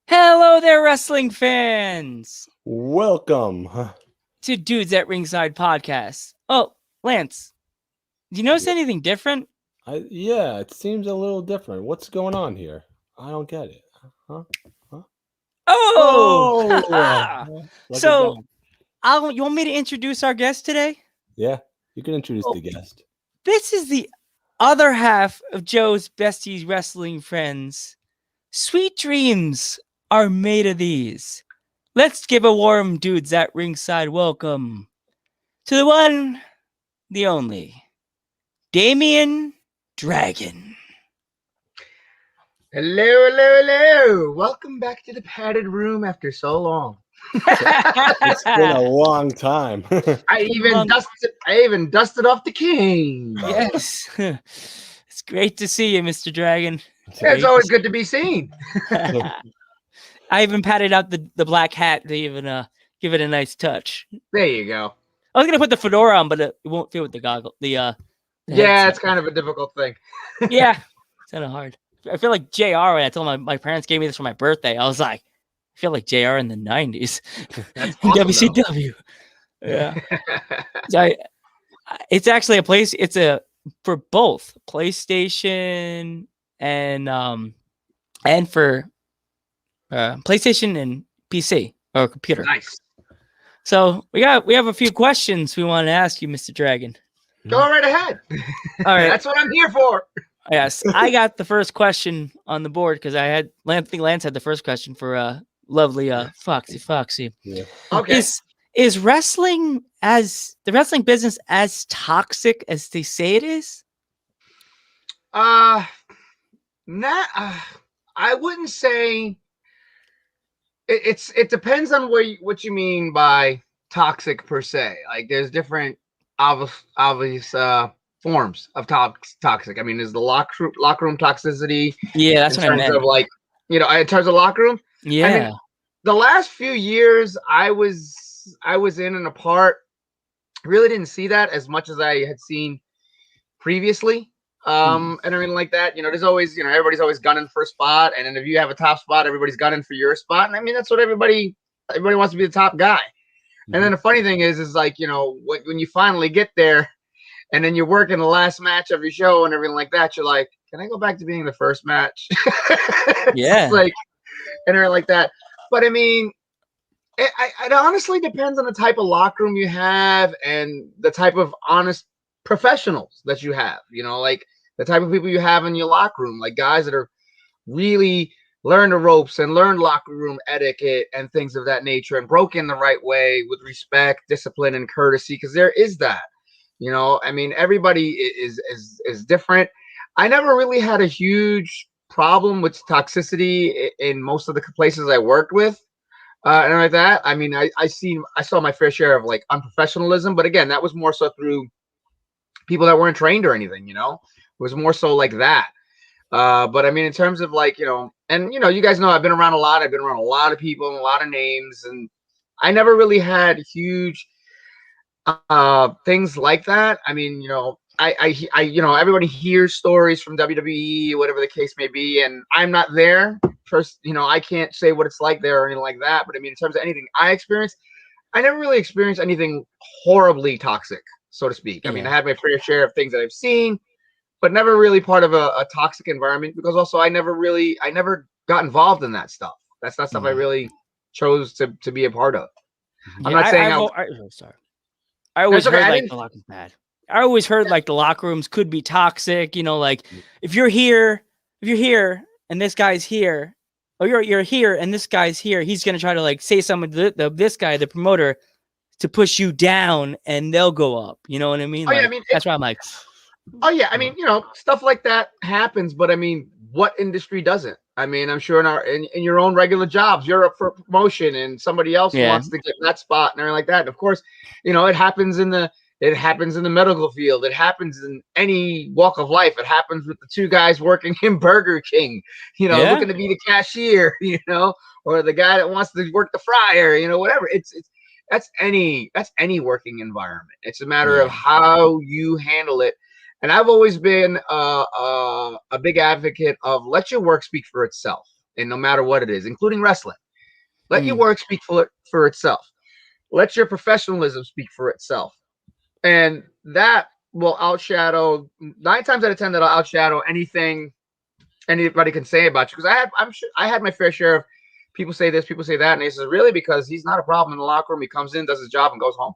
Hello there, wrestling fans, Welcome. to Dudes at Ringside podcast. Oh, Lance, do you notice Yeah, anything different? yeah, it seems a little different. What's going on here? I don't get it. Huh? Huh? Oh, Oh, haha. look at So, that. you want me to introduce our guest today? Yeah, you can introduce Oh, the guest. this is the other half of Joe's besties wrestling friends. Sweet dreams are made of these. Let's give a warm Dudes at Ringside welcome to the one, the only, Damian Dragon. Hello, hello, hello. Welcome back to the padded room after so long. It's been a long time. I even dusted off the cane. Yes. It's great to see you, Mr. Dragon. It's always good to be seen. I even patted out the black hat to even give it a nice touch. There you go. I was gonna put the fedora on, but it won't fit with the goggle. The Yeah, headset. it's kind of a difficult thing. Yeah, it's kind of hard. I feel like JR when I told my parents gave me this for my birthday. I was like, I feel like JR in the '90s. That's awesome, WCW. Yeah. It's actually a place. It's a for both PlayStation and for PlayStation and PC or computer. Nice. So we have a few questions we want to ask you, Mr. Dragon. Go right ahead. All right. That's what I'm here for. Yes, I got the first question on the board because I think Lance had the first question for lovely Foxy. Yeah. Okay. Is wrestling the wrestling business as toxic as they say it is? I wouldn't say it depends on what you mean by toxic per se. Like there's different obvious forms of toxic. I mean, there's the locker room toxicity. Yeah, that's in what I terms meant. of like, in terms of locker room. Yeah. I mean, the last few years I was in and apart, really didn't see that as much as I had seen previously. And everything like that. There's always, everybody's always gunning for a spot, and then if you have a top spot, everybody's gunning for your spot. And I mean, that's what everybody wants to be the top guy. And then the funny thing is like, when you finally get there, and then you're working the last match of your show and everything like that, you're like, can I go back to being the first match? Yeah. Like, and everything like that. But I mean, it honestly depends on the type of locker room you have and the type of honest professionals that you have. Like the type of people you have in your locker room, like guys that are really learn the ropes and learn locker room etiquette and things of that nature and broken the right way with respect, discipline, and courtesy, because there is that. I mean, everybody is different. I never really had a huge problem with toxicity in most of the places I worked with. And like that. I mean, I saw my fair share of like unprofessionalism, but again, that was more so through people that weren't trained or anything. It was more so like that. But I mean, in terms of like, and you guys know I've been around a lot. I've been around a lot of people and a lot of names, and I never really had huge things like that. I mean, everybody hears stories from WWE, whatever the case may be, and I'm not there. First, I can't say what it's like there or anything like that. But I mean, in terms of anything I experienced, I never really experienced anything horribly toxic, so to speak. I mean, I had my fair share of things that I've seen, but never really part of a toxic environment, because also I never got involved in that stuff. That's not stuff I really chose to be a part of. I'm not saying sorry. I always heard like the locker room's bad. I always heard like the locker rooms could be toxic. Like if you're here and this guy's here, or you're here and this guy's here, he's gonna try to like say something to this guy, the promoter, to push you down, and they'll go up. You know what I mean? Oh, yeah, I mean, that's why I'm like, oh yeah, I mean, stuff like that happens, but I mean, what industry doesn't? I mean, I'm sure in your own regular jobs, you're up for promotion and somebody else wants to get that spot and everything like that. And of course, it happens in the medical field. It happens in any walk of life. It happens with the two guys working in Burger King, looking to be the cashier, or the guy that wants to work the fryer, whatever. That's any working environment. It's a matter of how you handle it. And I've always been a big advocate of let your work speak for itself. and no matter what it is, including wrestling. Let your work speak for itself. Let your professionalism speak for itself. And that will outshadow 9 times out of 10. That'll outshadow anything anybody can say about you. Because I'm sure I had my fair share of people say this, people say that, and he says, really, because he's not a problem in the locker room. He comes in, does his job, and goes home.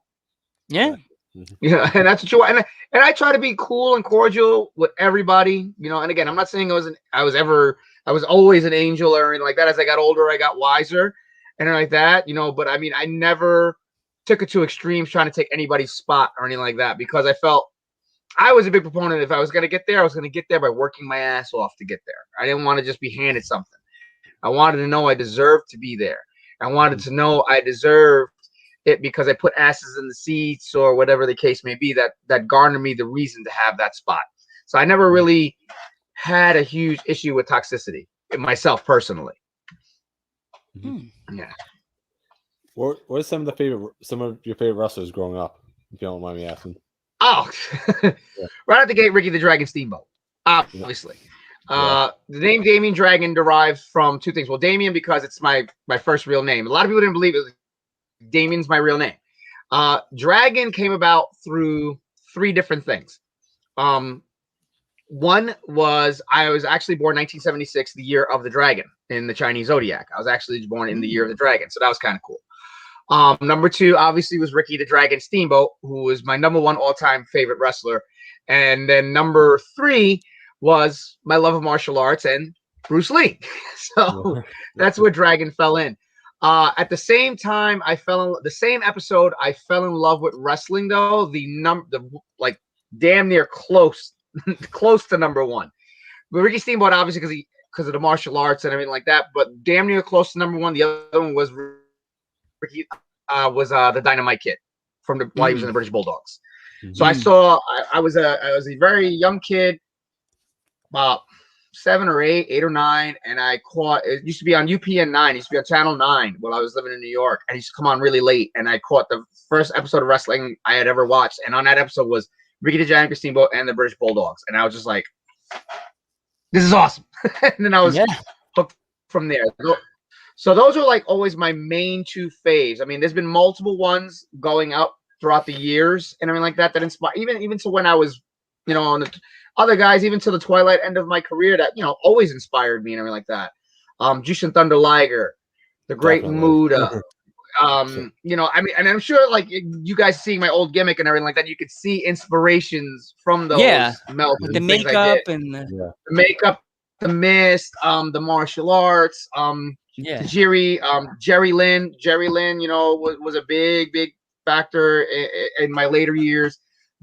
Yeah. And that's what you want. And I try to be cool and cordial with everybody, and again, I'm not saying I was always an angel or anything like that. As I got older, I got wiser and like that, but I mean, I never took it to extremes trying to take anybody's spot or anything like that, because I felt I was a big proponent. If I was going to get there, I was going to get there by working my ass off to get there. I didn't want to just be handed something. I wanted to know I deserved to be there. I wanted to know I deserved it because I put asses in the seats or whatever the case may be that garnered me the reason to have that spot. So I never really had a huge issue with toxicity myself personally. Yeah. What are some of your favorite wrestlers growing up, if you don't mind me asking? Oh, right out the gate, Ricky the Dragon Steamboat, obviously. The name Damian Dragon derives from 2 things. Well, Damian, because it's my first real name. A lot of people didn't believe it. Damian's my real name. Dragon came about through 3 different things. One was I was actually born 1976, the year of the dragon in the Chinese zodiac. I was actually born in the year of the dragon, so that was kind of cool. Number 2, obviously, was Ricky the Dragon Steamboat, who was my number 1 all-time favorite wrestler. And then number 3 was my love of martial arts and Bruce Lee. So that's where Dragon fell in. At the same time, the same episode, I fell in love with wrestling, though, the damn near close to number 1. But Ricky Steamboat, obviously, because of the martial arts and everything like that, but damn near close to number 1. The other one was Ricky, was the Dynamite Kid while he was in the British Bulldogs. So I was a very young kid, about 7 or 8 or 9, and I caught, it used to be on UPN 9, it used to be on Channel 9 while I was living in New York, and it used to come on really late, and I caught the first episode of wrestling I had ever watched, and on that episode was Ricky the Dragon Steamboat and the British Bulldogs, and I was just like, this is awesome. And then I was hooked from there. So those are like always my main 2 faves. I mean, there's been multiple ones going up throughout the years and everything like that inspire even to when I was, on the other guys, even to the twilight end of my career that, always inspired me and everything like that. Jushin Thunder Liger, the Great Muda. I mean, and I'm sure like you guys seeing my old gimmick and everything like that, you could see inspirations from those melts. The makeup and the makeup, the mist, the martial arts, Jerry Lynn, was a big factor in my later years.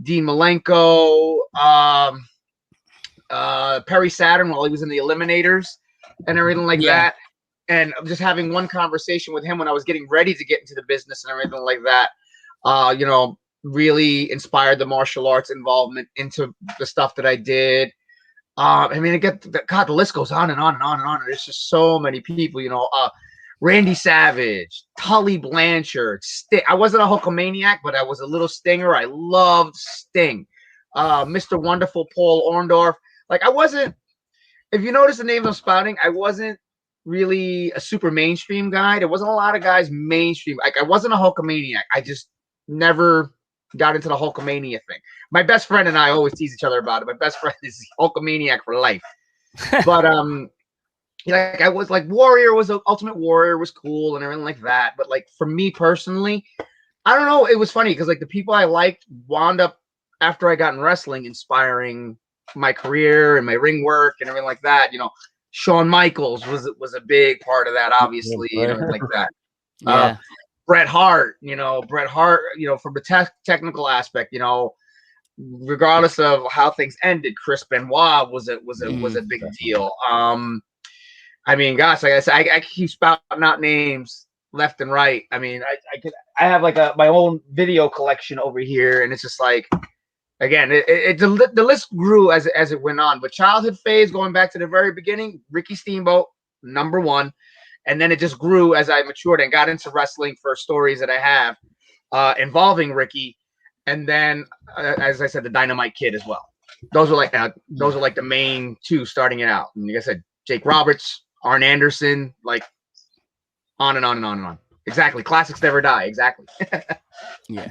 Dean Malenko, Perry Saturn while he was in the Eliminators and everything like that. And just having one conversation with him when I was getting ready to get into the business and everything like that, really inspired the martial arts involvement into the stuff that I did. I mean, the list goes on and on and on and on. There's just so many people, Randy Savage, Tully Blanchard, Sting. I wasn't a Hulkamaniac, but I was a little Stinger. I loved Sting. Mr. Wonderful Paul Orndorff. Like, I wasn't, if you notice the names I'm spouting, I wasn't really a super mainstream guy. There wasn't a lot of guys mainstream. Like, I wasn't a Hulkamaniac. I just never got into the Hulkamania thing. My best friend and I always tease each other about it. My best friend is Hulkamaniac for life. But like I was like Ultimate Warrior was cool and everything like that. But like for me personally, I don't know. It was funny because like the people I liked wound up after I got in wrestling inspiring my career and my ring work and everything like that. Shawn Michaels was a big part of that, obviously, like that. Bret Hart, from the technical aspect, regardless of how things ended, Chris Benoit was a big deal. I mean, gosh, like I said, I keep spouting out names left and right. I mean, I have like my own video collection over here, and it's just like, again, the list grew as it went on. But childhood phase, going back to the very beginning, Ricky Steamboat, number 1. And then it just grew as I matured and got into wrestling for stories that I have involving Ricky. And then, as I said, the Dynamite Kid as well. Those are like the main 2 starting it out. And like I said, Jake Roberts, Arn Anderson, like on and on and on and on. Exactly. Classics never die. Exactly. Yeah.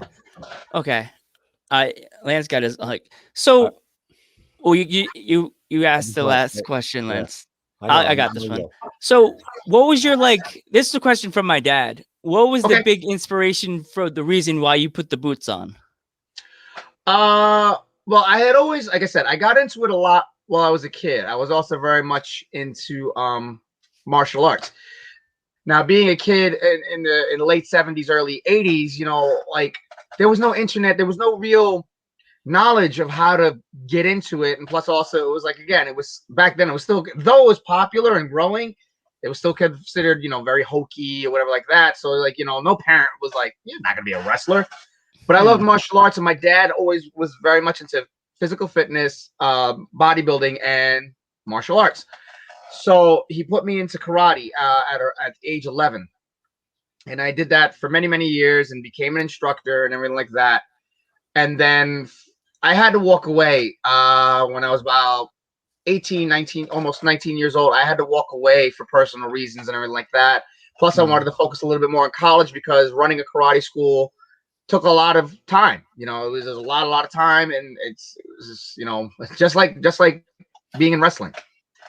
Okay. Lance got his like so. Well, you asked the last question, Lance. I got this one. So, what was your like? This is a question from my dad. What was the big inspiration for the reason why you put the boots on? Well, I had always, like I said, I got into it a lot while I was a kid. I was also very much into martial arts. Now, being a kid in the late 70s, early 80s, you know, like there was no internet, there was no real knowledge of how to get into it. And plus also it was like, again, it was back then, it was still, though it was popular and growing, it was still considered, you know, very hokey or whatever like that. So like, you know, no parent was like, you're not gonna be a wrestler. But I loved martial arts, and my dad always was very much into physical fitness, bodybuilding, and martial arts. So he put me into karate at age 11. And I did that for many, many years and became an instructor and everything like that. And then I had to walk away when I was about 18, 19, almost 19 years old. I had to walk away for personal reasons and everything like that. Plus, I wanted to focus a little bit more on college because running a karate school took a lot of time. You know, it was a lot of time, and it was just, you know, just like being in wrestling.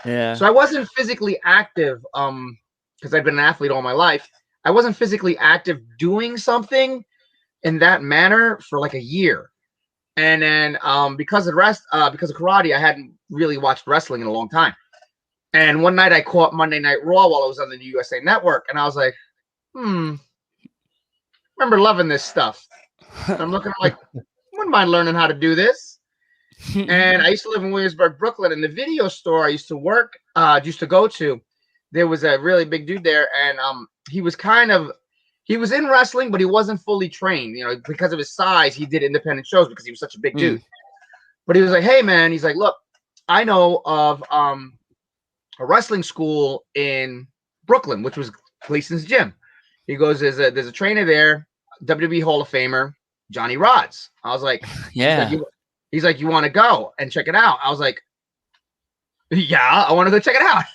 Yeah. So I wasn't physically active because I'd been an athlete all my life. I wasn't physically active doing something in that manner for like a year. And then because of karate, I hadn't really watched wrestling in a long time. And one night I caught Monday Night Raw while I was on the USA Network, and I was like, remember loving this stuff. And I'm looking like, wouldn't mind learning how to do this. And I used to live in Williamsburg, Brooklyn, and the video store I used to go to, there was a really big dude there, and he was in wrestling, but he wasn't fully trained. You know, because of his size, he did independent shows because he was such a big dude. But he was like, hey man, he's like, look, I know of a wrestling school in Brooklyn, which was Gleason's gym. He goes, there's a trainer there, WWE Hall of Famer, Johnny Rods. I was like, yeah. He's like, you want to go and check it out? I was like, yeah, I want to go check it out.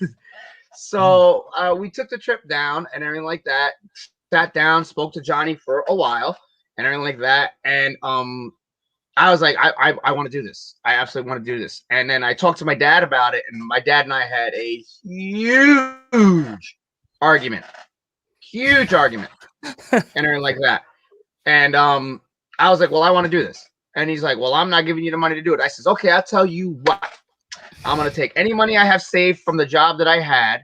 So we took the trip down and everything like that. Sat down, spoke to Johnny for a while and everything like that. And I was like, I want to do this. I absolutely want to do this. And then I talked to my dad about it, and my dad and I had a huge argument. And everything like that. And I was like, well, I want to do this. And he's like, well, I'm not giving you the money to do it. I says, okay, I'll tell you what. I'm going to take any money I have saved from the job that I had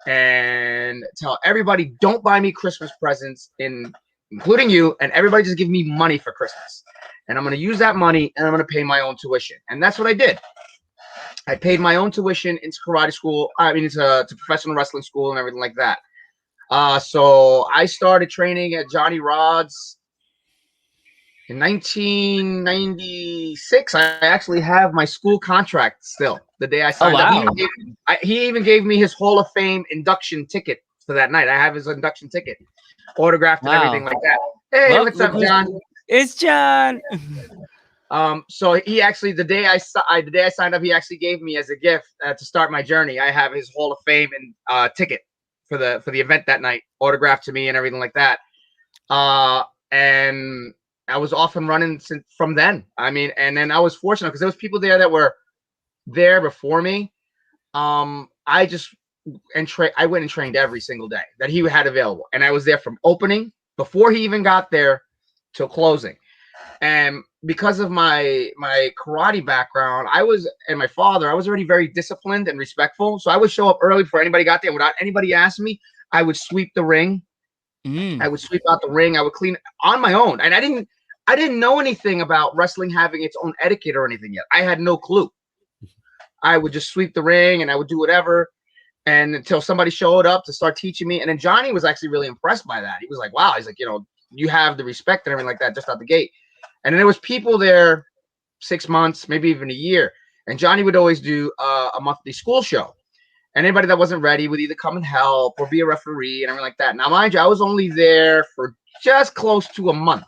and tell everybody, don't buy me Christmas presents, including you, and everybody just give me money for Christmas. And I'm going to use that money, and I'm going to pay my own tuition. And that's what I did. I paid my own tuition into karate school. I mean, to professional wrestling school and everything like that. So I started training at Johnny Rod's in 1996. I actually have my school contract still. The day I signed up, he even gave me his Hall of Fame induction ticket for that night. I have his induction ticket, autographed and everything like that. Hey, what's up, John? It's John. So he actually, the day I signed up, he actually gave me as a gift to start my journey. I have his Hall of Fame and ticket for the event that night, autographed to me and everything like that. And I was off and running from then. I mean, and then I was fortunate because there was people there that were there before me. I went and trained every single day that he had available, and I was there from opening before he even got there till closing. And because of my karate background, and my father, I was already very disciplined and respectful. So I would show up early before anybody got there. Without anybody asking me, I would sweep the ring. I would sweep out the ring. I would clean on my own. And I didn't know anything about wrestling having its own etiquette or anything yet. I had no clue. I would just sweep the ring and I would do whatever. And until somebody showed up to start teaching me. And then Johnny was actually really impressed by that. He was like, wow. He's like, you know, you have the respect and everything like that just out the gate. And then there was people there 6 months, maybe even a year. And Johnny would always do a monthly school show. And anybody that wasn't ready would either come and help or be a referee and everything like that. Now, mind you, I was only there for just close to a month.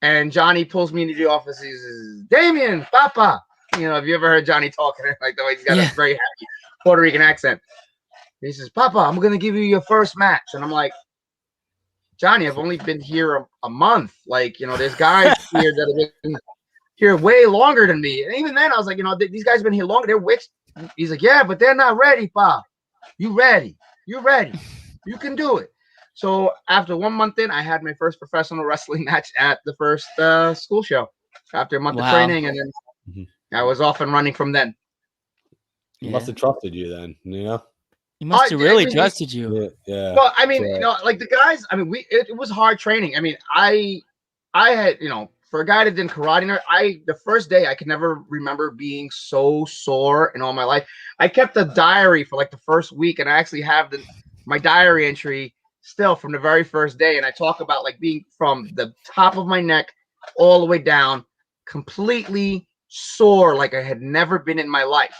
And Johnny pulls me into the office. He says, Damian, Papa. You know, have you ever heard Johnny talking like the way he's got a very happy Puerto Rican accent? He says, Papa, I'm going to give you your first match. And I'm like, Johnny, I've only been here a month. Like, there's guys here that have been here way longer than me. And even then, I was like, these guys have been here longer. They're wicks. He's like, yeah, but they're not ready, Pa. You ready. You're ready. You can do it. So after 1 month in, I had my first professional wrestling match at the first school show. After a month of training, and then I was off and running from then. He must have trusted you then, He must have really trusted you. Yeah. Well, I mean, like the guys, I mean, it was hard training. I mean, I had, for a guy that did karate, the first day I could never remember being so sore in all my life. I kept a diary for like the first week, and I actually have my diary entry still from the very first day. And I talk about like being from the top of my neck all the way down, completely sore, like I had never been in my life.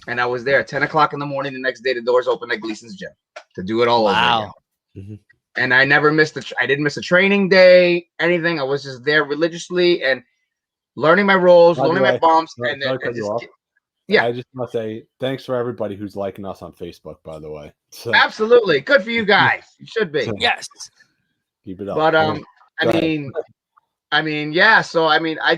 And I was there at 10 o'clock in the morning. The next day, the doors opened at Gleason's gym to do it all over again. Mm-hmm. And I never missed I didn't miss a training day, anything. I was just there religiously and learning my roles, learning my bumps. And then I just want to say thanks for everybody who's liking us on Facebook, by the way. So, absolutely. Good for you guys. You should be. Yes. Keep it up. But I mean, yeah. So I mean, I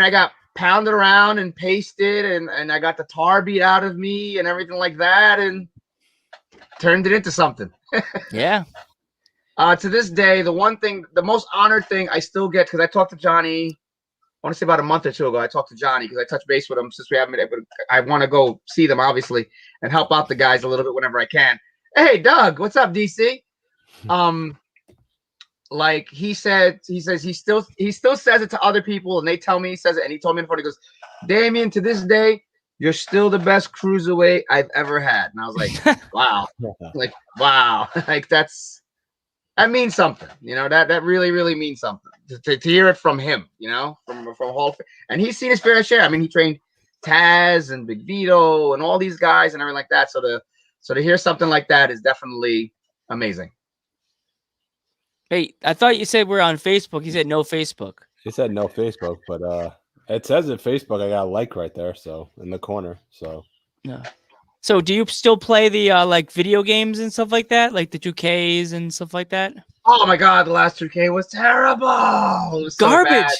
got pounded around and pasted, and I got the tar beat out of me and everything like that, and turned it into something. Yeah. To this day, the most honored thing I still get, because I talked to Johnny, I want to say about a month or two ago, I talked to Johnny because I touched base with him since we haven't been able to. I want to go see them, obviously, and help out the guys a little bit whenever I can. Hey, Doug, what's up, DC? Like he says he still says it to other people, and they tell me he says it, and he told me in front. He goes, Damian, to this day, you're still the best cruiserweight I've ever had. And I was like, wow, wow, like that means something, that really, really means something to hear it from him, from Hall. And he's seen his fair share. I mean, he trained Taz and Big Vito and all these guys and everything like that. So to hear something like that is definitely amazing. Hey, I thought you said we're on Facebook. You said no Facebook. He said no Facebook, but it says at Facebook I got a like right there, so in the corner. So yeah. So do you still play the like video games and stuff like that, like the 2Ks and stuff like that? Oh my God, the last 2K was terrible. It was garbage.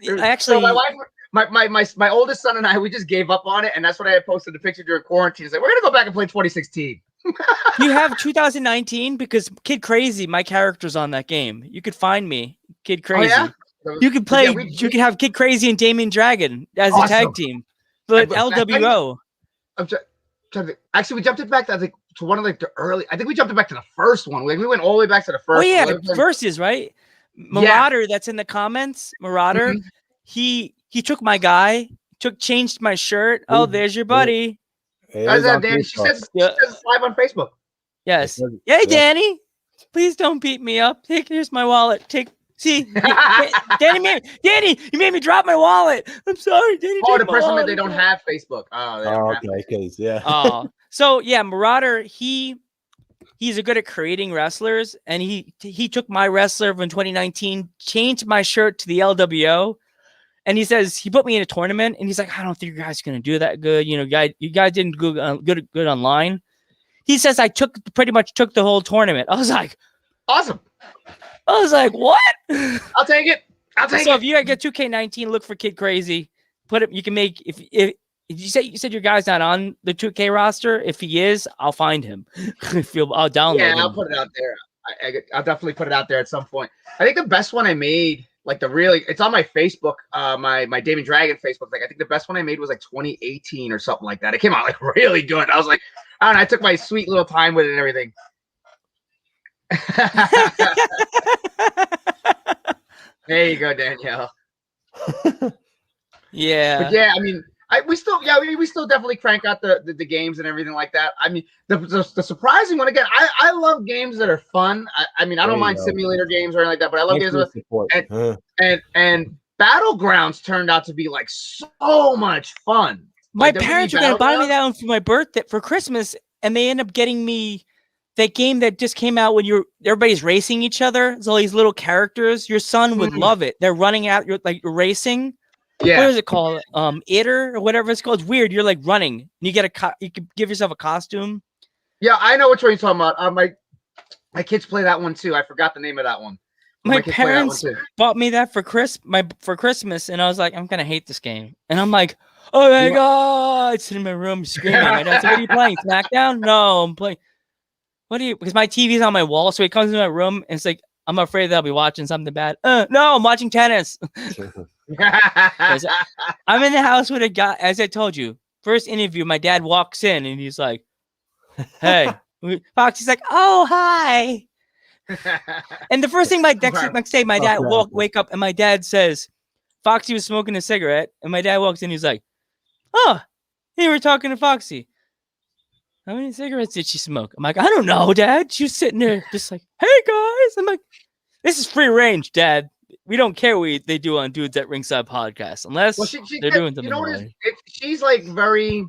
So actually, so my wife, my oldest son and I, we just gave up on it, and that's what I had posted the picture during quarantine. It's like, we're gonna go back and play 2016. You have 2019 because Kid Crazy, my character's on that game. You could find me, Kid Crazy. Oh, yeah? You could play. You could have Kid Crazy and Damian Dragon as a tag team, but LWO. Actually, we jumped it back to one of like the early. I think we jumped it back to the first one. Like we went all the way back to the first. Oh yeah, the verses, right? Marauder, that's in the comments. Marauder, he took my guy, changed my shirt. Oh, there's your buddy. Danny, she says it's live on Facebook. Yes. Hey, Danny, please don't beat me up. Here's my wallet. See, Danny, you made me drop my wallet. I'm sorry, Danny. Oh, the person that they don't have Facebook. Oh, okay, yeah. Oh, so yeah, Marauder, he's a good at creating wrestlers, and he took my wrestler from 2019, changed my shirt to the LWO. And he says he put me in a tournament, and he's like, I don't think you guys are gonna do that good. You guys didn't do good online. He says I pretty much took the whole tournament. I was like, awesome. I was like, what? I'll take it. So if you get 2K19, look for Kid Crazy. Put it. You can make if you said your guy's not on the 2K roster. If he is, I'll find him. I'll download. Yeah, him. I'll put it out there. I'll definitely put it out there at some point. I think the best one I made. Like it's on my Facebook, my Damian Dragon Facebook. Like I think the best one I made was like 2018 or something like that. It came out like really good. I was like, I don't know, I took my sweet little time with it and everything. There you go, Danielle. Yeah. But yeah, I mean, we still definitely crank out the games and everything like that. I mean, the surprising one again. I love games that are fun. I mean, I don't mind simulator games or anything like that, but I love games and Battlegrounds turned out to be like so much fun. My parents were gonna buy me that one for my birthday for Christmas, and they end up getting me that game that just came out when everybody's racing each other. There's all these little characters. Your son would love it. They're running out. You're racing. Yeah. What is it called? Or whatever it's called. It's weird. You're like running. And you can give yourself a costume. Yeah, I know which one you're talking about. My kids play that one too. I forgot the name of that one. My parents bought me that for Christmas, and I was like, I'm gonna hate this game. And I'm like, oh my god! Sitting in my room screaming. My dad said, "What are you playing? SmackDown?" No, I'm playing. What are you? Because my TV's on my wall, so he comes in my room, and it's like, I'm afraid that I'll be watching something bad. No, I'm watching tennis. I'm in the house with a guy. As I told you, first interview, my dad walks in, and he's like, "Hey, Foxy's like, oh hi." And the first thing next day, my dad wake up and my dad says, Foxy was smoking a cigarette, and my dad walks in, he's like, oh, hey, we're talking to Foxy. How many cigarettes did she smoke? I'm like, I don't know, Dad. She was sitting there just like, hey guys. I'm like, this is free range, Dad. We don't care what they do on Dudes at Ringside podcast, unless they're doing something. You know what she's like very.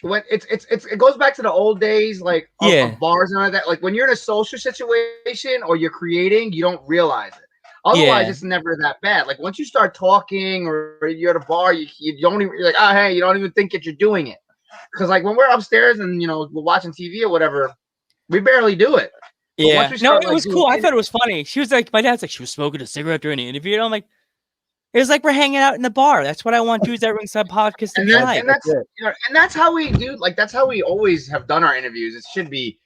When it goes back to the old days, like of bars and all that. Like when you're in a social situation or you're creating, you don't realize it. Otherwise, it's never that bad. Like once you start talking or you're at a bar, you don't even you're like, oh hey, you don't even think that you're doing it. Because like when we're upstairs and we're watching TV or whatever, we barely do it. Yeah, no, it was cool. I thought it was funny. She was like, my dad's like, she was smoking a cigarette during the interview. And I'm like, it was like we're hanging out in the bar. That's what I want Dudes at Ringside podcast to be like. And that's how we do. Like that's how we always have done our interviews. It should be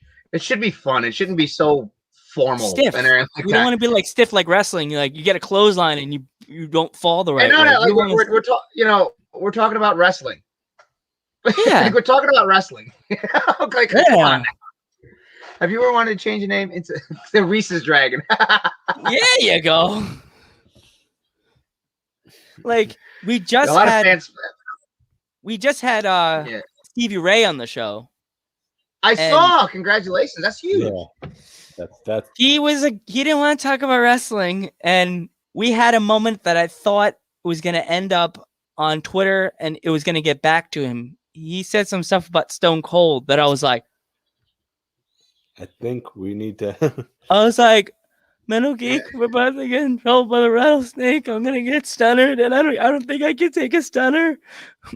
fun. It shouldn't be so formal. Stiff. And you don't want to be like stiff like wrestling. Like you get a clothesline and you don't fall the right way. Like we're talking about wrestling. Yeah, like we're talking about wrestling. Okay, come on. Have you ever wanted to change your name into the Reese's Dragon? There you go. Like we just had Stevie Ray on the show. I saw. Congratulations. That's huge. Yeah. That's he didn't want to talk about wrestling, and we had a moment that I thought was going to end up on Twitter and it was going to get back to him. He said some stuff about Stone Cold that I was like, I think we need to. I was like, Mental Geek, we're about to get in trouble by the rattlesnake. I'm gonna get stunnered, and I don't think I can take a stunner.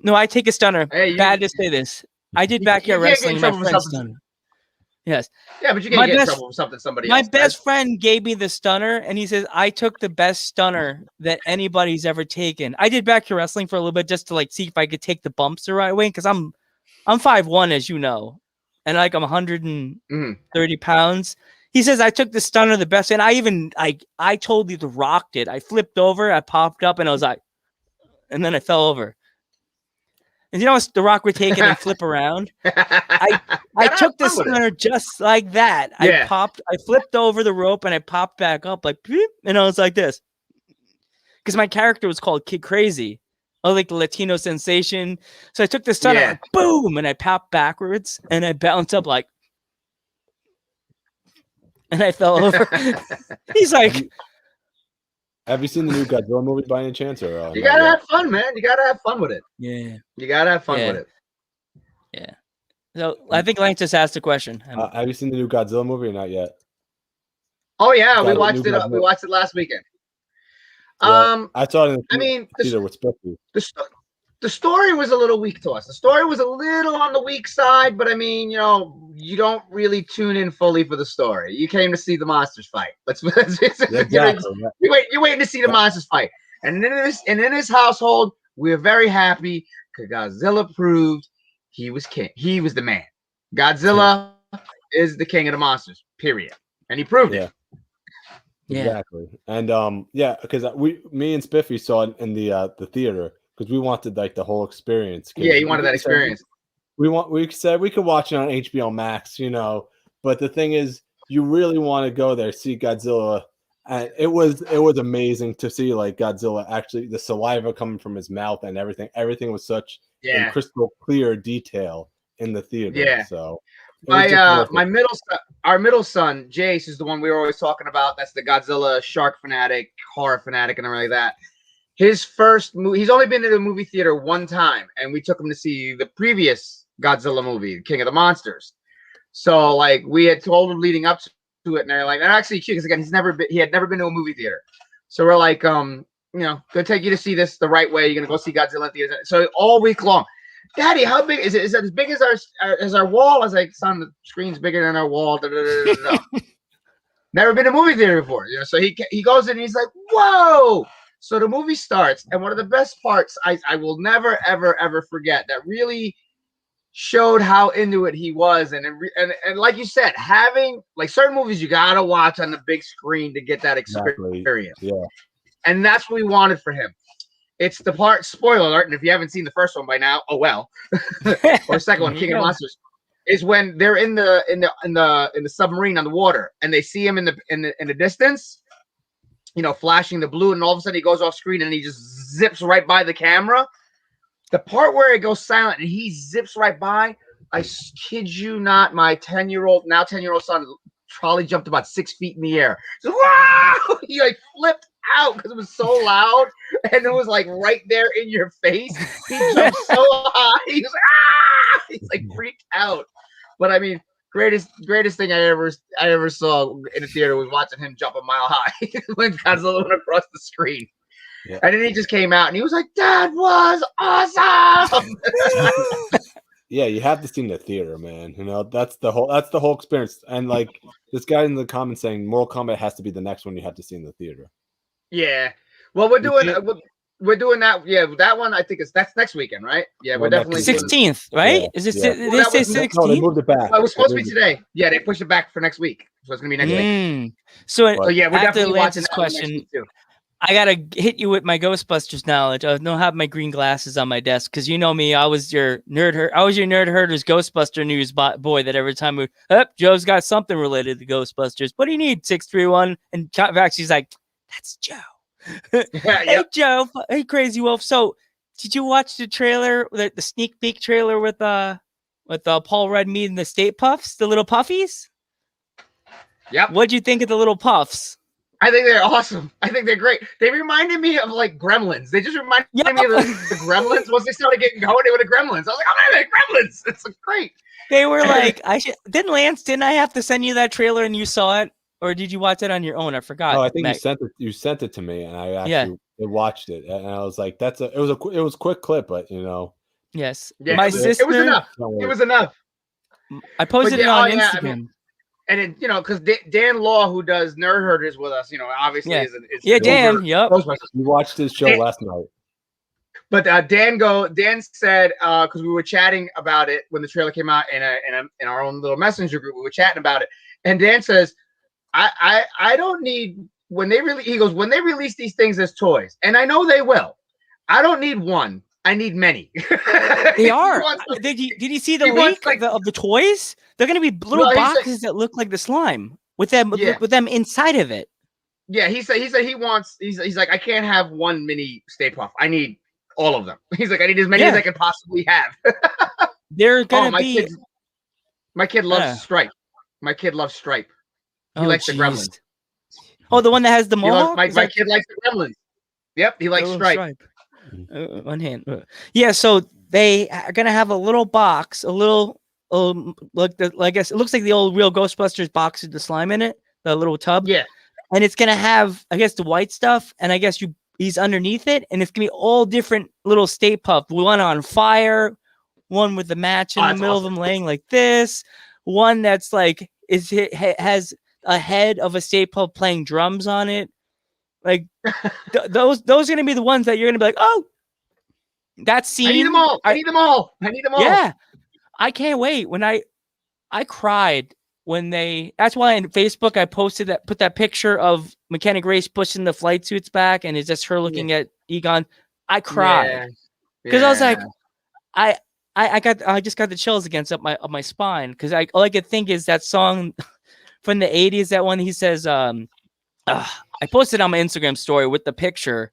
No, I take a stunner. Hey, bad to say this. I did backyard wrestling. My friend stunner. Yes. Yeah, but you can't get in trouble with something somebody else. My best friend gave me the stunner, and he says I took the best stunner that anybody's ever taken. I did backyard wrestling for a little bit just to like see if I could take the bumps the right way, because I'm 5'1", as you know, and like I'm 130 pounds. He says I took the stunner the best, and I totally rocked it. I flipped over, I popped up, and I was like, and then I fell over. And you know what the Rock would take it and flip around? I took the stunner just like that. Yeah. I flipped over the rope and I popped back up like, and I was like this. Because my character was called Kid Crazy. I was like the Latino sensation. So I took the stunner, like, boom, and I popped backwards and I bounced up like, and I fell over. He's like, have you seen the new Godzilla movie by any chance? Or you gotta have fun, man. You gotta have fun with it. Yeah, you gotta have fun with it. Yeah. So I think Lance just asked a question. Have you seen the new Godzilla movie or not yet? Oh yeah, we watched it. We watched it last weekend. Yeah, I saw it. The story was a little weak to us. The story was a little on the weak side, but I mean, you don't really tune in fully for the story. You came to see the monsters fight. You're waiting to see the monsters fight. And in this household, we're very happy because Godzilla proved he was king. He was the man. Godzilla is the king of the monsters. Period. And he proved it. Exactly. And because me and Spiffy saw it in the theater. Because we wanted like the whole experience. Yeah, you wanted that experience. We said we could watch it on HBO Max, but the thing is, you really want to go there, see Godzilla, and it was amazing to see like Godzilla actually, the saliva coming from his mouth and everything. Everything was such in crystal clear detail in the theater. Yeah. So our middle son Jace is the one we were always talking about. That's the Godzilla shark fanatic, horror fanatic, and everything like that. His first movie, he's only been to the movie theater one time, and we took him to see the previous Godzilla movie, King of the Monsters. So, like, we had told him leading up to it, and they're like, and actually, because again, he had never been to a movie theater. So we're like, gonna take you to see this the right way. You're gonna go see Godzilla in theaters. So all week long, Daddy, how big is it? Is it as big as our wall? I was like, son, the screen's bigger than our wall. Never been to a movie theater before, so he goes in and he's like, whoa. So the movie starts, and one of the best parts I will never ever forget that really showed how into it he was, and like you said, having like certain movies you gotta watch on the big screen to get that experience. Exactly. Yeah. And that's what we wanted for him. It's the part, spoiler alert, and if you haven't seen the first one by now, oh well. Or the second one, King of Monsters, is when they're in the submarine on the water, and they see him in the distance, flashing the blue, and all of a sudden he goes off screen and he just zips right by the camera. The part where it goes silent and he zips right by, I kid you not, my 10-year-old son probably jumped about 6 feet in the air. So, wow! He like flipped out because it was so loud and it was like right there in your face. He jumped so high. He was like, ah! He's like freaked out. But I mean, greatest thing I ever saw in the theater was watching him jump a mile high when Godzilla went across the screen. Yeah. And then he just came out and he was like, "That was awesome." Yeah, you have to see in the theater, man. That's the whole experience. And like this guy in the comments saying Mortal Kombat has to be the next one you have to see in the theater. Yeah. Well, we're doing that. Yeah, that one I think that's next weekend, right? Yeah, we're definitely 16th, right? Yeah, Is it? Did they say 16th? No, they moved it back. Well, it was supposed to be today. Yeah, they pushed it back for next week, so it's gonna be next week. So yeah, we're definitely watching this question. I gotta hit you with my Ghostbusters knowledge. I don't have my green glasses on my desk because you know me. I was your nerd herders Ghostbuster news boy. That every time Joe's got something related to Ghostbusters. What do you need? 631. And Vaxy's like, that's Joe. Hey Joe. Hey Crazy Wolf. So did you watch the trailer, the sneak peek trailer with Paul Rudd meeting the State Puffs, the little puffies? Yep. What'd you think of the little puffs? I think they're awesome. I think they're great. They reminded me of like Gremlins. They just reminded me of the Gremlins. Once they started getting going, they were the Gremlins. I was like, oh man, Gremlins. It's great. They were like, didn't I have to send you that trailer and you saw it? Or did you watch it on your own? I forgot. Oh, I think you sent it to me and I actually watched it. And I was like, it was a quick clip, but Yes. Yeah, my sister. It was enough. It was enough. I posted it on Instagram. I mean, and then, because Dan Law, who does Nerd Herders with us, obviously is Dan. Yep. We watched his show last night. But Dan said, because we were chatting about it when the trailer came out in our own little messenger group, we were chatting about it, and Dan says, I don't need when they release these things as toys, and I know they will. I don't need one. I need many. They are. Did you see the leak of the toys? They're going to be little boxes that look like the slime with them inside of it. Yeah, he said he wants. He's like, I can't have one mini Stay Puft. I need all of them. He's like, I need as many as I can possibly have. They're gonna be. My kid loves Stripe. My kid loves Stripe. He likes the Gremlins. Oh, the one that has the mohawk. My kid likes the Gremlins. Yep, he likes Stripe. One hand. Yeah, so they are gonna have a little box, I guess it looks like the old real Ghostbusters box with the slime in it, the little tub. Yeah, and it's gonna have, I guess, the white stuff, and I guess he's underneath it, and it's gonna be all different little Stay Puft. One on fire, one with the match in the middle of them laying like this, one that's like has a head of a Stay Puft playing drums on it. Like those are gonna be the ones that you're gonna be like, oh, that scene. I need them all. I need them all. Yeah, I can't wait. When I cried when that's why on Facebook I put that picture of Mechanic Race pushing the flight suits back, and it's just her looking at Egon. I cried because I was like, I just got the chills up my spine because all I could think is that song from the 80s. That one he says, I posted on my Instagram story with the picture.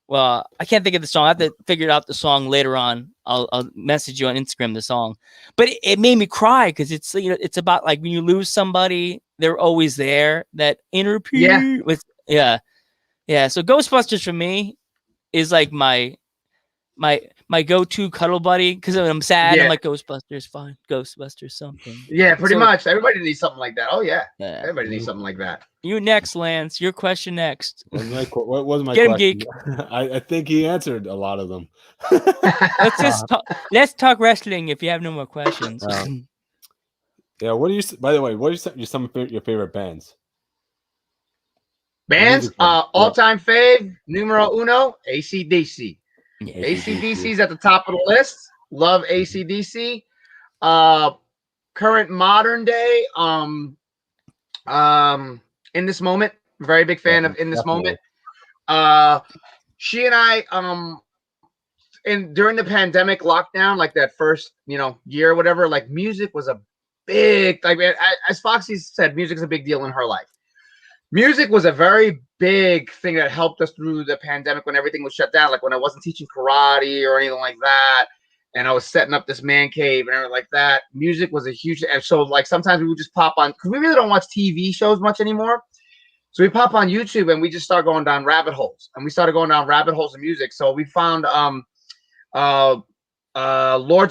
Well, I can't think of the song. I have to figure out the song later on. I'll message you on Instagram the song. But it made me cry because it's it's about like when you lose somebody, they're always there. That inner peace. Yeah. So Ghostbusters for me is like my my go-to cuddle buddy because I'm sad. Yeah. I'm like Ghostbusters, fine. Ghostbusters, something. Yeah, pretty So- much. Everybody needs something like that. Oh yeah, Yeah. everybody needs something like that. You next, Lance. Your question next. What was my Get him, question? geek. I think he answered a lot of them. Let's talk wrestling if you have no more questions. Yeah. What do you? By the way, what are some of your favorite bands? Bands, Music band. all-time fave, numero uno, AC/DC. Yeah. AC/DC's at the top of the list. Love AC/DC. Current modern day, In This Moment. Very big fan of In This Moment. She and I, and during the pandemic lockdown, like that first, year or whatever, like music was a big, like, as Foxy said, music's a big deal in her life. Music was a very big thing that helped us through the pandemic when everything was shut down. Like when I wasn't teaching karate or anything like that, and I was setting up this man cave and everything like that. Music was a huge. And so like sometimes we would just pop on because we really don't watch TV shows much anymore. So we pop on YouTube and we just start going down rabbit holes. And we started going down rabbit holes of music. So we found Lords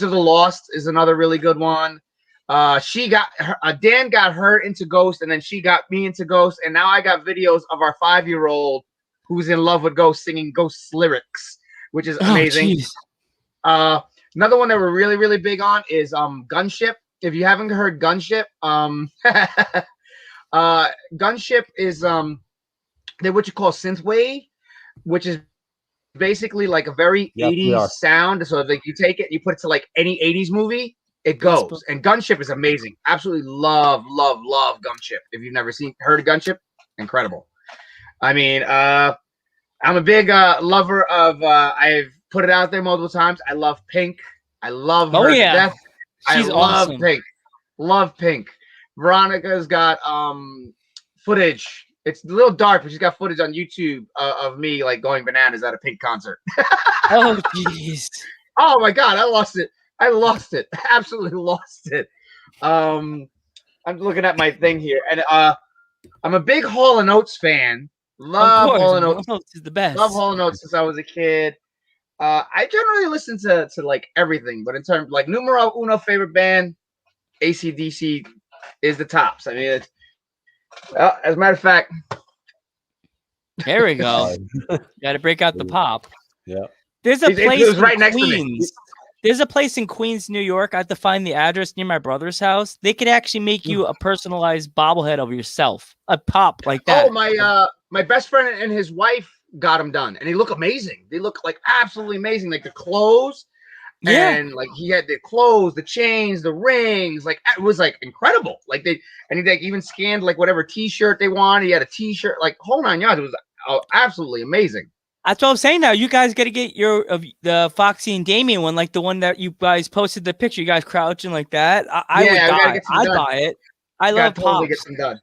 of the Lost is another really good one. Dan got her into Ghost, and then she got me into Ghost, and now I got videos of our 5-year-old who's in love with Ghost singing Ghost lyrics, which is amazing. Another one that we're really, really big on is Gunship. If you haven't heard Gunship, Gunship is they're what you call synthwave, which is basically like a very 80s sound. So like you take it, you put it to like any 80s movie. It goes. And Gunship is amazing. Absolutely love Gunship. If you've never heard of Gunship, incredible. I mean, I'm a big lover of, I've put it out there multiple times. I love Pink. I love her to death. She's love awesome. Pink. Love Pink. Veronica's got footage. It's a little dark, but she's got footage on YouTube of me like going bananas at a Pink concert. Oh, jeez. Oh, my God. I lost it. Absolutely lost it. I'm looking at my thing here, and I'm a big Hall & Oates fan. Love Hall & Oates. Hall & Oates is the best. Love Hall & Oates since I was a kid. I generally listen to like everything, but in terms like numero uno favorite band, AC/DC is the tops. I mean, it's, as a matter of fact, there we go. Got to break out the pop. Yeah. There's a place right in next to me. Queens. There's a place in Queens, New York. I have to find the address near my brother's house. They could actually make you a personalized bobblehead of yourself, a pop like that. Oh, my best friend and his wife got them done, and they look amazing. They look like absolutely amazing. Like the clothes, and like he had the clothes, the chains, the rings. Like it was like incredible. Like he like even scanned like whatever T-shirt they wanted. He had a T-shirt, like whole 9 yards. It was absolutely amazing. That's what I'm saying now. You guys got to get the Foxy and Damian one, like the one that you guys posted the picture. You guys crouching like that. I'd buy it. I love totally pops. Get some done.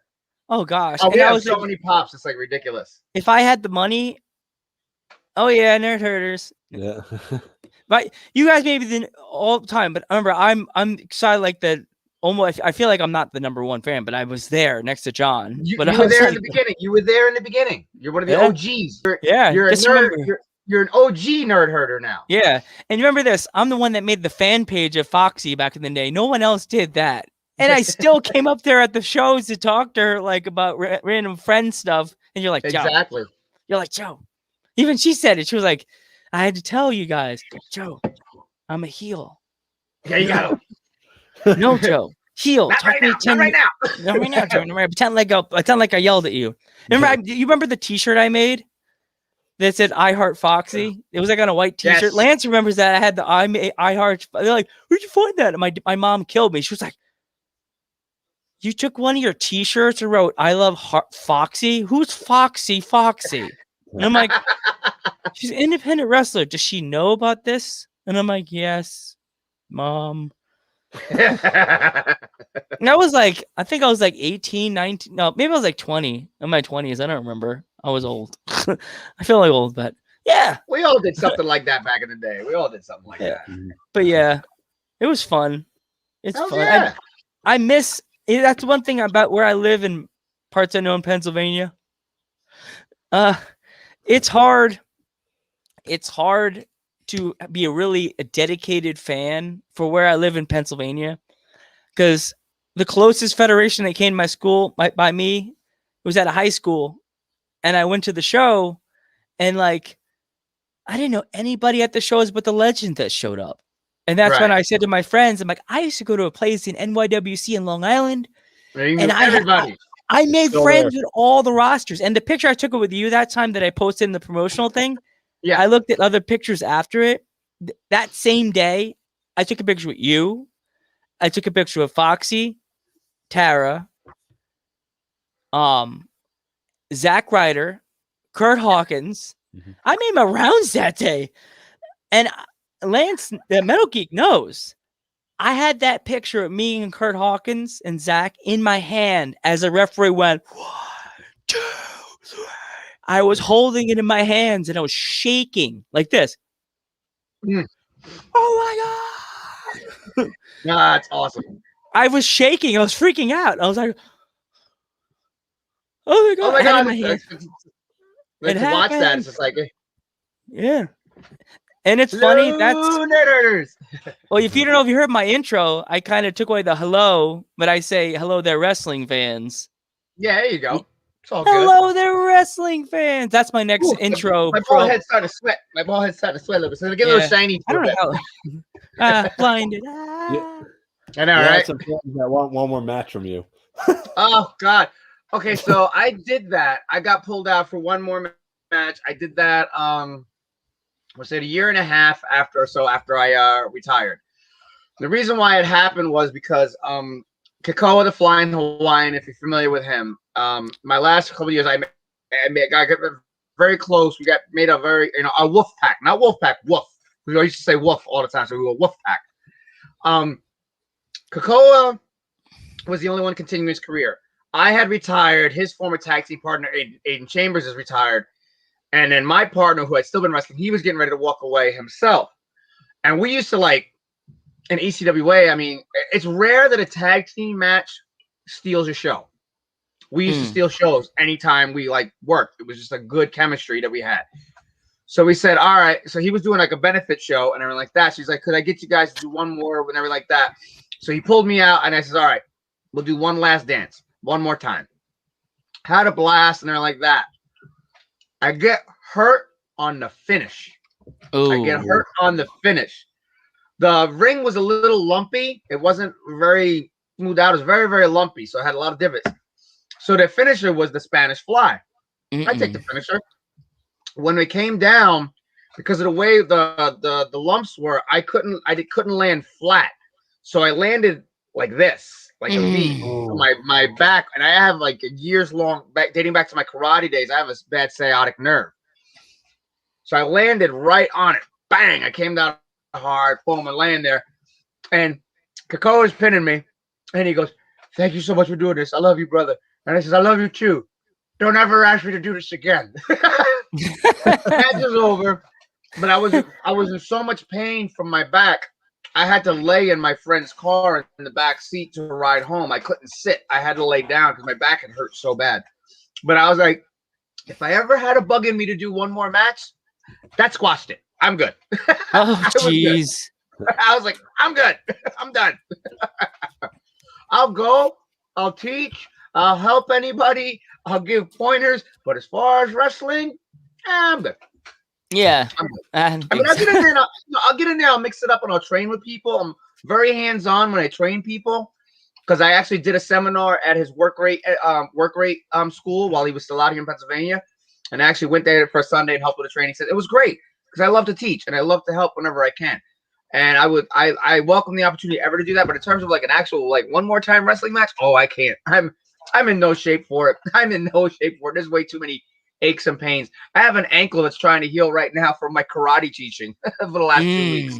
Oh gosh. Oh, we have so many pops. It's like ridiculous. If I had the money, oh yeah, nerd herders. Yeah. But you guys maybe the all the time. But remember, I'm excited like that. Almost, I feel like I'm not the number one fan, but I was there next to John. You were there in the beginning. You were there in the beginning. You're one of the OGs. You're a nerd. You're an OG nerd herder now. Yeah, and remember this: I'm the one that made the fan page of Foxy back in the day. No one else did that, and I still came up there at the shows to talk to her like about random friend stuff. And you're like, Joe. Exactly. You're like, Joe. Even she said it. She was like, I had to tell you guys, Joe, I'm a heel. Yeah, you got him. No, Joe. Heel. Not right now. Not right now. Not right now, Joe. Pretend like I yelled at you. Remember, you remember the T-shirt I made that said "I Heart Foxy"? It was like on a white T-shirt. Yes. Lance remembers that. I had the I Heart. They're like, "Where'd you find that?" And my mom killed me. She was like, "You took one of your T-shirts and wrote I love Foxy. Who's Foxy? Foxy?" And I'm like, "She's an independent wrestler. Does she know about this?" And I'm like, "Yes, Mom." And I was like, I think I was like 18, 19. No, maybe I was like 20 in my 20s. I don't remember. I was old. I feel like old, but yeah. We all did something like that back in the day. We all did something like that. But yeah, it was fun. It's fun. Yeah. I miss that's one thing about where I live in parts I know in Pennsylvania. It's hard. It's hard to be a dedicated fan for where I live in Pennsylvania, because the closest federation that came to my school by me was at a high school, and I went to the show, and like I didn't know anybody at the shows but the legend that showed up. And that's when I said to my friends, I'm like, I used to go to a place in NYWC in Long Island, and I made friends with all the rosters. And the picture I took with you that time that I posted in the promotional thing, I looked at other pictures after it. That same day, I took a picture with you. I took a picture with Foxy, Tara, Zack Ryder, Kurt Hawkins. I made my rounds that day. And Lance, the Metal Geek, knows. I had that picture of me and Kurt Hawkins and Zach in my hand as a referee went, 1, 2, 3. I was holding it in my hands and I was shaking like this. Oh my God. That's awesome. I was shaking. I was freaking out. I was like, oh my God. Oh my God. Like to watch that, it's just like, yeah. And it's funny. That's well, if you don't know if you heard my intro, I kind of took away the hello, but I say hello there, wrestling fans. Yeah, there you go. It's all hello good. there, wrestling fans. That's my next intro. My bald head's starting to sweat. My bald head's starting to sweat a little bit. So get a little shiny. I don't know. Blinded. I know, right? I want one more match from you. Oh God. Okay, so I did that. I got pulled out for one more match. I did that. Was it a year and a half after I retired. The reason why it happened was because Kakoa the Flying Hawaiian, if you're familiar with him, my last couple of years I got very close. We got made a very a wolf pack, not wolf pack, wolf. We used to say wolf all the time, so we were wolf pack. Kakoa was the only one continuing his career. I had retired. His former tag team partner Aiden Chambers is retired. And then my partner, who had still been wrestling, he was getting ready to walk away himself. And we used to in ECWA, I mean, it's rare that a tag team match steals a show. We used to steal shows anytime we worked. It was just a good chemistry that we had. So we said, all right. So he was doing a benefit show and everything like that. She's like, could I get you guys to do one more and everything like that? So he pulled me out and I said, all right, we'll do one last dance. One more time. Had a blast and everything like that. I get hurt on the finish. I get hurt on the finish. The ring was a little lumpy. It wasn't very smoothed out. It was very, very lumpy. So I had a lot of divots. So the finisher was the Spanish Fly. I take the finisher. When it came down, because of the way the lumps were, I couldn't land flat. So I landed like this. Like a V. So my back, and I have a years long dating back to my karate days. I have a bad sciatic nerve, so I landed right on it. Bang! I came down hard, boom, and land there. And Kakoa is pinning me, and he goes, "Thank you so much for doing this. I love you, brother." And I says, "I love you too. Don't ever ask me to do this again." Match is over, but I was in so much pain from my back. I had to lay in my friend's car in the back seat to ride home. I couldn't sit. I had to lay down because my back had hurt so bad. But I was like, if I ever had a bug in me to do one more match, that squashed it. I'm good. Oh, jeez. I was like, I'm good. I'm done. I'll go. I'll teach. I'll help anybody. I'll give pointers. But as far as wrestling, I'm good. Yeah. I'll get in there. I'll get in there. I'll mix it up and I'll train with people. I'm very hands-on when I train people because I actually did a seminar at his work rate school while he was still out here in Pennsylvania, and I actually went there for a Sunday and helped with the training. Said it was great because I love to teach and I love to help whenever I can. And I welcome the opportunity ever to do that. But in terms of an actual one more time wrestling match, I can't. I'm in no shape for it. There's way too many aches and pains. I have an ankle that's trying to heal right now from my karate teaching for the last 2 weeks.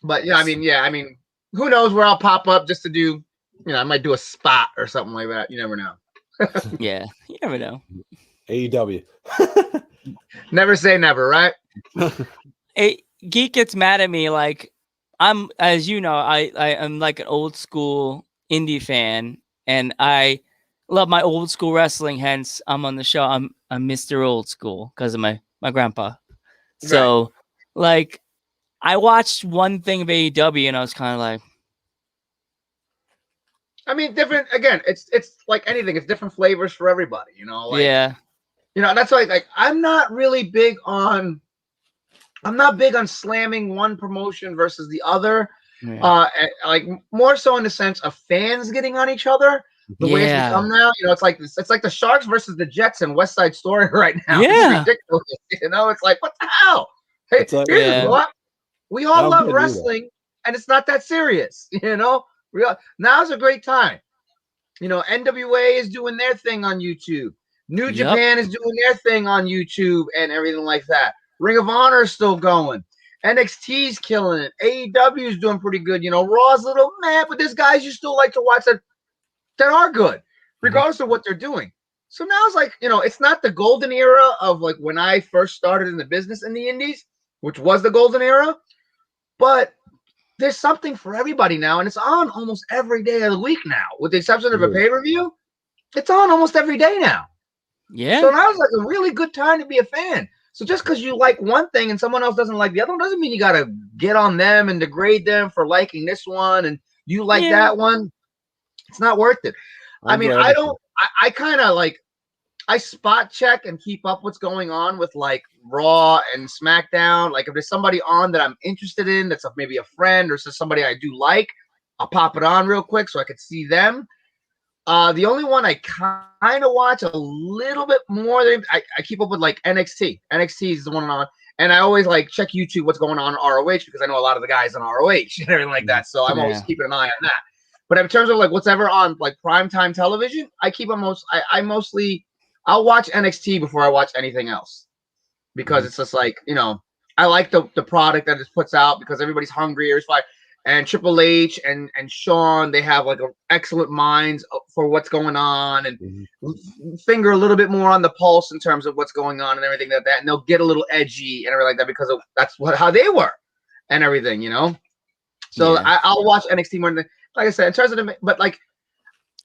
But I mean, who knows where I'll pop up just to do, I might do a spot or something like that. You never know. Yeah, you never know. AEW. Never say never, right? Geek gets mad at me I'm, as you know, I am an old school indie fan, and I love my old school wrestling. Hence, I'm on the show. I'm Mr. Old School because of my grandpa. So, like, I watched one thing of AEW and I was kind of like, I mean, different. Again, it's like anything. It's different flavors for everybody. You know, like that's why like I'm not big on slamming one promotion versus the other. Yeah. Like more so in the sense of fans getting on each other. The way it's become now, it's like the Sharks versus the Jets in West Side Story right now. Yeah, it's ridiculous. It's like, what the hell? Hey, here's what we all love wrestling, and it's not that serious. Now's a great time. NWA is doing their thing on YouTube. New Japan is doing their thing on YouTube and everything like that. Ring of Honor is still going. NXT's killing it. AEW is doing pretty good. Raw's a little mad, but there's guys you still like to watch that are good, regardless of what they're doing. So now it's like, it's not the golden era of like when I first started in the business in the indies, which was the golden era, but there's something for everybody now, and it's on almost every day of the week now, with the exception of a pay-per-view. It's on almost every day now. Yeah. So now it's like a really good time to be a fan. So just because you like one thing and someone else doesn't like the other one doesn't mean you got to get on them and degrade them for liking this one and you like that one. It's not worth it. I kind of like, I spot check and keep up what's going on with like Raw and SmackDown. Like if there's somebody on that I'm interested in, that's maybe a friend or somebody I do like, I'll pop it on real quick so I could see them. The only one I kind of watch a little bit more than I keep up with like NXT. NXT is the one on, and I always like check YouTube what's going on ROH because I know a lot of the guys on ROH and everything like that. So I'm always keeping an eye on that. But in terms of like what's ever on like primetime television, I keep I'll watch NXT before I watch anything else because it's just like, I like the product that it puts out because everybody's hungry. It's like, and Triple H and Shawn, they have like excellent minds for what's going on and finger a little bit more on the pulse in terms of what's going on and everything like that. And they'll get a little edgy and everything like that because that's how they were and everything, So I'll watch NXT more than, like I said, in terms of but like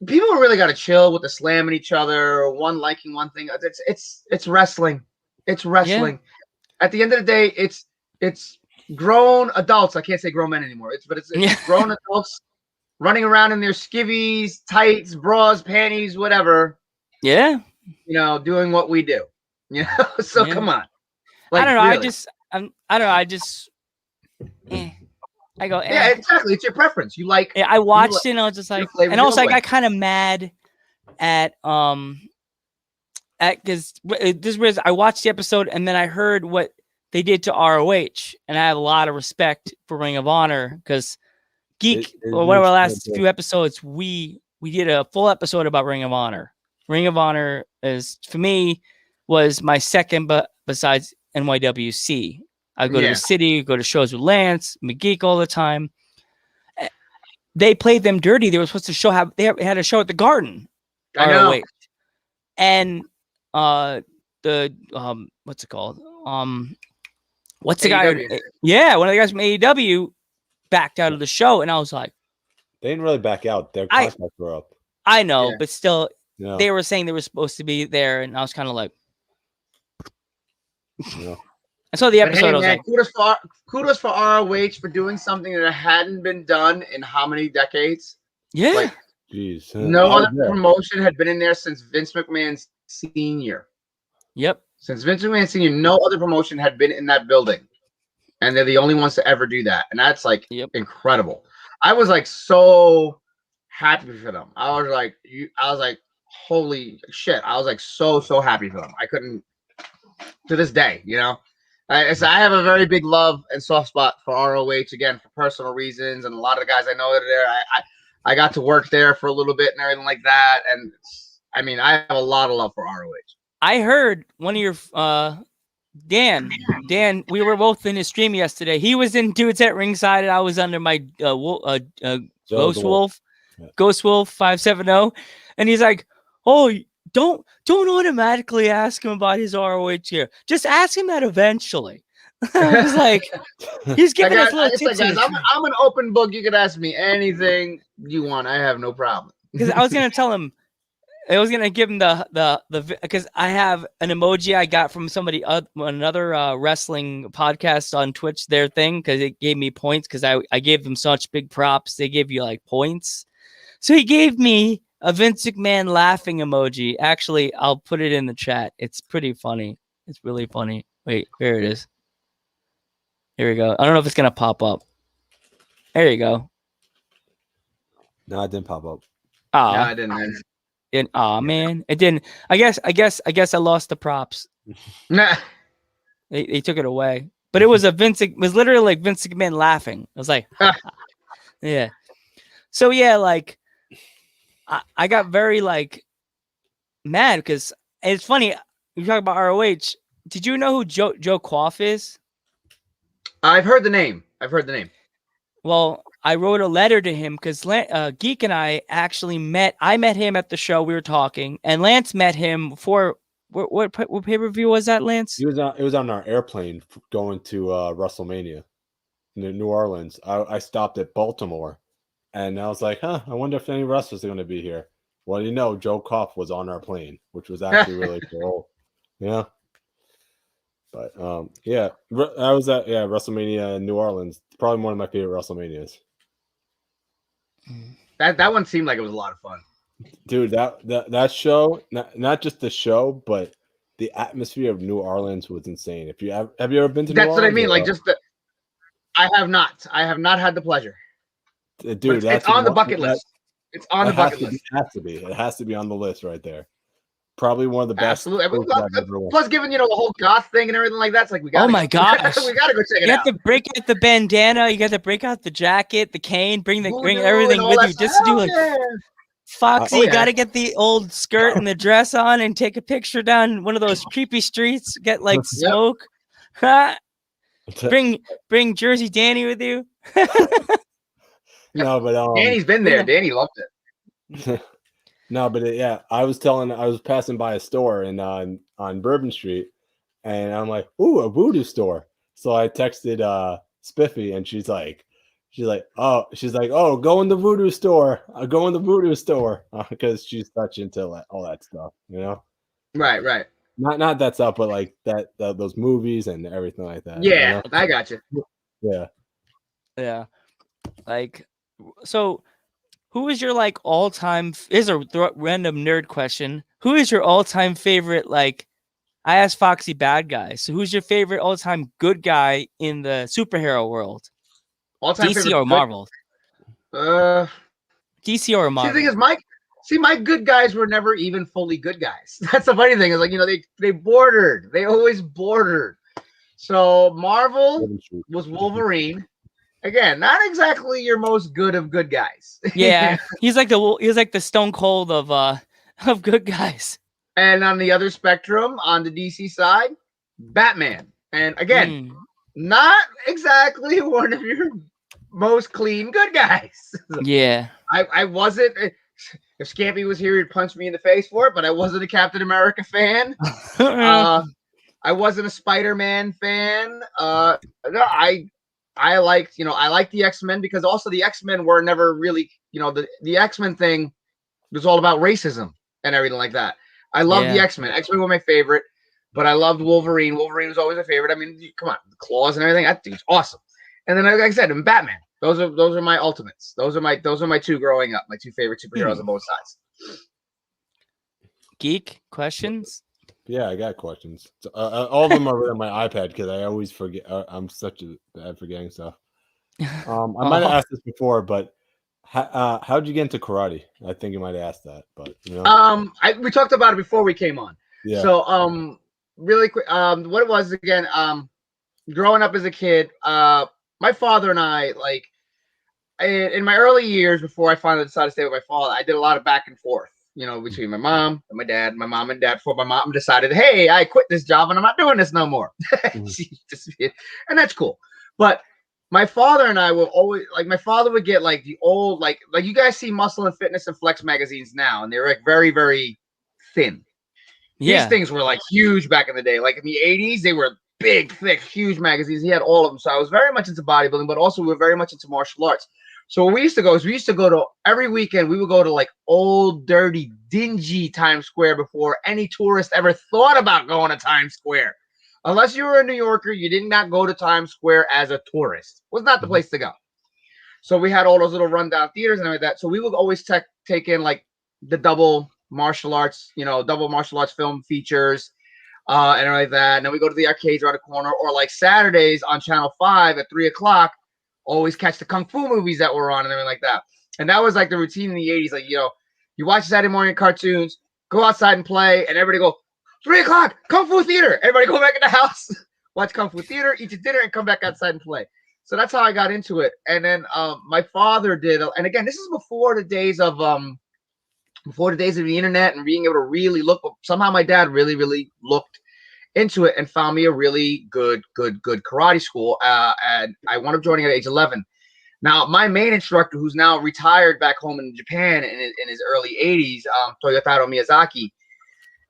people really got to chill with the slamming each other or one liking one thing. It's wrestling. It's wrestling. Yeah. At the end of the day, it's grown adults. I can't say grown men anymore. It's grown adults running around in their skivvies, tights, bras, panties, whatever. Yeah. Doing what we do. So come on. Like, I don't know. Really. I just. I go. Yeah, exactly. It's your preference. You like. Yeah, I watched it and I was just like, and also I got kind of mad at because this was I watched the episode and then I heard what they did to ROH, and I have a lot of respect for Ring of Honor because one of our last few episodes, we did a full episode about Ring of Honor. Ring of Honor is, for me, was my second, but besides NYWC. I go to the city, go to shows with Lance, McGeek all the time. They played them dirty. They were supposed to they had a show at the Garden. I know. And the what's it called? What's the AEW. guy? Yeah, one of the guys from AEW backed out of the show, and I was like, they didn't really back out. Their contracts were up. I know, but still, they were saying they were supposed to be there, and I was kind of like, I saw the episode. I was like, kudos for ROH for doing something that hadn't been done in how many decades? Yeah. Like, jeez. No other promotion had been in there since Vince McMahon Sr. Yep. Since Vince McMahon Sr., no other promotion had been in that building. And they're the only ones to ever do that. And that's like incredible. I was like so happy for them. I was like, holy shit. I was like so happy for them. I couldn't, to this day, I have a very big love and soft spot for ROH, again, for personal reasons. And a lot of the guys I know that are there, I got to work there for a little bit and everything like that. And I mean, I have a lot of love for ROH. I heard one of your Dan, we were both in his stream yesterday. He was in Dudes at Ringside, and I was under my Ghost Wolf 570, and he's like, "Oh, don't automatically ask him about his ROH gear. Just ask him that eventually." I was like, he's giving us little tips. Guys, I'm an open book. You can ask me anything you want. I have no problem. Because I was gonna tell him, I was gonna give him the because I have an emoji I got from somebody another wrestling podcast on Twitch, their thing, because it gave me points because I gave them such big props. They give you like points. So he gave me a Vince McMahon laughing emoji. Actually, I'll put it in the chat. It's pretty funny. It's really funny. Wait, here it is. Here we go. I don't know if it's gonna pop up. There you go. No, it didn't pop up. No, I didn't. Man, it didn't. I guess I lost the props. Nah. They took it away, but it was it was literally like Vince McMahon laughing. I was like, yeah. So yeah, like I got very like mad because it's funny. You talk about ROH. Did you know who Joe Quaff is? I've heard the name. Well, I wrote a letter to him because Geek and I actually met. I met him at the show. We were talking, and Lance met him before. What pay-per-view was that, Lance? It was on our airplane going to WrestleMania in New Orleans. I stopped at Baltimore, and I was like, I wonder if any wrestlers are going to be here. Well, you know, Joe Koff was on our plane, which was actually really cool. Yeah. But yeah, I was at WrestleMania in New Orleans. Probably one of my favorite WrestleManias. That one seemed like it was a lot of fun. Dude, that show, not just the show, but the atmosphere of New Orleans was insane. Have you ever been to New Orleans? That's what I mean. Like I have not had the pleasure. Dude, it's on the bucket list. It's on the bucket list. It has to be on the list right there. Probably one of the best. Absolutely. Plus, given the whole goth thing and everything like that, it's like we got. Oh my gosh, we got to go check it out. You have to break out the bandana. You got to break out the jacket, the cane, bring everything with you just to do like. Foxy, you got to get the old skirt and the dress on and take a picture down one of those creepy streets. Get like smoke. bring Jersey Danny with you. No, but Danny's been there. Danny loved it. No, but I was passing by a store on Bourbon Street, and I'm like, ooh, a voodoo store. So I texted Spiffy, and she's like, oh, go in the voodoo store. Go in the voodoo store because she's such into all that stuff, you know. Right. Not that stuff, but like that those movies and everything like that. Yeah, you know? I got you. Yeah. Like, so. Who is your like all-time? Is a random nerd question. Who is your all-time favorite? Like, I asked Foxy bad guy. So, who's your favorite all-time good guy in the superhero world? All-time DC or Marvel? DC or Marvel? See, the thing is, my good guys were never even fully good guys. That's the funny thing. Is like they bordered. They always bordered. So Marvel was Wolverine. Again, not exactly your most good of good guys. Yeah, he's like the Stone Cold of good guys. And on the other spectrum, on the DC side, Batman. And again, not exactly one of your most clean good guys. Yeah, I wasn't. If Scampy was here, he'd punch me in the face for it. But I wasn't a Captain America fan. I wasn't a Spider-Man fan. No, I liked the X-Men because also the X-Men were never really, the X-Men thing was all about racism and everything like that. I love the X-Men. X-Men were my favorite, but I loved Wolverine. Wolverine was always a favorite. I mean, come on, the claws and everything. That dude's awesome. And then, like I said, and Batman. Those are my ultimates. Those are my two growing up. My two favorite superheroes on both sides. Geek questions. Yeah, I got questions. All of them are on my iPad because I always forget. I'm such a bad forgetting stuff. I might have asked this before, but how'd you get into karate? I think you might have asked that, but we talked about it before we came on. Yeah. So really quick, what it was again? Growing up as a kid, my father and I, like, in my early years before I finally decided to stay with my father, I did a lot of back and forth. Between my mom and my dad, my mom and dad, before my mom decided, hey, I quit this job and I'm not doing this no more. And that's cool. But my father and I will always, like, my father would get like the old, like you guys see Muscle and Fitness and Flex magazines now, and they're like very, very thin. Yeah. These things were like huge back in the day. Like in the 80s, they were big, thick, huge magazines. He had all of them. So I was very much into bodybuilding, but also we were very much into martial arts. So what we used to go is to every weekend. We would go to like old, dirty, dingy Times Square before any tourist ever thought about going to Times Square. Unless you were a New Yorker, you did not go to Times Square as a tourist. It was not the place to go. So we had all those little rundown theaters and everything like that. So we would always take in like the double martial arts film features and everything like that. And then we go to the arcades around the corner, or like Saturdays on Channel 5 at 3:00. Always catch the kung fu movies that were on and everything like that. And that was like the routine in the 80s. Like, you watch Saturday morning cartoons, go outside and play, and everybody go, 3:00, kung fu theater. Everybody go back in the house, watch kung fu theater, eat your dinner, and come back outside and play. So that's how I got into it. And then my father did, and again, this is before the days of the internet and being able to really look. Somehow my dad really, really looked into it and found me a really good karate school. And I wound up joining at age 11. Now, my main instructor, who's now retired back home in Japan in his early 80s, Toyotaro Miyazaki.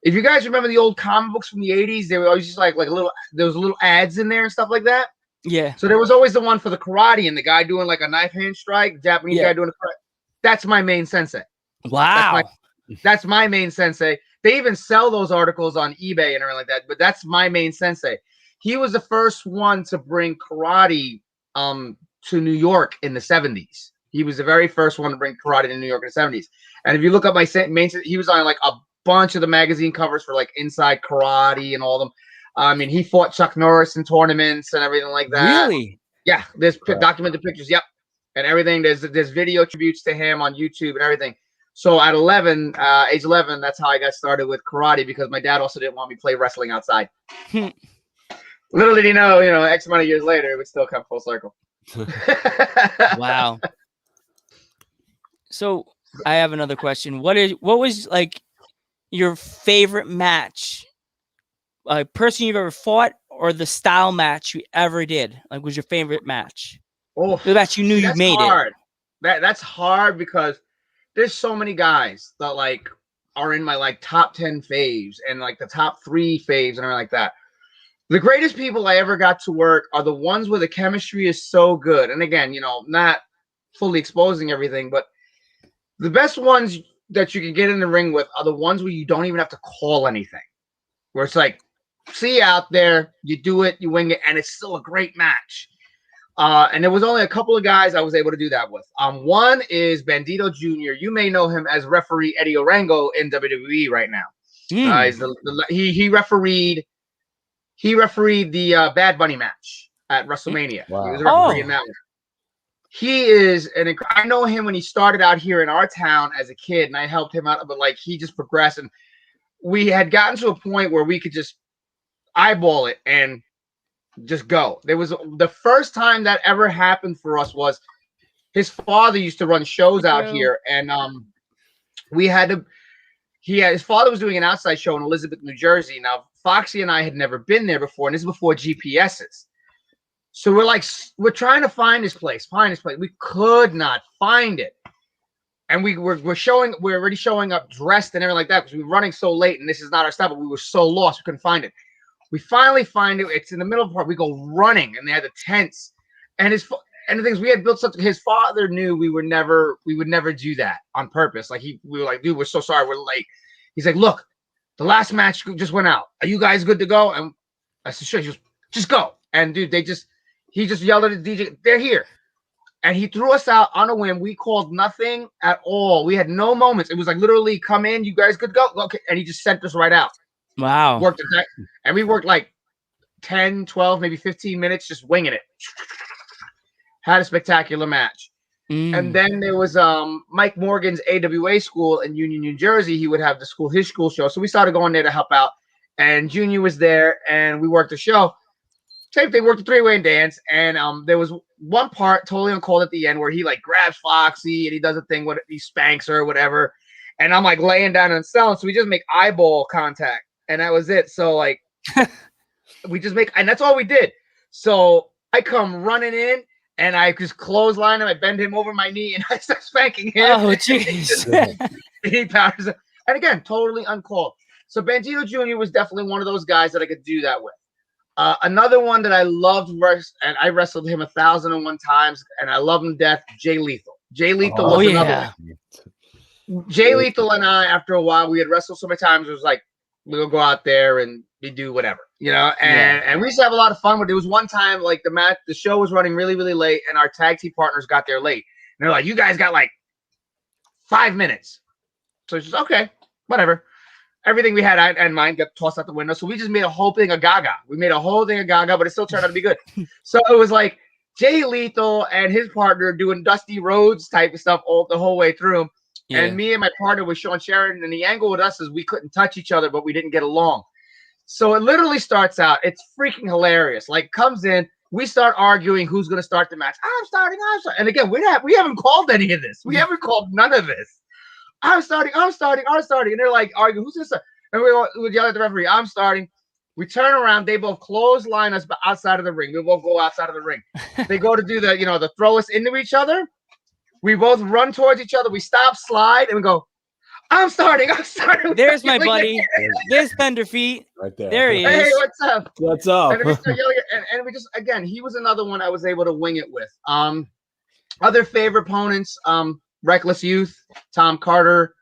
If you guys remember the old comic books from the 80s, they were always just like there was little ads in there and stuff like that. Yeah. So there was always the one for the karate and the guy doing like a knife hand strike, Japanese guy doing a karate. That's my main sensei. Wow. That's my main sensei. They even sell those articles on eBay and everything like that, but that's my main sensei. He was the first one to bring karate to New York in the 70s. He was the very first one to bring karate to New York in the 70s. And if you look up my main, he was on like a bunch of the magazine covers for like Inside Karate and all of them. I mean, he fought Chuck Norris in tournaments and everything like that. Really? Yeah, there's documented pictures. Yep, and everything. There's video tributes to him on YouTube and everything. So at age 11, that's how I got started with karate, because my dad also didn't want me to play wrestling outside. Little did he know, X amount of years later, it would still come full circle. Wow. So I have another question. What was like your favorite match? Person you've ever fought, or the style match you ever did? Like, was your favorite match? Oh, the match you knew you made hard. it. That's hard because there's so many guys that like are in my like top 10 faves and like the top 3 faves and everything like that. The greatest people I ever got to work are the ones where the chemistry is so good. And again, not fully exposing everything, but the best ones that you can get in the ring with are the ones where you don't even have to call anything. Where it's like, see you out there, you do it, you wing it, and it's still a great match. And there was only a couple of guys I was able to do that with. One is Bandito Jr. You may know him as referee Eddie Orango in WWE right now. He refereed the Bad Bunny match at WrestleMania. Wow. He was a referee in that one. He is I know him when he started out here in our town as a kid, and I helped him out, but like he just progressed, and we had gotten to a point where we could just eyeball it and just go. There was the first time that ever happened for us was his father used to run shows out here, and his father was doing an outside show in Elizabeth, New Jersey. Now Foxy and I had never been there before, and this is before GPSs. So we're trying to find this place. We could not find it. And we're already showing up dressed and everything like that because we were running so late, and this is not our style, but we were so lost we couldn't find it. We finally find it. It's in the middle of the park. We go running, and they had the tents. And the thing is, we had built something. His father knew we would never do that on purpose. Like we were like, dude, we're so sorry, we're late. He's like, look, the last match just went out. Are you guys good to go? And I said, sure. He goes, just go. And dude, he just yelled at the DJ, they're here. And he threw us out on a whim. We called nothing at all. We had no moments. It was like literally, come in, you guys good to go? Okay. And he just sent us right out. Wow. And we worked like 10, 12, maybe 15 minutes just winging it. Had a spectacular match. And then there was Mike Morgan's AWA school in Union, New Jersey. He would have his school show. So we started going there to help out. And Junior was there, and we worked the show. Same thing, worked the 3-way dance. And there was one part totally uncalled at the end where he like grabs Foxy and he does a thing with he spanks her or whatever. And I'm like laying down and selling. So we just make eyeball contact. And that was it. So like we just make, and that's all we did. So I come running in and I just clothesline him. I bend him over my knee and I start spanking him. Oh, jeez. He powers up. And again, totally uncalled. So Bandito Jr. was definitely one of those guys that I could do that with. Another one that I loved, and I wrestled him 1,001 times, and I love him to death. Jay Lethal. Jay Lethal was another one. Jay Lethal and I, after a while, we had wrestled so many times. It was like we'll go out there and we do whatever, and we used to have a lot of fun. But there was one time, like the show was running really, really late, and our tag team partners got there late, and they're like, "You guys got like 5 minutes." So it's just okay, whatever. Everything we had and mine got tossed out the window. So we just made a whole thing of Gaga. We made a whole thing of Gaga, but it still turned out to be good. So it was like Jay Lethal and his partner doing Dusty Rhodes type of stuff the whole way through. Yeah. And me and my partner was Sean Sheridan. And the angle with us is we couldn't touch each other, but we didn't get along. So it literally starts out. It's freaking hilarious. Like comes in. We start arguing who's going to start the match. I'm starting. And again, we haven't called any of this. We haven't called none of this. I'm starting. And they're like arguing, who's this? And we yell at the referee, I'm starting. We turn around. They both clothesline us outside of the ring. We both go outside of the ring. They go to do the throw us into each other. We both run towards each other. We stop, slide, and we go, I'm starting. There's my buddy. There's Thunderfeet. Right there. There he is. Hey, what's up? What's up? And we start yelling, and we just, again, he was another one I was able to wing it with. Other favorite opponents, Reckless Youth, Tom Carter,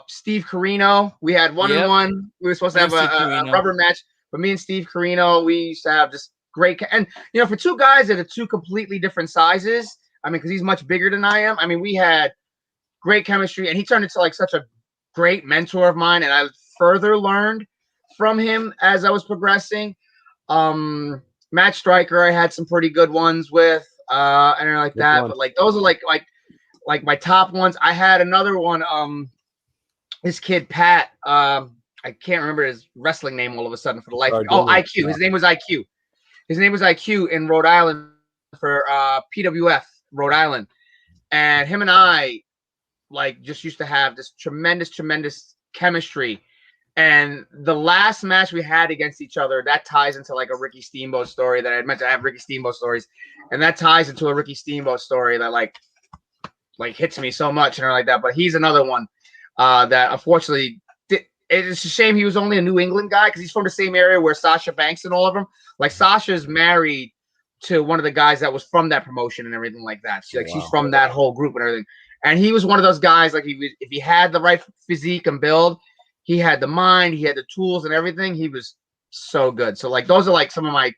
Steve Carino. We had 1-on-1. We were supposed to have a rubber match, but me and Steve Carino, we used to have this great. And for two guys that are two completely different sizes, I mean, because he's much bigger than I am. I mean, we had great chemistry, and he turned into like such a great mentor of mine, and I further learned from him as I was progressing. Matt Stryker, I had some pretty good ones with, and like that. But like those are like my top ones. I had another one. His kid Pat. I can't remember his wrestling name all of a sudden for the life. IQ. His name was IQ. His name was IQ in Rhode Island for PWF Rhode Island, and him and I like just used to have this tremendous chemistry. And the last match we had against each other, that ties into like a Ricky Steamboat story that I meant to have Ricky Steamboat stories, and that ties into a Ricky Steamboat story that like hits me so much and like that. But he's another one that unfortunately it's a shame he was only a New England guy because he's from the same area where Sasha Banks and all of them. Like Sasha's married to one of the guys that was from that promotion and everything like that. She's from that whole group and everything. And he was one of those guys like if he had the right physique and build, he had the mind, he had the tools and everything. He was so good. So like those are like some of my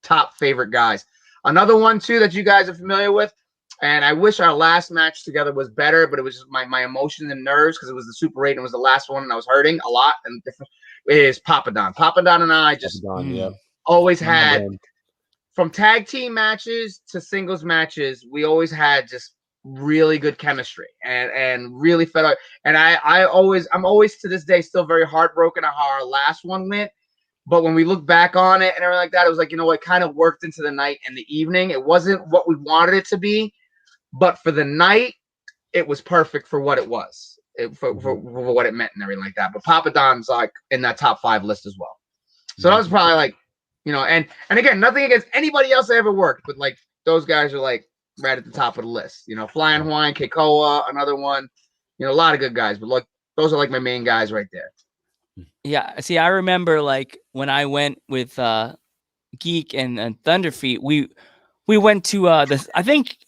top favorite guys. Another one too that you guys are familiar with. And I wish our last match together was better, but it was just my emotions and nerves because it was the Super 8 and it was the last one and I was hurting a lot. And different is Papa Don. Papa Don and I just always had, from tag team matches to singles matches, we always had just really good chemistry and really fed up. And I'm always to this day still very heartbroken at how our last one went. But when we look back on it and everything like that, it was like, it kind of worked into the night and the evening. It wasn't what we wanted it to be. But for the night, it was perfect for what it was, for what it meant and everything like that. But Papa Don's like in that top 5 list as well. So that was probably like, and again, nothing against anybody else I ever worked, but like those guys are like right at the top of the list. Flying Hawaiian, Keikoa, another one. A lot of good guys, but look, those are like my main guys right there. Yeah. See, I remember like when I went with Geek and Thunderfeet, we went to this. I think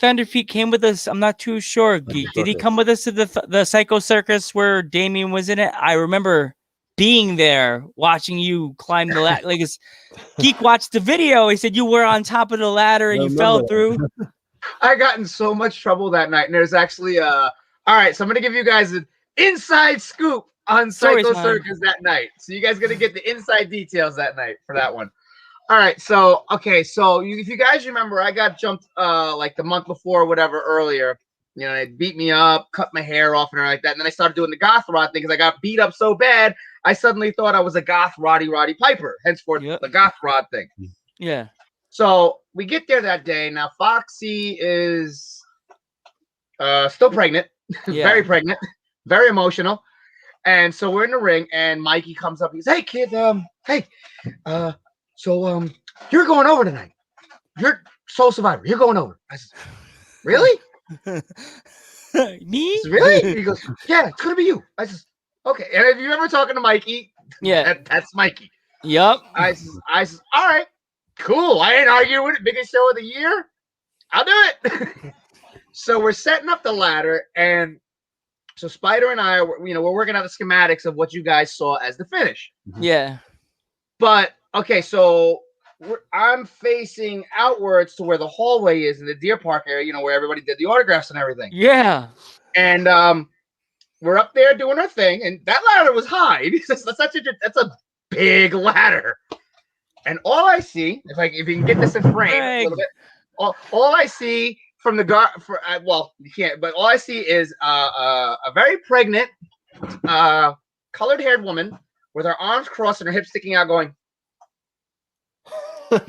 Thunderfeet came with us. I'm not too sure. Geek, did he come with us to the Psycho Circus where Damian was in it? I remember being there, watching you climb the ladder. Like Geek watched the video. He said you were on top of the ladder and you fell through. I got in so much trouble that night, and there's actually all right. So I'm gonna give you guys an inside scoop on Psycho Circus that night. So you guys gonna get the inside details that night for that one. All right, so if you guys remember, I got jumped like the month before, or whatever, earlier. They beat me up, cut my hair off, and everything like that. And then I started doing the goth rod thing because I got beat up so bad. I suddenly thought I was a goth Roddy Piper. Henceforth, the goth rod thing. Yeah. So we get there that day. Now Foxy is still pregnant, very pregnant, very emotional. And so we're in the ring, and Mikey comes up. He's, "Hey kid, so you're going over tonight. You're Soul Survivor. You're going over." I said, "Really?" Me? Said, "Really?" He goes, "Yeah, it's gonna be you." I said, "Okay." And if you remember talking to Mikey, that's Mikey. Yep. I says, all right, cool. I ain't arguing with it. Biggest show of the year. I'll do it. So we're setting up the ladder, and so Spider and I, we're working out the schematics of what you guys saw as the finish. Yeah. But okay, so I'm facing outwards to where the hallway is in the Deer Park area, where everybody did the autographs and everything. Yeah. And we're up there doing our thing, and that ladder was high. That's a big ladder. And all I see, if you can get this in frame a little bit, all I see from the well, you can't, but all I see is a very pregnant, colored-haired woman with her arms crossed and her hips sticking out, going. So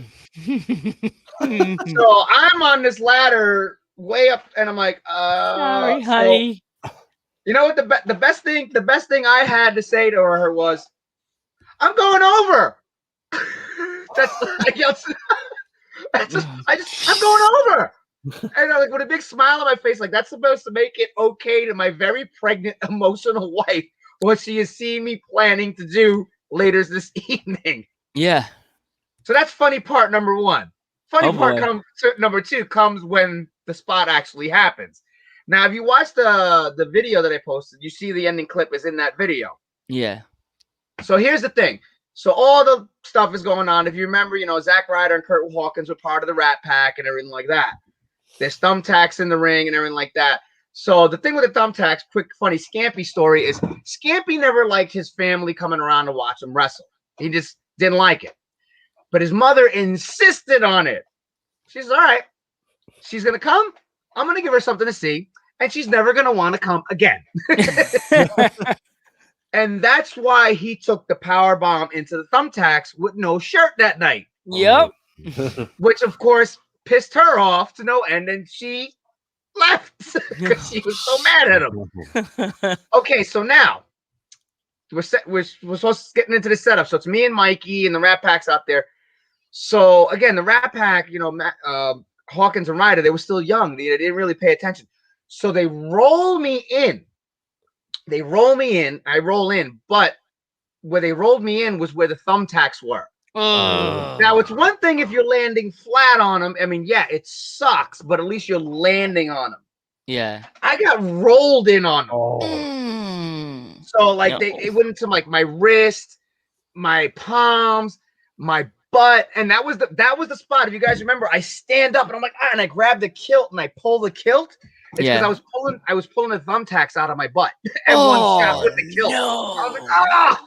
I'm on this ladder way up, and I'm like, sorry, honey. You know what? The best thing I had to say to her was, "I'm going over." I'm going over. And I'm like, with a big smile on my face, like that's supposed to make it okay to my very pregnant, emotional wife what she is seeing me planning to do later this evening. Yeah. So that's funny part number one. Number two comes when the spot actually happens. Now, if you watch the video that I posted, you see the ending clip is in that video. Yeah. So here's the thing. So all the stuff is going on. If you remember, Zack Ryder and Kurt Hawkins were part of the Rat Pack and everything like that. There's thumbtacks in the ring and everything like that. So the thing with the thumbtacks, quick, funny, Scampy story is Scampy never liked his family coming around to watch him wrestle. He just didn't like it. But his mother insisted on it. She's all right. She's going to come. I'm going to give her something to see. And she's never going to want to come again. And that's why he took the power bomb into the thumbtacks with no shirt that night. Yep. Which, of course, pissed her off to no end, and she left because she was so mad at him. Okay, so now we're supposed to get into the setup. So it's me and Mikey and the Rat Pack's out there. So again, the Rat Pack, Hawkins and Ryder, they were still young. They didn't really pay attention. So they roll me in. I roll in, but where they rolled me in was where the thumbtacks were. Now, it's one thing if you're landing flat on them. I mean, yeah, it sucks, but at least you're landing on them. Yeah. I got rolled in on them. So, it went into, my wrist, my palms, my butt, and that was the spot. If you guys remember, I stand up, and I'm like, and I grab the kilt, and I pull the kilt. It's because I was pulling the thumbtacks out of my butt and one shot with the kilt. No. I was like,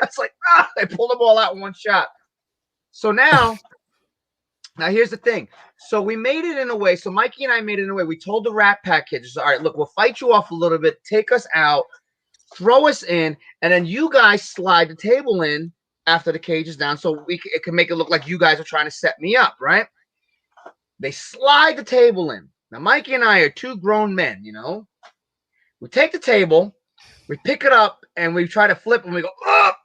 It's like, I pulled them all out in one shot. So now here's the thing. So we made it in a way. So Mikey and I made it in a way. We told the Rat Pack kids, all right, look, we'll fight you off a little bit, take us out, throw us in, and then you guys slide the table in after the cage is down, so it can make it look like you guys are trying to set me up, right? They slide the table in. Now, Mikey and I are two grown men, We take the table, we pick it up, and we try to flip, and we go, up.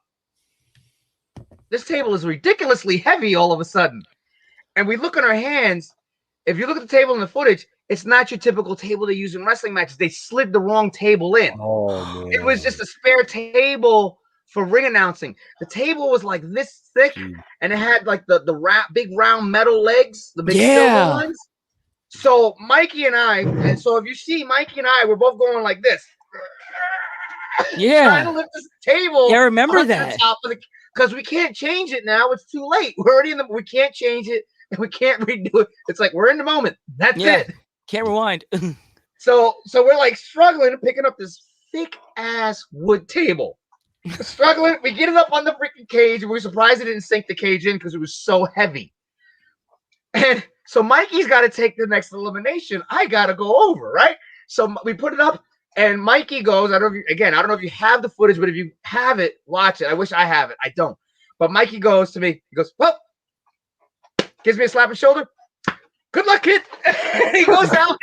This table is ridiculously heavy all of a sudden. And we look at our hands. If you look at the table in the footage, it's not your typical table they use in wrestling matches. They slid the wrong table in. Oh, man. It was just a spare table for ring announcing. The table was like this thick, and it had the big round metal legs, the big silver ones. So Mikey and I, and so if you see Mikey and I, we're both going like this. Yeah. Trying to lift this table. Yeah, remember that. Because we can't change it now. It's too late. We're already we can't change it, and we can't redo it. It's like we're in the moment. That's it. Can't rewind. So we're struggling and picking up this thick ass wood table. Struggling. We get it up on the freaking cage, and we're surprised it didn't sink the cage in because it was so heavy. And so Mikey's got to take the next elimination. I got to go over, right? So we put it up, and Mikey goes, I don't know if you have the footage, but if you have it, watch it. I wish I have it. I don't. But Mikey goes to me. He goes, well, gives me a slap on the shoulder. Good luck, kid. And he goes out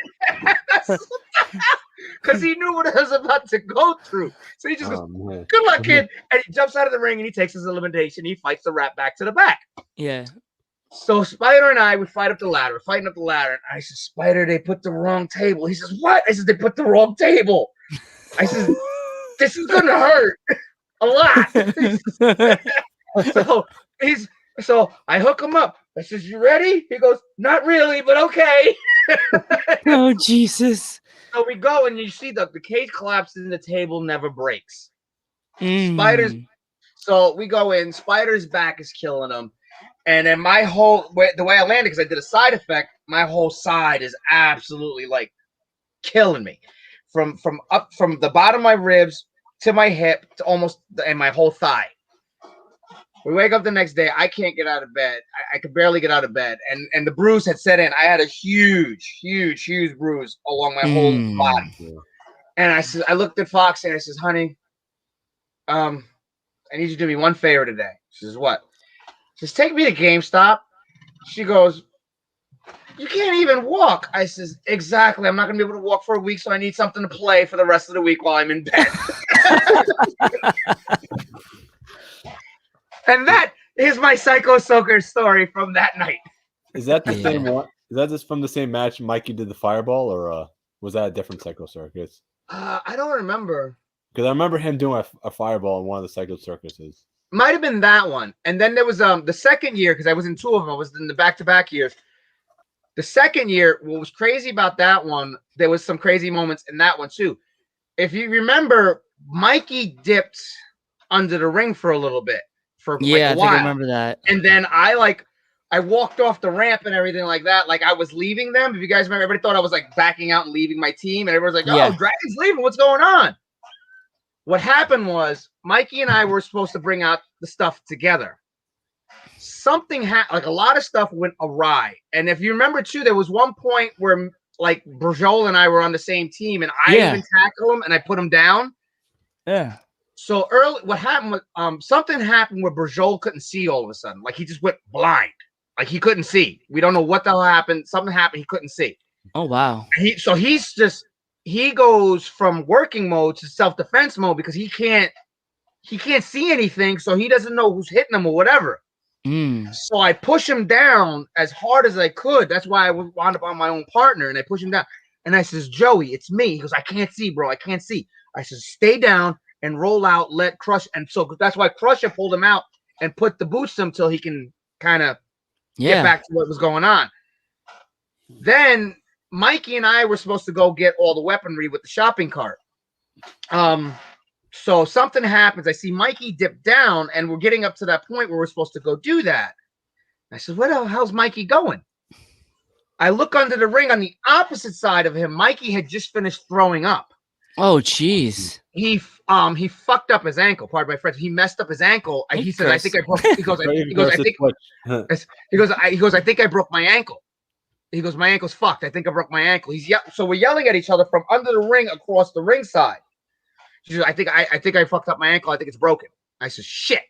because he knew what I was about to go through. So he just goes, good luck, kid. And he jumps out of the ring, and he takes his elimination. He fights the Rat back to the back. Yeah. So Spider and I, we fight up the ladder. We're fighting up the ladder. And I said, Spider, they put the wrong table. He says, what? I said, they put the wrong table. I said, this is going to hurt a lot. So I hook him up. I says, "You ready?" He goes, "Not really, but okay." Oh Jesus! So we go, and you see the cage collapses, and the table never breaks. Spiders. So we go in. Spider's back is killing him, and then the way I landed, because I did a side effect, my whole side is absolutely like killing me, from the bottom of my ribs to my hip to almost and my whole thigh. We wake up the next day. I can't get out of bed. I could barely get out of bed, and the bruise had set in. I had a huge bruise along my whole body. And I looked at Foxy and I says, "Honey, I need you to do me one favor today." She says, "What?" She says, "Take me to GameStop." She goes, "You can't even walk." I says, "Exactly. I'm not going to be able to walk for a week, so I need something to play for the rest of the week while I'm in bed." And that is my Psycho Soaker story from that night. Is that the same one? Is that just from the same match Mikey did the fireball, or was that a different Psycho Circus? I don't remember. Because I remember him doing a fireball in one of the Psycho Circuses. Might have been that one. And then there was the second year, because I was in two of them. I was in the back-to-back years. The second year, what was crazy about that one, there was some crazy moments in that one too. If you remember, Mikey dipped under the ring for a little bit. For like a while. I think I remember that. And then I walked off the ramp and everything like that. Like I was leaving them. If you guys remember, everybody thought I was like backing out and leaving my team. And everyone's like, "Oh, Dragon's leaving. What's going on?" What happened was Mikey and I were supposed to bring out the stuff together. Something like a lot of stuff went awry. And if you remember too, there was one point where like Brajol and I were on the same team, and I even tackled him and I put him down. Yeah. So early, what happened was something happened where Brajol couldn't see all of a sudden. Like he just went blind. Like he couldn't see. We don't know what the hell happened. Something happened. He couldn't see. Oh wow. He goes from working mode to self-defense mode because he can't see anything, so he doesn't know who's hitting him or whatever. So I push him down as hard as I could. That's why I wound up on my own partner, and I push him down. And I says, "Joey, it's me." He goes, "I can't see, bro. I can't see." I says, "Stay down and roll out, let Crush." And so that's why Crusher pulled him out and put the boots him till he can kind of get back to what was going on. Then Mikey and I were supposed to go get all the weaponry with the shopping cart. So something happens. I see Mikey dip down, and we're getting up to that point where we're supposed to go do that. I said, "Where the hell's Mikey going?" I look under the ring on the opposite side of him. Mikey had just finished throwing up. Oh, jeez. He fucked up his ankle. Pardon my French. He messed up his ankle. He said, "I think I broke." He goes, "I think I broke my ankle." He goes, "My ankle's fucked. I think I broke my ankle." So we're yelling at each other from under the ring across the ringside. She says, I think I fucked up my ankle. I think it's broken." I says, "Shit."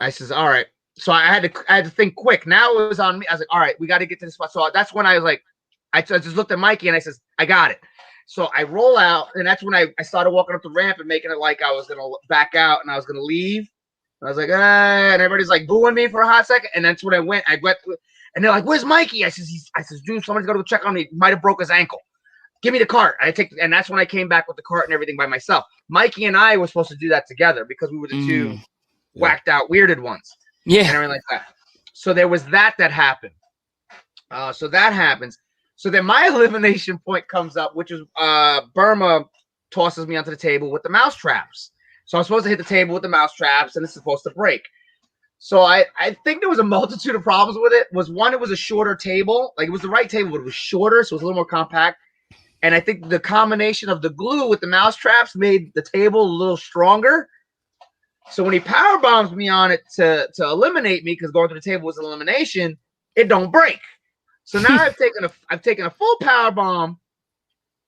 I says, "All right." So I had to think quick. Now it was on me. I was like, "All right, we got to get to this spot." So that's when I was like, I just looked at Mikey and I says, "I got it." So I roll out, and that's when I started walking up the ramp and making it like I was gonna back out and I was gonna leave. And I was like, and everybody's like booing me for a hot second. And that's when I went, and they're like, "Where's Mikey?" I says, "Dude, somebody's got to go check on me. He might have broke his ankle. Give me the cart." And that's when I came back with the cart and everything by myself. Mikey and I were supposed to do that together because we were the two whacked out, weirded ones. Yeah. And everything like that. So there was that happened. So that happens. So then my elimination point comes up, which is Burma tosses me onto the table with the mouse traps. So I'm supposed to hit the table with the mouse traps, and it's supposed to break. So I think there was a multitude of problems with it. It was a shorter table. Like it was the right table, but it was shorter, so it was a little more compact. And I think the combination of the glue with the mouse traps made the table a little stronger. So when he power bombs me on it to eliminate me, because going to the table was an elimination, it don't break. So now I've taken a full power bomb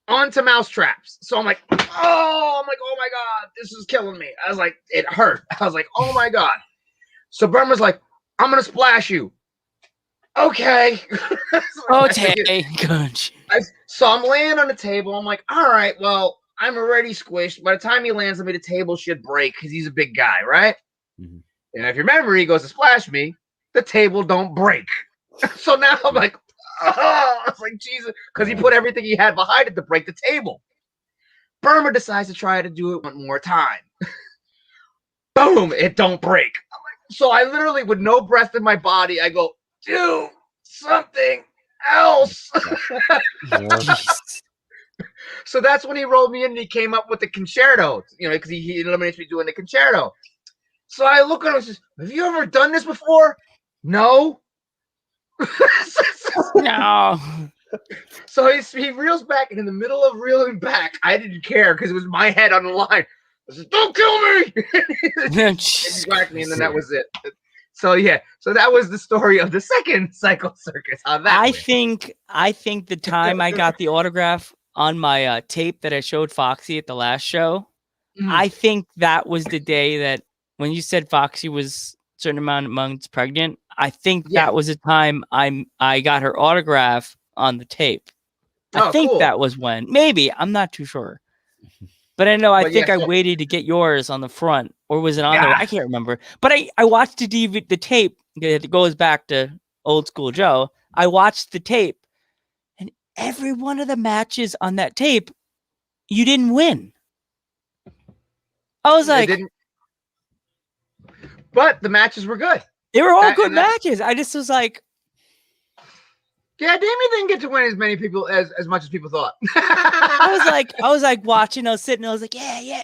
onto mouse traps. So I'm like, oh my God, this is killing me. I was like, it hurt. I was like, oh my God. So Burma's like, "I'm gonna splash you." Okay. Okay. Good. So I'm laying on the table. I'm like, all right, well, I'm already squished. By the time he lands on me, the table should break because he's a big guy, right? Mm-hmm. And if you remember, he goes to splash me, the table don't break. So now I'm like, oh, it's like Jesus, because he put everything he had behind it to break the table. Burma decides to try to do it one more time. Boom, it don't break. I'm So I literally, with no breath in my body, I go, do something else. So that's when he rolled me in and he came up with the concerto, because he eliminates me doing the concerto. So I look at him and says, have you ever done this before? No. No. So he reels back, and in the middle of reeling back, I didn't care because it was my head on the line. I said, don't kill me. And he whacked me, and then that was it. So so that was the story of the second Cycle Circus. On that, I think the time I got the autograph on my tape that I showed Foxy at the last show, I think that was the day that when you said Foxy was a certain amount of months pregnant, I think that was the time I got her autograph on the tape. I think that was when. Maybe. I'm not too sure. But I know, I think I waited to get yours on the front, or was it on there? I can't remember. But I watched the tape. It goes back to old school Joe. I watched the tape, and every one of the matches on that tape, you didn't win. I was like, but the matches were good. They were all good matches. I just was like, yeah, Damian didn't get to win as many people as much as people thought. I was like watching, I was sitting, I was like, yeah.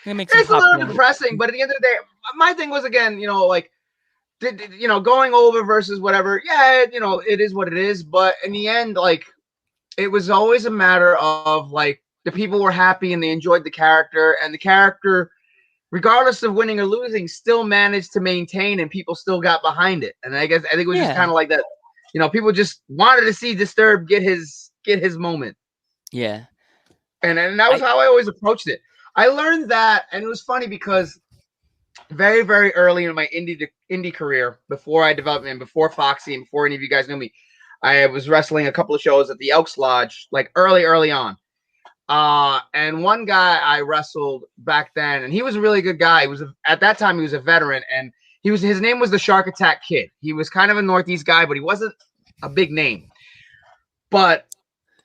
It's a little depressing, but at the end of the day, my thing was, again, going over versus whatever. Yeah, it is what it is. But in the end, it was always a matter of the people were happy and they enjoyed the character, and the character, regardless of winning or losing, still managed to maintain, and people still got behind it. And I think it was just kind of like that. People just wanted to see Disturbed get his moment. Yeah. And that was how I always approached it. I learned that, and it was funny because very, very early in my indie career, before I developed and before Foxy and before any of you guys knew me, I was wrestling a couple of shows at the Elks Lodge, early on. And one guy I wrestled back then, and he was a really good guy. At that time he was a veteran, and his name was the Shark Attack Kid. He was kind of a Northeast guy, but he wasn't a big name. But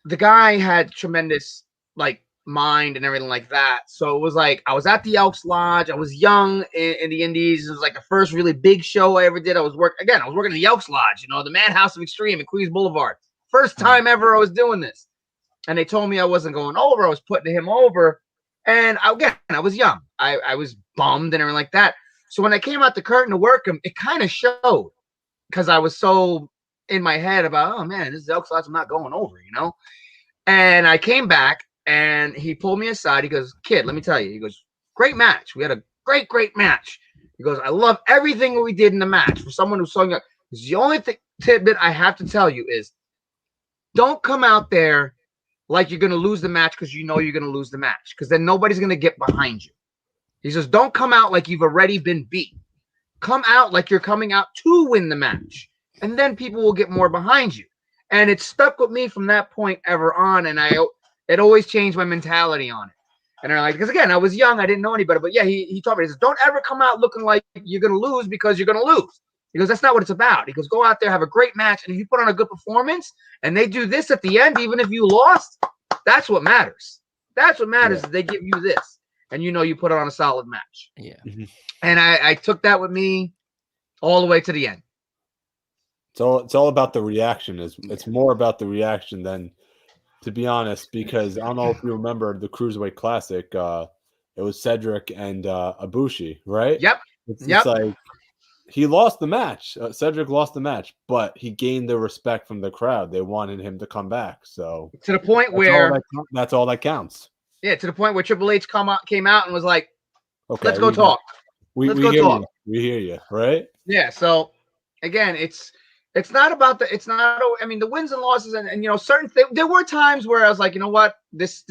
the guy had tremendous mind and everything like that. So it was I was at the Elks Lodge. I was young in the Indies. It was the first really big show I ever did. I was working at the Elks Lodge, the Madhouse of Extreme in Queens Boulevard. First time ever I was doing this. And they told me I wasn't going over. I was putting him over. And I was young. I was bummed and everything like that. So when I came out the curtain to work him, it kind of showed, because I was so in my head about, oh man, this is Elks Lodge, I'm not going over, And I came back, and he pulled me aside. He goes, kid, let me tell you. He goes, great match. We had a great match. He goes, I love everything we did in the match. For someone who's so young, the only tidbit I have to tell you is, don't come out there like you're going to lose the match because you're going to lose the match, because then nobody's going to get behind you. He says, don't come out like you've already been beat. Come out like you're coming out to win the match, and then people will get more behind you. And it stuck with me from that point ever on, and it always changed my mentality on it. And because again, I was young, I didn't know any better. But yeah, he told me, he says, don't ever come out looking like you're going to lose because you're going to lose. He goes, that's not what it's about. He goes, go out there, have a great match, and if you put on a good performance, and they do this at the end, even if you lost, that's what matters. That's what matters is they give you this, and you put on a solid match. Yeah. And I took that with me all the way to the end. It's all about the reaction. It's more about the reaction than, to be honest, because I don't know if you remember the Cruiserweight Classic. It was Cedric and Ibushi, right? Yep. It's like he lost the match. Cedric lost the match, but he gained the respect from the crowd. They wanted him to come back. So to the point where that's all that counts. Yeah, to the point where Triple H came out and was like, "Okay, let's go talk. Let's go talk. We hear you, right?" Yeah. So again, it's not about the wins and losses and certain things. There were times where I was like, you know what, this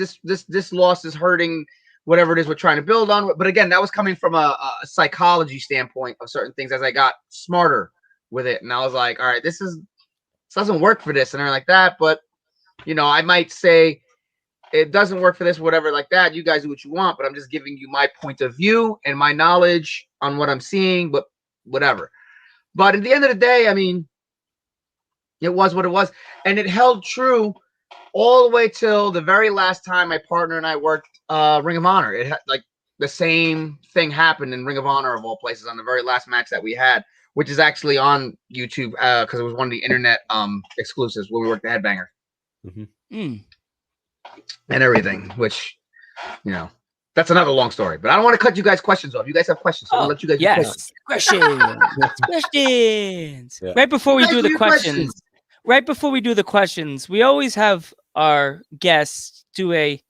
loss is hurting whatever it is we're trying to build on. But again, that was coming from a psychology standpoint of certain things as I got smarter with it. And I was like, all right, this doesn't work for this and everything like that. But, I might say it doesn't work for this, whatever like that. You guys do what you want, but I'm just giving you my point of view and my knowledge on what I'm seeing, but whatever. But at the end of the day, it was what it was. And it held true all the way till the very last time my partner and I worked Ring of Honor. It had the same thing happened in Ring of Honor of all places on the very last match that we had, which is actually on YouTube because it was one of the internet exclusives where we worked the Headbanger and everything. Which, you know, that's another long story. But I don't want to cut you guys questions off. You guys have questions, so I'll let you guys. Yes, questions. Yeah. Right before we do the questions. Right before we do the questions, we always have our guests do a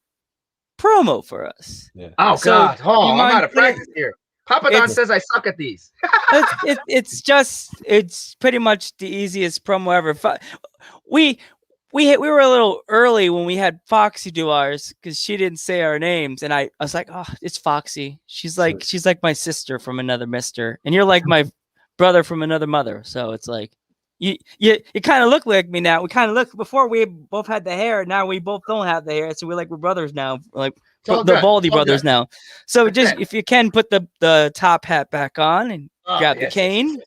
promo for us. Yeah. Oh, so God. Oh, I'm out of practice here. Papa Don says I suck at these. it's pretty much the easiest promo ever. We were a little early when we had Foxy do ours because she didn't say our names, and I was like, oh, it's Foxy. She's like my sister from another mister, and you're like my brother from another mother. So it's like you kind of look like me now. We kind of look before we both had the hair. Now we both don't have the hair, so we're brothers now. Like the Baldy brothers now. So just if you can put the top hat back on and grab the cane. Yes.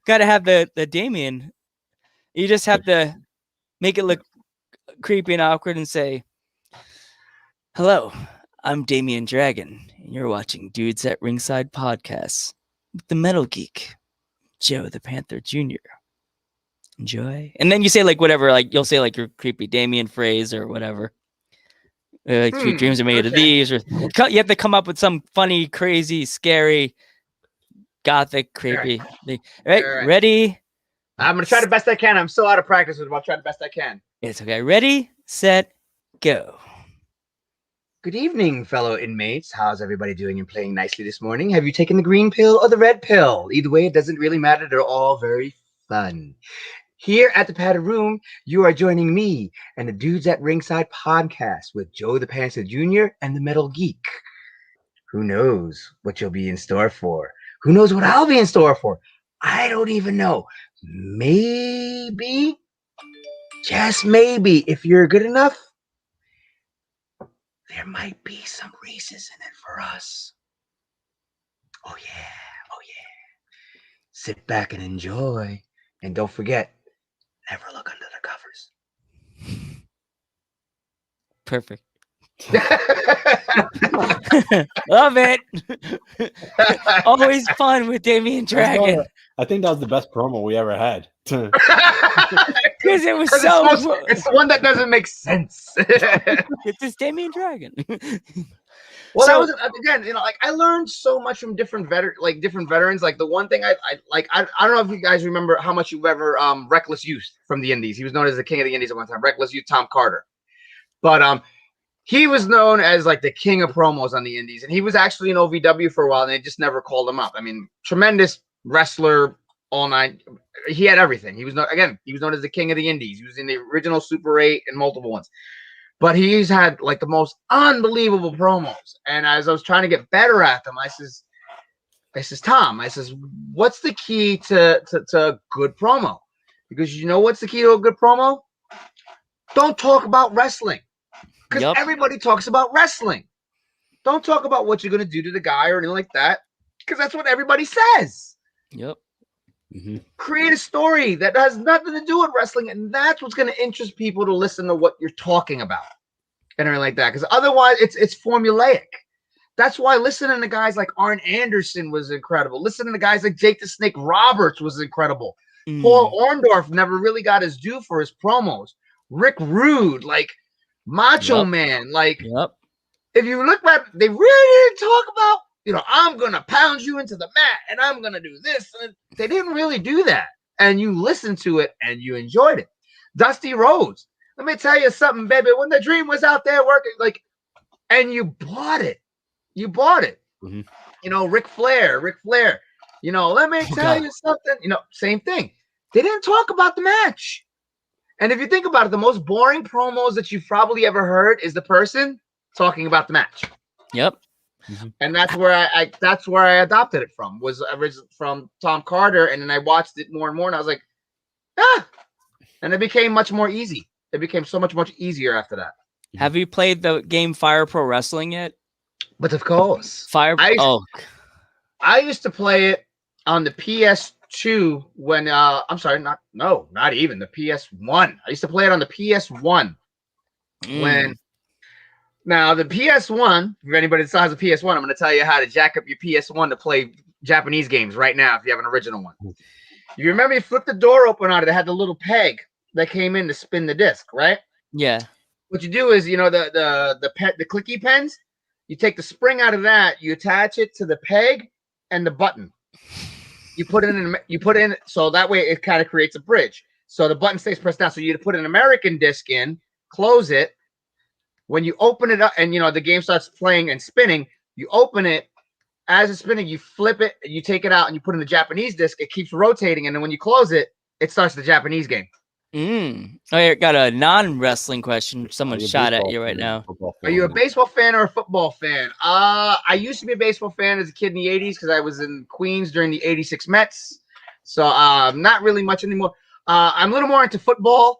Got to have the Damian. You just have to make it look creepy and awkward and say, hello, I'm Damian Dragon, and you're watching Dudes at Ringside Podcasts with the Metal Geek, Joe the Panther Jr. Enjoy. And then you say whatever, you'll say your creepy Damian phrase or whatever. Sweet dreams are made of these. Or you have to come up with some funny, crazy, scary, gothic, creepy thing. All right, ready? I'm going to try the best I can. I'm so out of practice with it, but I'll try the best I can. It's okay. Ready, set, go. Good evening, fellow inmates. How's everybody doing and playing nicely this morning? Have you taken the green pill or the red pill? Either way, it doesn't really matter. They're all very fun. Here at the padded room, you are joining me and the Dudes at Ringside podcast with Joe the Panther Jr. and the Metal Geek. Who knows what you'll be in store for? Who knows what I'll be in store for? I don't even know. Maybe, just maybe, if you're good enough, there might be some races in it for us. Oh yeah, oh yeah. Sit back and enjoy. And don't forget, never look under the covers. Perfect. Love it. Always fun with Damian Dragon. I think that was the best promo we ever had. Because it was so. It's the one that doesn't make sense. It's just Damian Dragon. Well, that was again, I learned so much from different veterans. Like the one thing I don't know if you guys remember how much you've ever Reckless Youth from the Indies. He was known as the King of the Indies at one time. Reckless Youth, Tom Carter, but he was known as the king of promos on the Indies, and he was actually in OVW for a while, and they just never called him up. I mean, tremendous wrestler, all night. He had everything. He was known as the King of the Indies. He was in the original Super 8 and multiple ones. But he's had the most unbelievable promos. And as I was trying to get better at them, I says, Tom, what's the key to a good promo? Because you know what's the key to a good promo? Don't talk about wrestling. Because everybody talks about wrestling. Don't talk about what you're going to do to the guy or anything like that. Because that's what everybody says. Yep. Mm-hmm. Create a story that has nothing to do with wrestling, and that's what's going to interest people to listen to what you're talking about and everything like that. Because otherwise, it's formulaic. That's why listening to guys like Arn Anderson was incredible. Listening to guys like Jake the Snake Roberts was incredible. Paul Orndorff never really got his due for his promos. Rick Rude, Macho Man, if you look back, they really didn't talk about. I'm going to pound you into the mat and I'm going to do this. And they didn't really do that. And you listened to it and you enjoyed it. Dusty Rhodes, let me tell you something, baby. When the Dream was out there working, and you bought it. You bought it. Mm-hmm. Ric Flair. Let me tell you something. Same thing. They didn't talk about the match. And if you think about it, the most boring promos that you've probably ever heard is the person talking about the match. Yep. Mm-hmm. And that's where I adopted it from, was from Tom Carter, and then I watched it more and more, and I was like, and it became much more easy. It became so much easier after that. Have you played the game Fire Pro Wrestling yet? But of course, I used to play it on the PS2 when not even the PS1. I used to play it on the PS1 when Now the PS1, if anybody still has a PS1, I'm going to tell you how to jack up your PS1 to play Japanese games right now if you have an original one. You remember you flipped the door open on it, it had the little peg that came in to spin the disc, right? Yeah. What you do is, you know, the clicky pens, you take the spring out of that, you attach it to the peg and the button. You put in so that way it kind of creates a bridge. So the button stays pressed down. So you put an American disc in, close it. When you open it up and, you know, the game starts playing and spinning, you open it. As it's spinning, you flip it, you take it out, and you put in the Japanese disc. It keeps rotating, and then when you close it, it starts the Japanese game. I got a non-wrestling question. Someone shot at you right now. Are you a baseball fan or a football fan? I used to be a baseball fan as a kid in the 80s because I was in Queens during the 86 Mets. So not really much anymore. I'm a little more into football.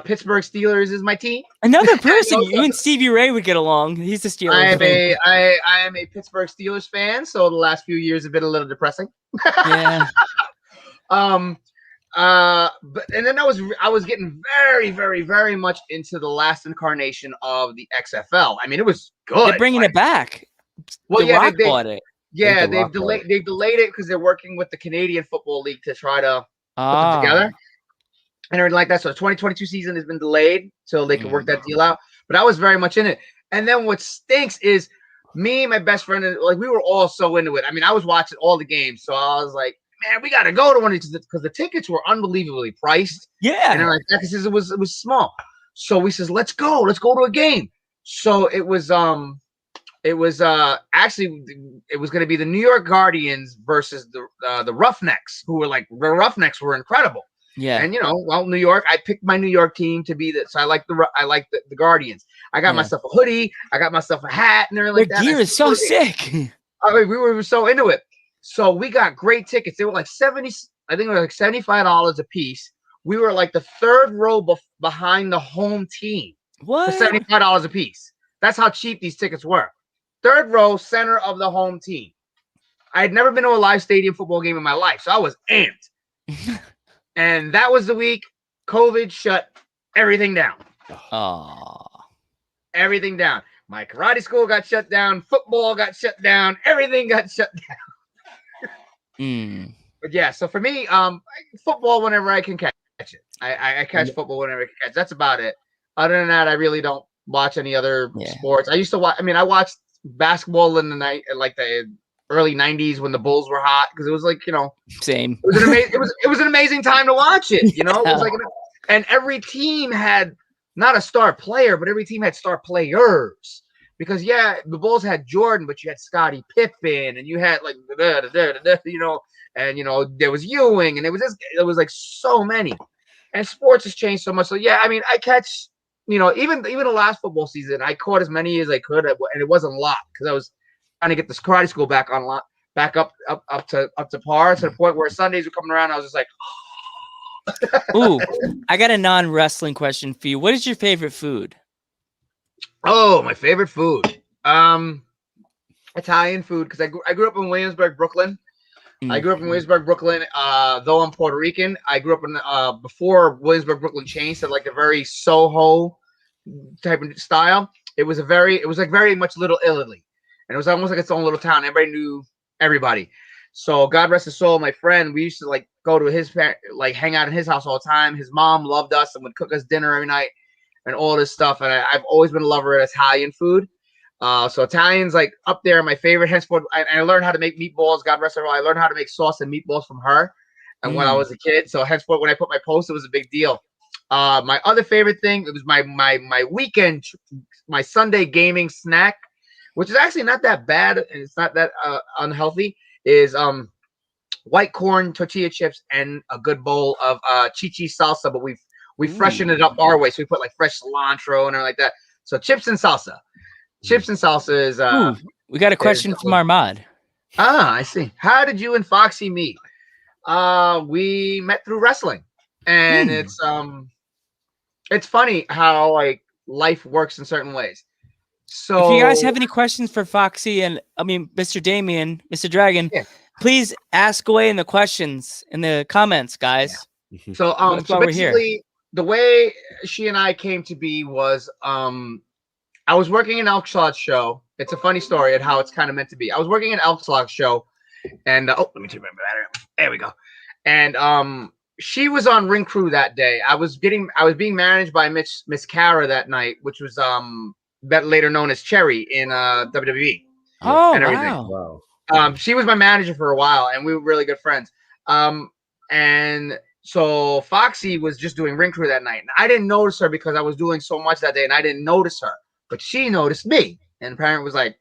Pittsburgh Steelers is my team. Another person, you and Stevie Ray would get along. He's the Steelers fan. I am a Pittsburgh Steelers fan, so the last few years have been a little depressing. Yeah. But and then I was getting very, very, very much into the last incarnation of the XFL. I mean, it was good. They're bringing it back. Well, the Rock bought it. Yeah, they've delayed it because they're working with the Canadian Football League to try to put it together. And everything like that. So the 2022 season has been delayed till they can work that deal out. But I was very much in it. And then what stinks is me and my best friend, like we were all so into it. I mean, I was watching all the games. So I was like, man, we got to go to one of these because the tickets were unbelievably priced. Yeah. And they're like, that because it was small. So we says, let's go to a game. So it was actually it was going to be the New York Guardians versus the Roughnecks, who were like, the Roughnecks were incredible. Yeah. And, you know, well, New York, I picked my New York team to be that. So I like the Guardians. I got myself a hoodie. I got myself a hat and everything like that. Their gear is so sick. I mean, we were so into it. So we got great tickets. They were like $75 a piece. We were like the third row behind the home team. What? For $75 a piece. That's how cheap these tickets were. Third row, center of the home team. I had never been to a live stadium football game in my life, so I was amped. And that was the week COVID shut everything down. Oh. Everything down. My karate school got shut down. Football got shut down. Everything got shut down. But yeah, so for me, football whenever I can catch it. I catch football whenever I can catch it. That's about it. Other than that, I really don't watch any other sports. I used to watch. I mean, I watched basketball in the night, like the early 90s when the Bulls were hot, because it was like, you know, same. It was an amazing time to watch it. You know, it was like, and every team had not a star player, but every team had star players. Because the Bulls had Jordan, but you had Scottie Pippen, and you had like you know, and you know there was Ewing, and it was like so many. And sports has changed so much. So yeah, I mean, I catch, you know, even the last football season, I caught as many as I could, and it wasn't a lot because I was trying to get this karate school back up to par, to the point where Sundays were coming around. I was just like, ooh, I got a non-wrestling question for you. What is your favorite food? Oh, my favorite food, Italian food, because I grew up in Williamsburg, Brooklyn. I grew up in Williamsburg, Brooklyn. Though I'm Puerto Rican, I grew up in before Williamsburg, Brooklyn changed to like a very Soho type of style. It was like very much Little Italy. And it was almost like its own little town. Everybody knew everybody. So God rest his soul, my friend, we used to like go to his like hang out in his house all the time. His mom loved us and would cook us dinner every night and all this stuff. And I've always been a lover of Italian food. So Italian's like up there, my favorite. Henceforth, I learned how to make meatballs. God rest her soul. I learned how to make sauce and meatballs from her. And when I was a kid, so henceforth, when I put my post, it was a big deal. My other favorite thing, it was my weekend, my Sunday gaming snack, which is actually not that bad and it's not that unhealthy, is white corn tortilla chips and a good bowl of chichi salsa, but we freshen it up our way. So we put like fresh cilantro and everything like that. So chips and salsa. Chips and salsa is we got a question from Armad. I see. How did you and Foxy meet? We met through wrestling. And it's funny how like life works in certain ways. So if you guys have any questions for Foxy and Mr. Damian, Mr. Dragon, please ask away in the questions in the comments, guys. Yeah. So basically the way she and I came to be was I was working an Elk Slot show. It's a funny story and how it's kind of meant to be. I was working an Elk Slot show, and let me turn my battery. There we go. And she was on ring crew that day. I was being managed by Miss Cara that night, which was that later known as Cherry in WWE. Oh, and everything. Wow. She was my manager for a while, and we were really good friends. And so Foxy was just doing ring crew that night, and I didn't notice her because I was doing so much that day, and I didn't notice her. But she noticed me, and the parent was like,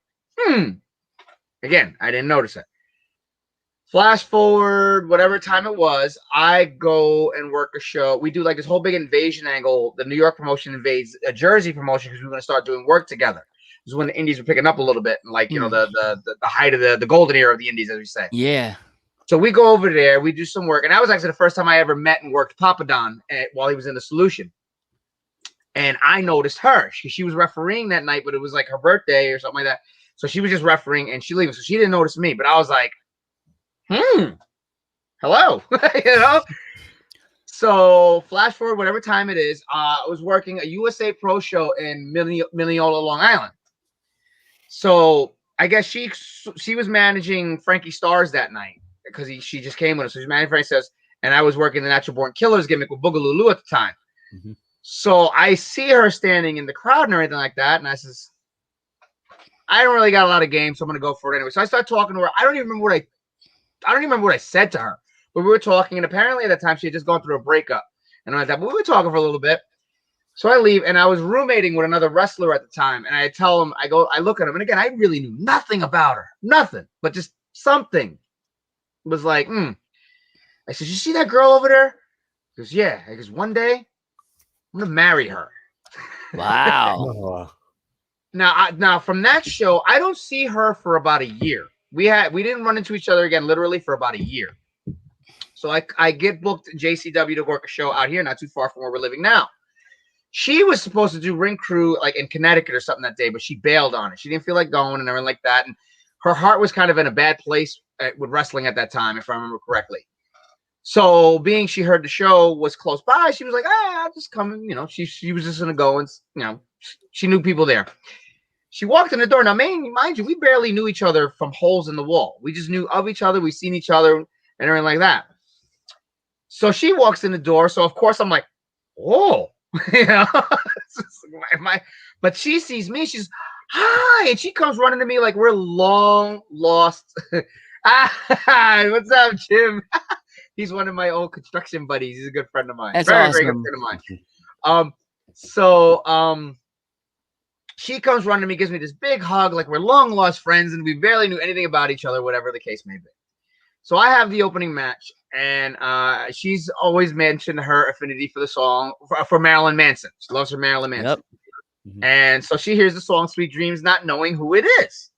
Again, I didn't notice it. Flash forward, whatever time it was, I go and work a show. We do like this whole big invasion angle. The New York promotion invades a Jersey promotion because we were going to start doing work together. This is when the indies were picking up a little bit, and like the height of the golden era of the indies, as we say. Yeah. So we go over there, we do some work, and that was actually the first time I ever met and worked Papa Don while he was in the Solution. And I noticed her. She was refereeing that night, but it was like her birthday or something like that. So she was just refereeing, and she leaving. So she didn't notice me, but I was like, hello, So flash forward, whatever time it is, I was working a USA Pro show in Mineola, Long Island. So I guess she was managing Frankie Stars that night because she just came with us. So she's managing Frankie Stars, and I was working the Natural Born Killers gimmick with Boogaloo at the time. Mm-hmm. So I see her standing in the crowd and everything like that, and I says, I don't really got a lot of game, so I'm gonna go for it anyway. So I start talking to her. I don't even remember what I said to her, but we were talking, and apparently at that time she had just gone through a breakup and all like that. But we were talking for a little bit. So I leave, and I was roommating with another wrestler at the time, and I tell him, I look at him, and again, I really knew nothing about her, nothing, but just something was like, I said, you see that girl over there? He goes, yeah. I goes, one day I'm gonna marry her. Wow. Now from that show, I don't see her for about a year. We didn't run into each other again, literally for about a year. So I get booked at JCW to work a show out here, not too far from where we're living now. She was supposed to do ring crew like in Connecticut or something that day, but she bailed on it. She didn't feel like going and everything like that. And her heart was kind of in a bad place with wrestling at that time, if I remember correctly. So being she heard the show was close by, she was like, I'll just come and, she was just going to go and, she knew people there. She walked in the door. Now, mind you, we barely knew each other from holes in the wall. We just knew of each other. We seen each other and everything like that. So she walks in the door. So, of course, I'm like, whoa. But she sees me. She's, hi. And she comes running to me like we're long lost. What's up, Jim? He's one of my old construction buddies. He's a good friend of mine. That's very, awesome. very good friend of mine. She comes running to me, gives me this big hug, like we're long lost friends, and we barely knew anything about each other, whatever the case may be. So I have the opening match, and she's always mentioned her affinity for the song for Marilyn Manson. She loves her Marilyn Manson. Yep. And so she hears the song "Sweet Dreams," not knowing who it is.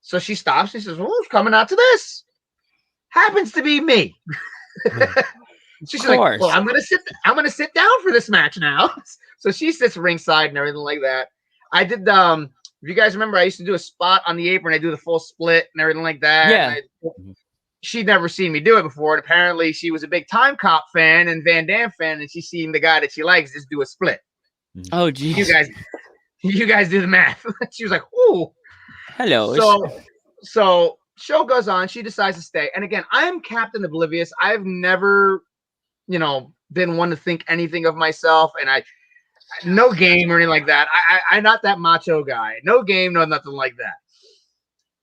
So she stops. She says, "Who's coming out to this?" Happens to be me. She's like, "Well, I'm gonna sit down for this match now." So she sits ringside and everything like that. I did if you guys remember, I used to do a spot on the apron. I do the full split and everything like that. Yeah. She'd never seen me do it before. And apparently she was a big Time Cop fan and Van Damme fan, and she's seen the guy that she likes just do a split. Oh, geez. You guys do the math. She was like, ooh. Hello. So show goes on. She decides to stay. And again, I'm Captain Oblivious. I've never, been one to think anything of myself. And no game or anything like that. I'm not that macho guy. No game, no nothing like that.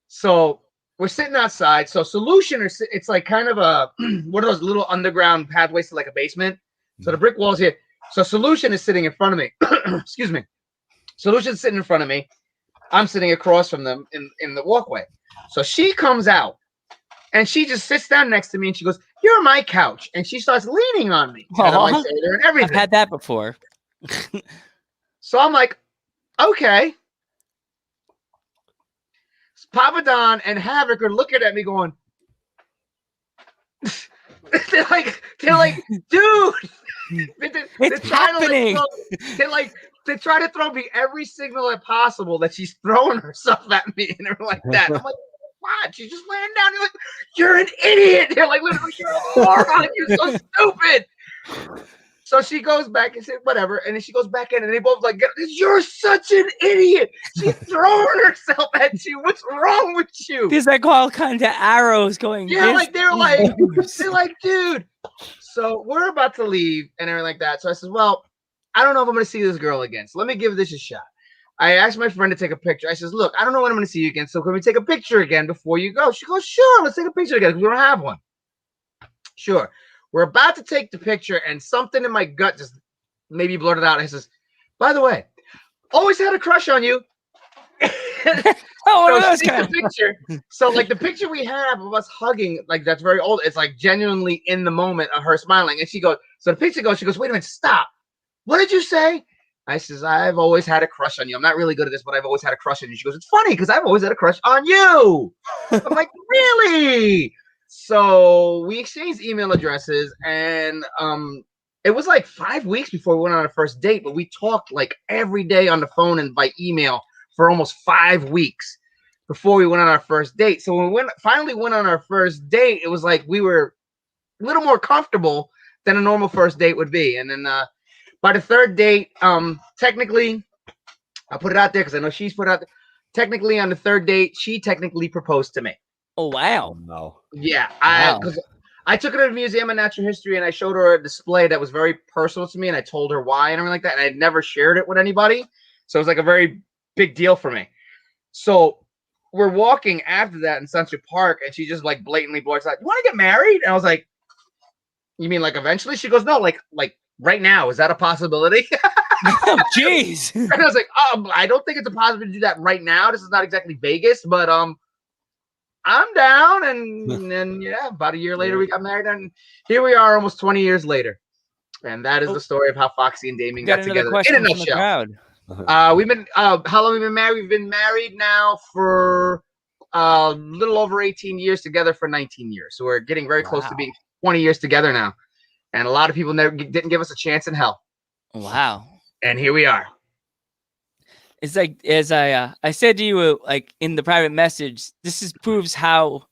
So we're sitting outside. So Solution, it's like kind of a one of those little underground pathways to like a basement. So the brick walls here. So Solution is sitting in front of me. Excuse me. Solution's sitting in front of me. I'm sitting across from them in the walkway. So she comes out and she just sits down next to me and she goes, "You're my couch." And she starts leaning on me. And I'm like, and everything. I've had that before. So I'm like, okay. Papa Don and Havoc are looking at me going, they're like, dude, it's happening. They try to throw me every signal possible that she's throwing herself at me and everything like that. I'm like, what? She's just laying down. You're like, you're an idiot. They're like, literally, you're a moron. You're so stupid. So she goes back and said, whatever. And then she goes back in and they both like, you're such an idiot. She's throwing herself at you. What's wrong with you? There's like all kinds of arrows going. Yeah, like they're like, dude. So we're about to leave and everything like that. So I said, well, I don't know if I'm going to see this girl again. So let me give this a shot. I asked my friend to take a picture. I says, look, I don't know when I'm going to see you again. So can we take a picture again before you go? She goes, sure. Let's take a picture again because we don't have one. Sure. We're about to take the picture, and something in my gut just maybe blurted out. I says, by the way, always had a crush on you. So she takes the picture. So like the picture we have of us hugging, like that's very old. It's like genuinely in the moment of her smiling. And she goes, so the picture goes, she goes, wait a minute, stop. What did you say? I says, I've always had a crush on you. I'm not really good at this, but I've always had a crush on you. She goes, it's funny because I've always had a crush on you. I'm like, really? So we exchanged email addresses, and it was like 5 weeks before we went on our first date, but we talked like every day on the phone and by email for almost 5 weeks before we went on our first date. So when we finally went on our first date, it was like we were a little more comfortable than a normal first date would be. And then by the third date, technically, I'll put it out there because I know she's put it out there. Technically, on the third date, she technically proposed to me. Oh, wow. No. Yeah. Wow. I took her to the Museum of Natural History and I showed her a display that was very personal to me, and I told her why and everything like that. And I'd never shared it with anybody. So it was like a very big deal for me. So we're walking after that in Central Park, and she just like blatantly blurts out, you want to get married? And I was like, you mean like eventually? She goes, no, like right now. Is that a possibility? Oh, jeez. And I was like, I don't think it's a possibility to do that right now. This is not exactly Vegas, but I'm down. And yeah, about a year later, we got married, and here we are almost 20 years later. And that is the story of how Foxy and Damian got together in a nutshell. We've been how long we've been married? We've been married now for a little over 18 years, together for 19 years. So we're getting very close to being 20 years together now. And a lot of people didn't give us a chance in hell. Wow. And here we are. It's like, as I said to you, like in the private message, this proves how,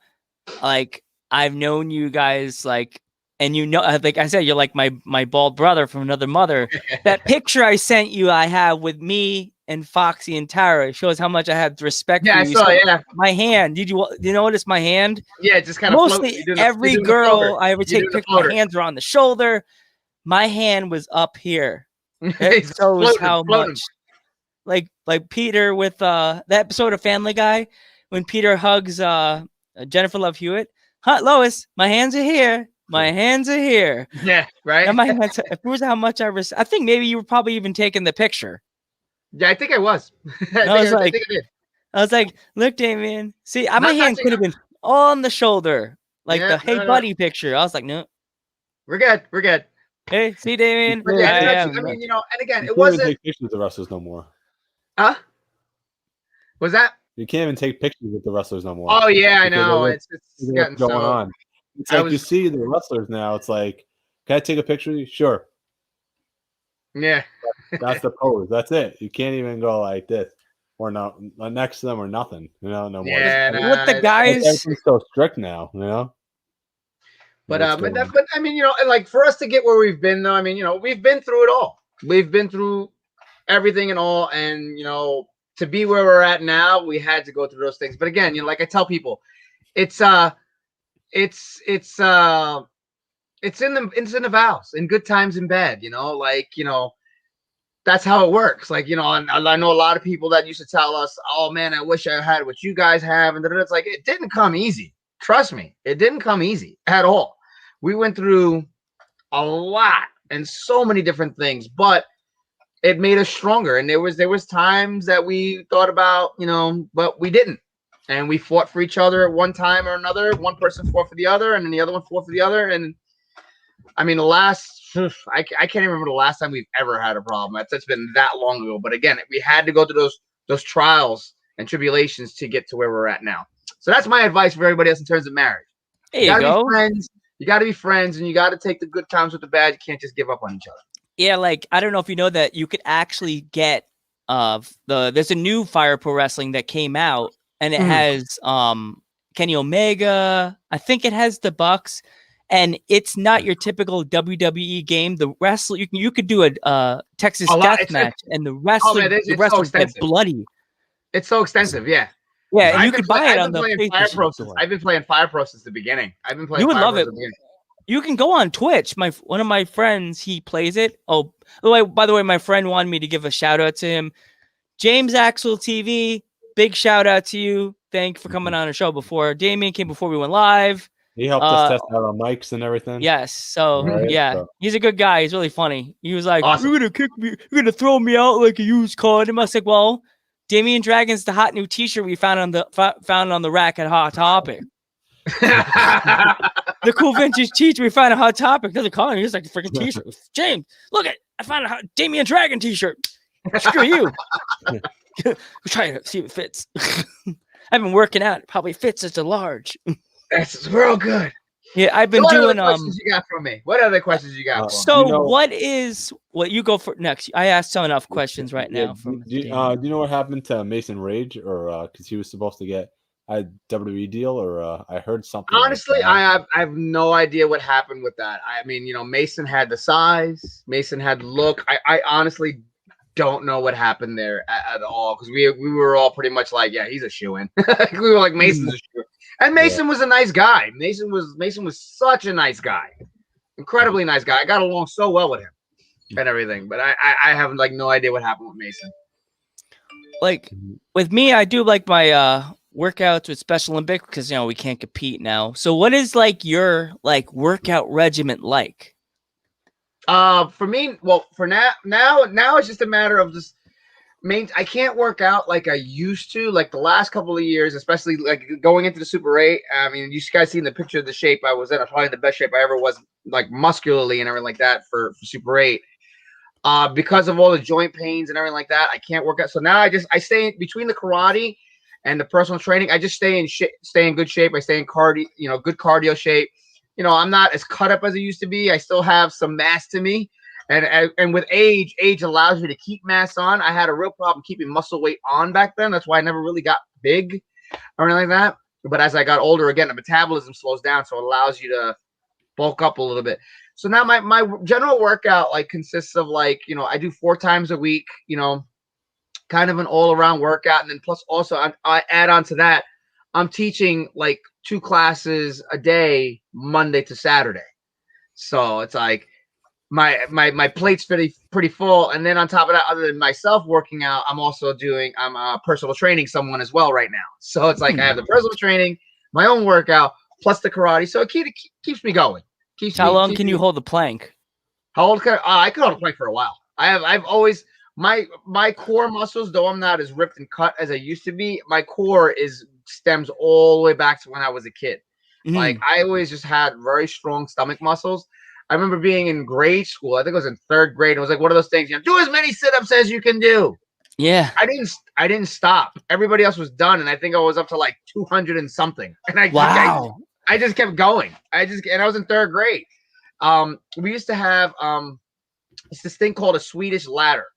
like, I've known you guys, like, and you know, like I said, you're like my bald brother from another mother. That picture I sent you, I have with me and Foxy and Tara, shows how much I had respect for you. I saw, yeah. My hand. Did you notice my hand? Yeah, it just kind of mostly every girl I ever take pictures, my hands are on the shoulder. My hand was up here. It shows how much. Like Peter with the episode of Family Guy when Peter hugs Jennifer Love Hewitt. Lois, my hands are here. My hands are here. Yeah, right. And my hands. It proves how much I think maybe you were probably even taking the picture. Yeah, I think I was. I think I did. I was like, look, Damian. See, my hand could have been on the shoulder, like the hey buddy picture. I was like, no, we're good. We're good. Hey, see, Damian. I mean, and again, it wasn't. Take pictures with the wrestlers no more. Huh? Was that? You can't even take pictures with the wrestlers no more. Oh yeah, I know. It's getting going on. It's like you see the wrestlers now. It's like, can I take a picture of you? Sure. Yeah. That's the pose. That's it. You can't even go like this or no next to them or nothing. No more. Yeah. What the guys? Everything's so strict now. But I mean, like for us to get where we've been, though, I mean, we've been through it all. We've been through everything and all, and to be where we're at now, we had to go through those things. But again, like I tell people, it's in the vows, in good times and bad, that's how it works. Like, and I know a lot of people that used to tell us, oh man, I wish I had what you guys have. And it's like, it didn't come easy. Trust me, it didn't come easy at all. We went through a lot and so many different things, but it made us stronger. And there was times that we thought about, but we didn't. And we fought for each other at one time or another. One person fought for the other, and then the other one fought for the other. And I mean, I can't remember the last time we've ever had a problem. It's been that long ago. But again, we had to go through those trials and tribulations to get to where we're at now. So that's my advice for everybody else in terms of marriage. There you go. Be friends. You got to be friends, and you got to take the good times with the bad. You can't just give up on each other. Yeah, like I don't know if you know that you could actually get there's a new Fire Pro Wrestling that came out, and it has Kenny Omega. I think it has the Bucks, and it's not your typical WWE game. The wrestler you could do a Texas death match, and the wrestlers get bloody. It's so extensive, yeah. Yeah, and you could buy it on the PlayStation Store. I've been playing Fire Pro since the beginning. You would love it. You can go on Twitch. One of my friends, he plays it. Oh, by the way, my friend wanted me to give a shout out to him. James Axel TV, big shout out to you. Thank you for coming on our show before. Damian came before we went live. He helped us test out our mics and everything. Yes. So he's a good guy. He's really funny. He was like, awesome. You're gonna kick me, you're gonna throw me out like a used condom. I was like, well, Damian Dragon's the hot new t-shirt we found on the rack at Hot Topic. The cool vintage t-shirt we found at Hot Topic. Doesn't call him. He's like a freaking t-shirt. James, look at, I found a Damian Dragon t-shirt. Screw you. We're trying to see if it fits. I've been working out. It probably fits as a large. That's real good. Yeah, I've been doing. What questions you got from me? What other questions you got? So, what you go for next? I asked enough questions right now. Do you know what happened to Mason Rage, or because he was supposed to get a WWE deal, or I heard something? Honestly, like I have no idea what happened with that. I mean, Mason had the size, Mason had the look. I honestly don't know what happened there at all, because we were all pretty much like, yeah, he's a shoo-in. We were like, Mason's a shoo-in. And Mason was a nice guy. Mason was such a nice guy, incredibly nice guy. I got along so well with him and everything. But I have like no idea what happened with Mason. Like with me, I do like my workouts with Special Olympics because we can't compete now. So what is like your workout regimen like? For me, well, for now it's just a matter of just. I can't work out like I used to, like the last couple of years, especially like going into the Super 8. I mean, you guys seen the picture of the shape I was in. I'm probably the best shape I ever was, like muscularly and everything like that for Super 8. Because of all the joint pains and everything like that, I can't work out. So now I stay between the karate and the personal training. I just stay in good shape. I stay in good cardio shape. I'm not as cut up as I used to be. I still have some mass to me. And with age allows you to keep mass on. I had a real problem keeping muscle weight on back then. That's why I never really got big or anything like that. But as I got older, again, the metabolism slows down, so it allows you to bulk up a little bit. So now my general workout consists of I do 4 times a week, kind of an all-around workout. And then plus also I add on to that, I'm teaching 2 classes a day, Monday to Saturday. So it's like my plate's pretty full. And then on top of that, other than myself working out, I'm personal training someone as well right now. So it's like I have the personal training, my own workout, plus the karate. So it keeps me going. How long can you hold the plank? How old can I could hold the plank for a while. I've always my core muscles, though I'm not as ripped and cut as I used to be, my core stems all the way back to when I was a kid. Mm-hmm. I always just had very strong stomach muscles. I remember being in grade school. I think it was in 3rd grade. It was like one of those things, do as many sit-ups as you can do. Yeah. I didn't stop. Everybody else was done, and I think I was up to 200 and something. And I just kept going. And I was in 3rd grade. We used to have it's this thing called a Swedish ladder.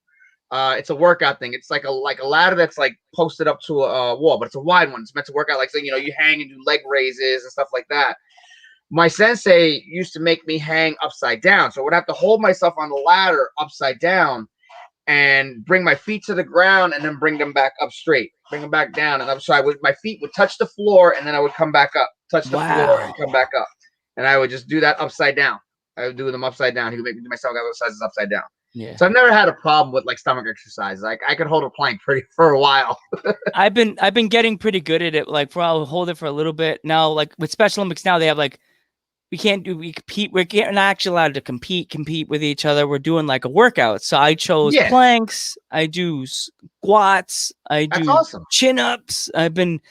It's a workout thing. It's like a ladder that's posted up to a wall, but it's a wide one. It's meant to work out you hang and do leg raises and stuff like that. My sensei used to make me hang upside down. So I would have to hold myself on the ladder upside down and bring my feet to the ground and then bring them back up straight, bring them back down. And my feet would touch the floor and then I would come back up, touch the floor and come back up. And I would just do that upside down. I would do them upside down. He would make me do my stomach exercises upside down. Yeah. So I've never had a problem with stomach exercises. I could hold a plank for a while. I've been getting pretty good at it. I'll hold it for a little bit. Now, with Special Olympics now, they have we compete. We're not actually allowed to compete with each other. We're doing a workout. So I chose planks. I do squats. I do chin ups. I'm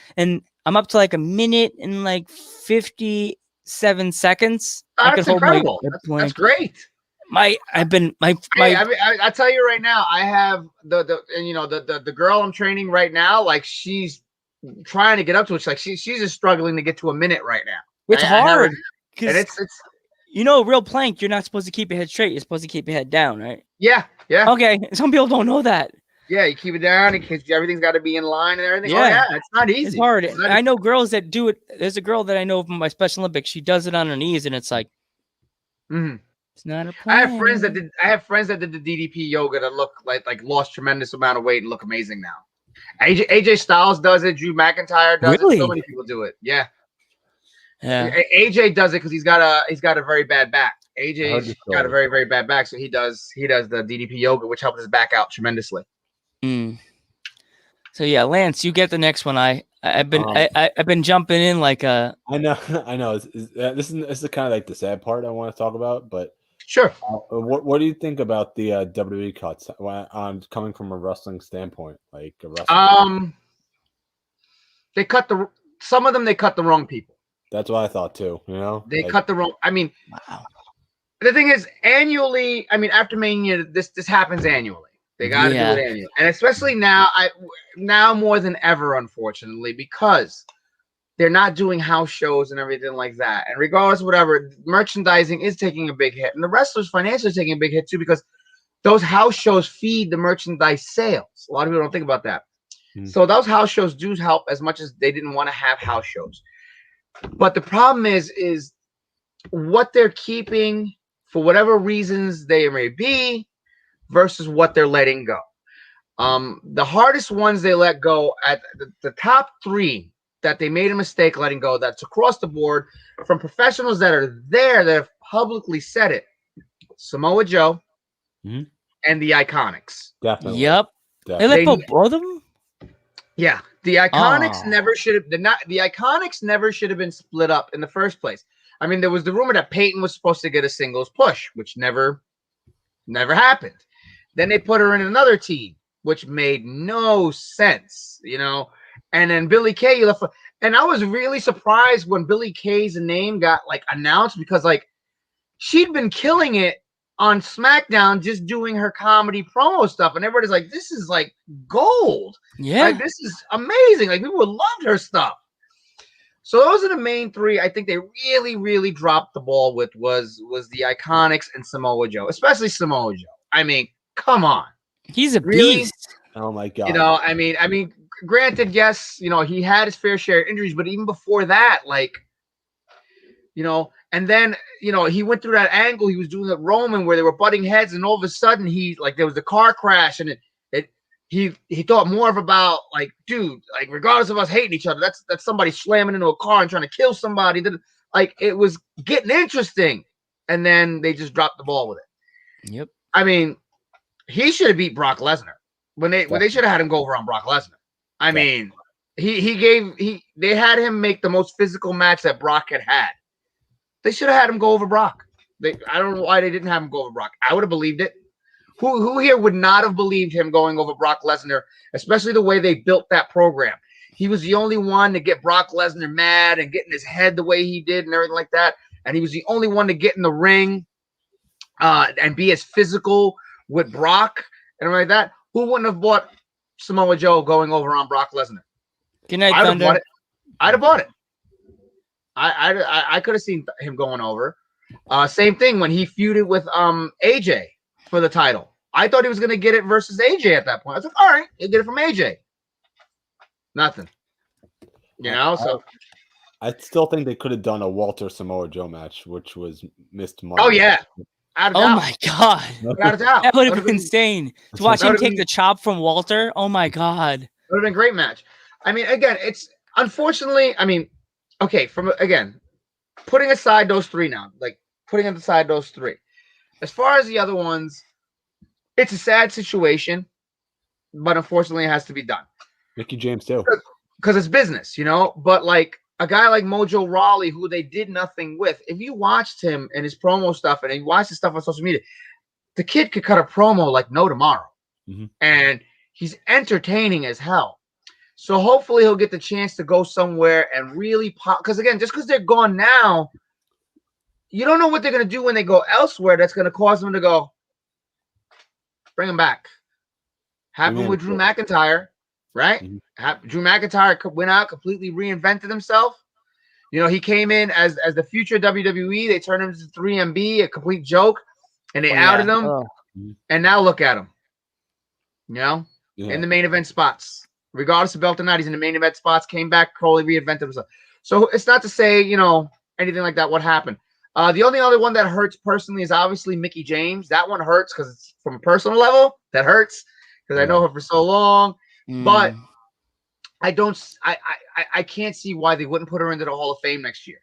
up to a minute and 57 seconds. That's incredible. That's great. I tell you right now, I have the girl I'm training right now. She's trying to get up to it. She's just struggling to get to a minute right now. It's hard. And it's real plank, you're not supposed to keep your head straight. You're supposed to keep your head down, right? Yeah. Okay. Some people don't know that. Yeah, you keep it down in case everything's got to be in line and everything. Yeah. Oh yeah, it's not easy. It's hard. It's not I know girls that do it. There's a girl that I know from my Special Olympics. She does it on her knees, and it's like, it's not a plan. I have friends that did the DDP yoga that look like lost tremendous amount of weight and look amazing now. AJ Styles does it. Drew McIntyre does it. So many people do it. Yeah. AJ does it because he's got a very bad back. AJ's got a very, very bad back, so he does the DDP yoga, which helps his back out tremendously. So yeah, Lance, you get the next one. I've been jumping in like a. I know. This is the kind of like the sad part I want to talk about, but sure. What do you think about the WWE cuts on coming from a wrestling standpoint, like a wrestling? They cut some of them. They cut the wrong people. That's what I thought too. You know, they cut the wrong. I mean, wow. The thing is, annually. I mean, after Mania, this happens annually. They got to do it annually, and especially now. Now more than ever, unfortunately, because they're not doing house shows and everything like that. And regardless of whatever, merchandising is taking a big hit, and the wrestlers financially taking a big hit too, because those house shows feed the merchandise sales. A lot of people don't think about that. So those house shows do help as much as they didn't want to have house shows. But the problem is what they're keeping for whatever reasons they may be versus what they're letting go. The hardest ones they let go at the top 3 that they made a mistake letting go, that's across the board from professionals that are there that have publicly said it. Samoa Joe and the Iconics. Definitely. Yep. They let go both of them? Yeah. The Iconics never should have the Iconics never should have been split up in the first place. I mean, there was the rumor that Peyton was supposed to get a singles push, which never happened. Then they put her in another team, which made no sense, you know. And then Billie Kay left, and I was really surprised when Billie Kay's name got announced, because she'd been killing it on SmackDown just doing her comedy promo stuff, and everybody's like, this is gold. Yeah, this is amazing. People loved her stuff. So those are the main 3 I think they really, really dropped the ball with was the Iconics and Samoa Joe, especially Samoa Joe. I mean, come on. He's a beast. Oh my God. You know, I mean, granted, yes, you know, he had his fair share of injuries, but even before that, you know, and then, you know, he went through that angle. He was doing at Roman where they were butting heads, and all of a sudden there was the car crash, and he thought more about dude, regardless of us hating each other, that's somebody slamming into a car and trying to kill somebody. It was getting interesting, and then they just dropped the ball with it. Yep. I mean, he should have beat Brock Lesnar when they should have had him go over on Brock Lesnar. I mean, they had him make the most physical match that Brock had. They should have had him go over Brock. I don't know why they didn't have him go over Brock. I would have believed it. Who here would not have believed him going over Brock Lesnar, especially the way they built that program? He was the only one to get Brock Lesnar mad and get in his head the way he did and everything like that. And he was the only one to get in the ring and be as physical with Brock and everything like that. Who wouldn't have bought Samoa Joe going over on Brock Lesnar? Good night, Thunder. I'd have bought it. I could have seen him going over. Same thing when he feuded with AJ for the title. I thought he was going to get it versus AJ at that point. I was like, all right, you'll get it from AJ. Nothing. You know, so I still think they could have done a Walter Samoa Joe match, which was missed money. Oh yeah. Oh my God. Without a doubt. That would have been insane. To watch him take the chop from Walter. Oh my God. It would have been a great match. I mean, again, it's unfortunately, I mean, okay, putting aside those 3 now, putting aside those 3. As far as the other ones, it's a sad situation, but unfortunately it has to be done. Mickey James too. Because it's business, you know, but a guy like Mojo Rawley, who they did nothing with, if you watched him and his promo stuff and you watched his stuff on social media, the kid could cut a promo like no tomorrow. And he's entertaining as hell. So hopefully he'll get the chance to go somewhere and really pop. Because again, just because they're gone now, you don't know what they're going to do when they go elsewhere that's going to cause them to go, bring him back. Happened with Drew McIntyre, right? Drew McIntyre went out, completely reinvented himself. You know, he came in as the future WWE. They turned him into 3MB, a complete joke, and they outed him. And now look at him. You know? in the main event spots. Regardless of belt or not, he's in the main event spots, came back, totally reinvented himself. So it's not to say, anything like that, what happened. The only other one that hurts personally is obviously Mickie James. That one hurts because it's from a personal level. That hurts because I know her for so long. But I can't see why they wouldn't put her into the Hall of Fame next year.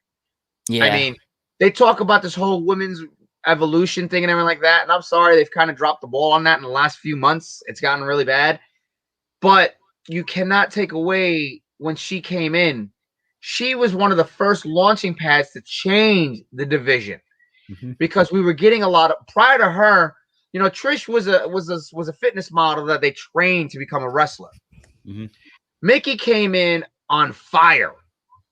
Yeah. I mean, they talk about this whole women's evolution thing and everything like that. And I'm sorry, they've kind of dropped the ball on that in the last few months. It's gotten really bad. But you cannot take away when she came in. She was one of the first launching pads to change the division because we were getting a lot of prior to her. Trish was a fitness model that they trained to become a wrestler. Mickie came in on fire,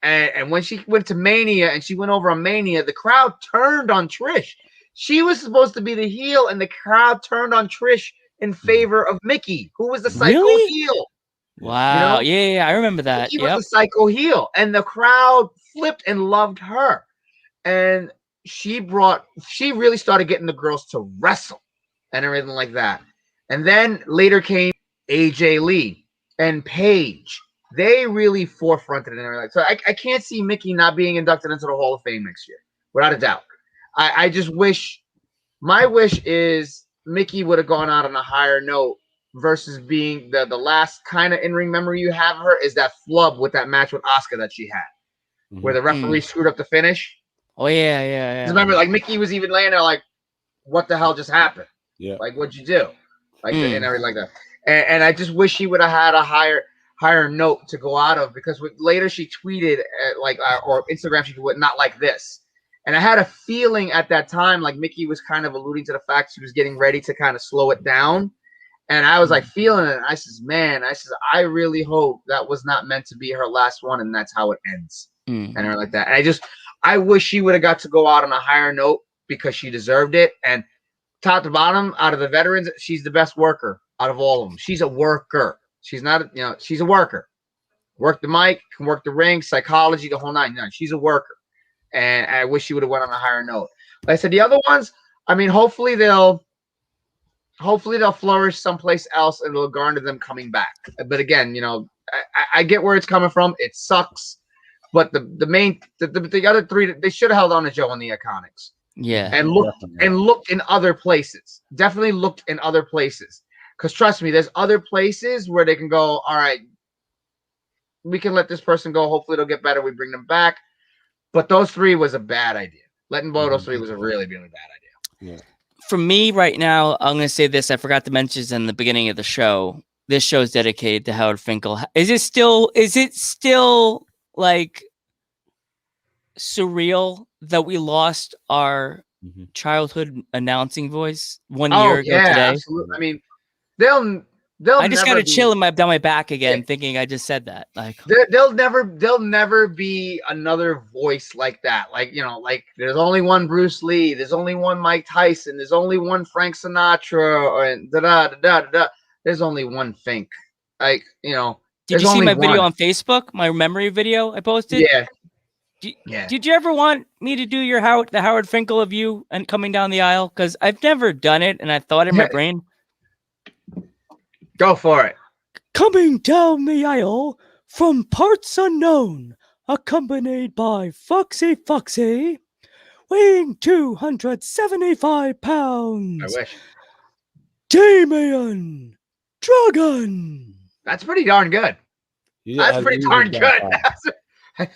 and when she went to Mania and she went over on Mania, the crowd turned on Trish. She was supposed to be the heel, and the crowd turned on Trish in favor of Mickie, who was the psycho heel. Wow. Yeah, I remember that. He was a psycho heel, and the crowd flipped and loved her. And she really started getting the girls to wrestle and everything like that. And then later came AJ Lee and Paige. They really forefronted it and everything. So I can't see Mickie not being inducted into the Hall of Fame next year, without a doubt. I just wish, my wish is Mickie would have gone out on a higher note versus being the last kind of in-ring memory you have of her is that flub with that match with Asuka that she had, where the referee screwed up the finish. Oh, yeah. Remember, like, Mickie was even laying there like, what the hell just happened? Yeah. Like, what'd you do? Like, and everything like that. And I just wish she would have had a higher note to go out of, because later she tweeted or Instagram, she would not like this. And I had a feeling at that time, like Mickie was kind of alluding to the fact she was getting ready to kind of slow it down. And I was like feeling it. I says, I really hope that was not meant to be her last one, and that's how it ends. And everything like that. And I wish she would have got to go out on a higher note because she deserved it. And top to bottom, out of the veterans, she's the best worker out of all of them. She's a worker. She's not, she's a worker. Work the mic, can work the ring, psychology, the whole nine. She's a worker. And I wish she would have went on a higher note. Like I said, the other ones, I mean, hopefully they'll flourish someplace else and it'll garner them coming back. But again, I get where it's coming from. It sucks. But the other three, they should have held on to Joe and the Iconics. Yeah. And looked in other places. Definitely looked in other places. Because trust me, there's other places where they can go, all right, we can let this person go. Hopefully they'll get better. We bring them back. But those three was a bad idea. Letting go of those three was a really, really bad idea. Yeah. For me right now, I'm going to say this. I forgot to mention this in the beginning of the show. This show is dedicated to Howard Finkel. Is it still like surreal that we lost our childhood announcing voice 1 year ago today? Absolutely. I mean, I just got to chill down my back again, thinking I just said that. Like there'll never be another voice like that. Like, like there's only one Bruce Lee, there's only one Mike Tyson, there's only one Frank Sinatra, and da. There's only one Fink. Like, Did you see my video on Facebook? My memory video I posted? Yeah. Did you ever want me to do the Howard Finkel of you and coming down the aisle? Because I've never done it, and I thought in my brain. Go for it. Coming down the aisle from parts unknown, accompanied by Foxy, weighing 275 pounds. I wish. Damian Dragon. That's pretty darn good. That's pretty darn good.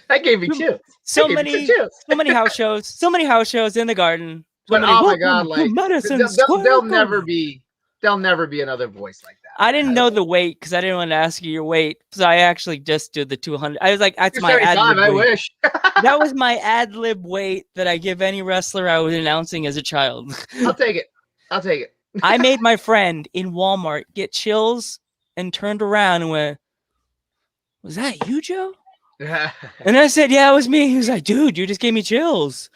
That gave me chills. So many house shows in the garden. But oh my God, like there'll never be another voice like that. I didn't know the weight because I didn't want to ask you your weight. So I actually just did the 200. I was like, that's my ad lib. I wish. That was my ad lib weight that I give any wrestler I was announcing as a child. I'll take it. I made my friend in Walmart get chills and turned around and went, "Was that you, Joe?" And I said, "Yeah, it was me." He was like, "Dude, you just gave me chills."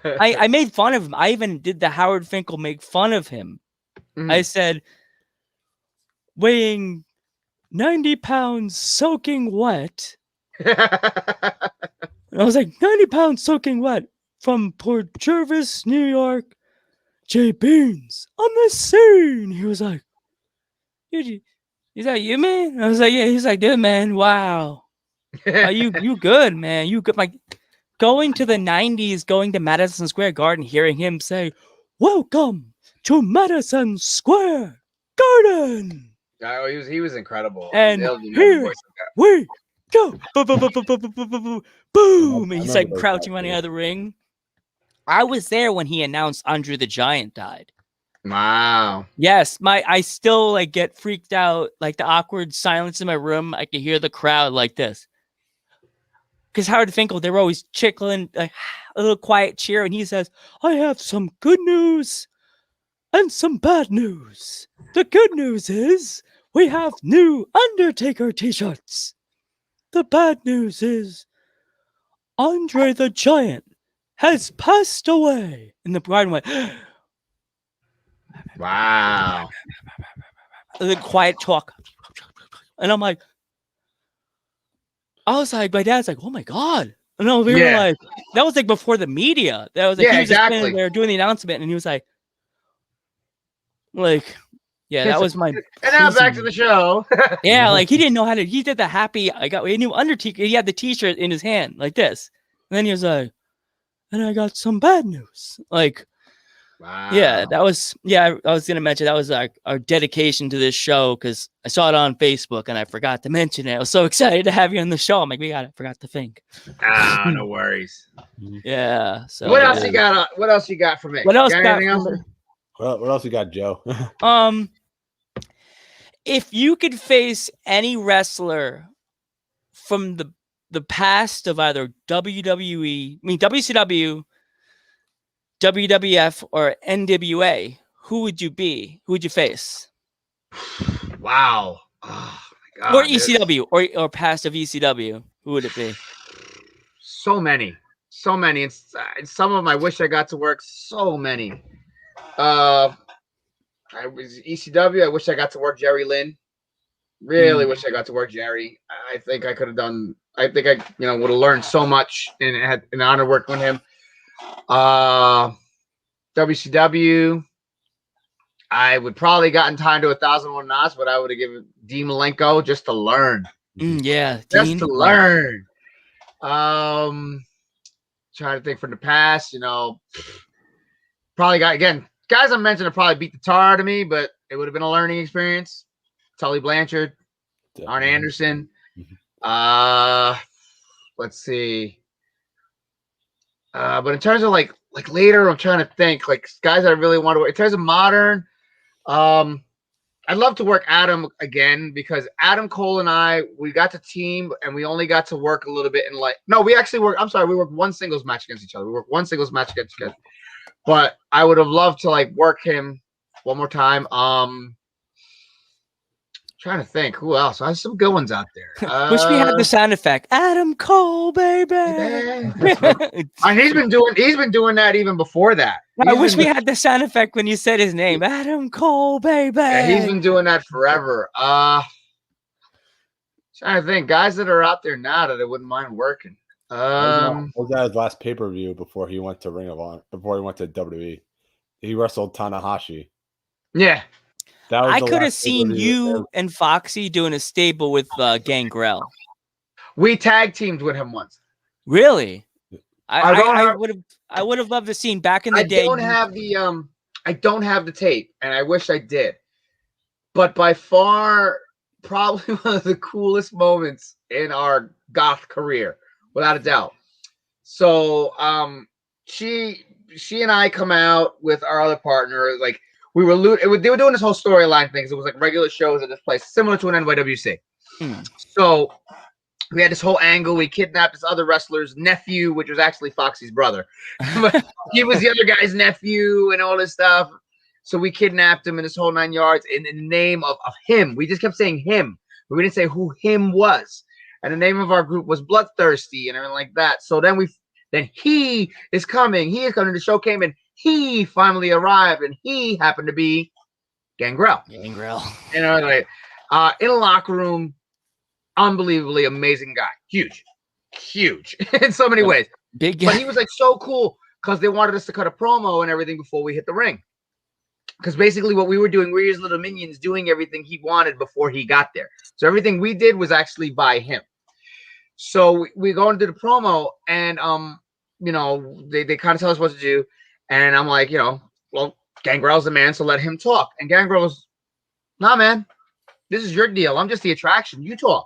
I made fun of him. I even did the Howard Finkel make fun of him. I said, weighing 90 pounds soaking wet. And I was like, 90 pounds soaking wet from Port Jervis, New York. Jay Beans on the scene. He was like, He's like, you man? I was like, yeah. He's like, dude, man, wow. You good, man. You good. Like, going to the 90s, going to Madison Square Garden, hearing him say, welcome to Madison Square Garden. Oh, he was incredible. And here we go. Boom. And he's like crouching running out of the ring. I was there when he announced Andre the Giant died. Wow. Yes, I still like get freaked out, like the awkward silence in my room. I can hear the crowd like this. Because Howard Finkel, they were always chickling like a little quiet cheer, and he says, I have some good news and some bad news. The good news is we have new Undertaker t-shirts. The bad news is Andre the Giant has passed away. And the bride went, wow. The quiet talk. And I'm like, I was like, my dad's like, oh my God. And no, we were like, that was like before the media. That was like, he was just standing there doing the announcement, and he was like, yeah, that was my. And now back to the show. Yeah, like he didn't know how to. He did the happy. He knew Undertaker. He had the T-shirt in his hand like this, and then he was like, and I got some bad news. Like, wow. Yeah, that was. Yeah, I was gonna mention that was our dedication to this show because I saw it on Facebook and I forgot to mention it. I was so excited to have you on the show. I'm like, forgot to think. Ah, no worries. Yeah. So what else you got? What else you got for me? What else? What else you got, Joe? If you could face any wrestler from the past of either WCW, WWF, or NWA, who would you be? Who would you face? Wow. Oh my God. Or ECW, or past of ECW, who would it be? So many. And some of them I wish I got to work. So many. I was ECW. I wish I got to work Jerry Lynn. Really wish I got to work Jerry. I think I could have done. I think I, would have learned so much and had an honor working with him. WCW. I would probably gotten time to 1,001 Knots, but I would have given Dean Malenko just to learn. Yeah, just Dean. To learn. Trying to think from the past. Probably got again. Guys I mentioned would probably beat the tar out of me, but it would have been a learning experience. Tully Blanchard, Arn Anderson. Let's see. But in terms of like later, I'm trying to think like guys I really want to work. In terms of modern, I'd love to work Adam again because Adam Cole and we got to team and we only got to work a little bit in we actually worked. I'm sorry, we worked one singles match against each other. But I would have loved to work him one more time. Trying to think who else. I have some good ones out there. Wish we had the sound effect. Adam Cole, baby. And he's been doing that even before that. I wish we had the sound effect when you said his name. Adam Cole, baby. Yeah, he's been doing that forever. Trying to think guys that are out there now that I wouldn't mind working. What was that his last pay-per-view before he went to Ring of Honor? Before he went to WWE, he wrestled Tanahashi. Yeah, I could have seen you and Foxy doing a stable with Gangrel. We tag teamed with him once. Really? I would have loved to seen back in the day. I don't have the tape, and I wish I did. But by far, probably one of the coolest moments in our goth career. Without a doubt. So she and I come out with our other partner. They were doing this whole storyline thing. It was like regular shows at this place, similar to an NYWC. So we had this whole angle. We kidnapped this other wrestler's nephew, which was actually Foxy's brother. But he was the other guy's nephew and all this stuff. So we kidnapped him in this whole 9 yards in the name of him. We just kept saying him, but we didn't say who him was. And the name of our group was Bloodthirsty and everything like that. So then he is coming. He is coming. The show came and he finally arrived, and he happened to be Gangrel. In a locker room, unbelievably amazing guy. Huge in so many ways. Big guy. But he was so cool because they wanted us to cut a promo and everything before we hit the ring. because basically what we were doing, we were his little minions doing everything he wanted before he got there. So everything we did was actually by him. So we go into the promo, and they kind of tell us what to do, and I'm like, well, Gangrel's the man, so let him talk. And Gangrel was, nah, man, this is your deal. I'm just the attraction. You talk,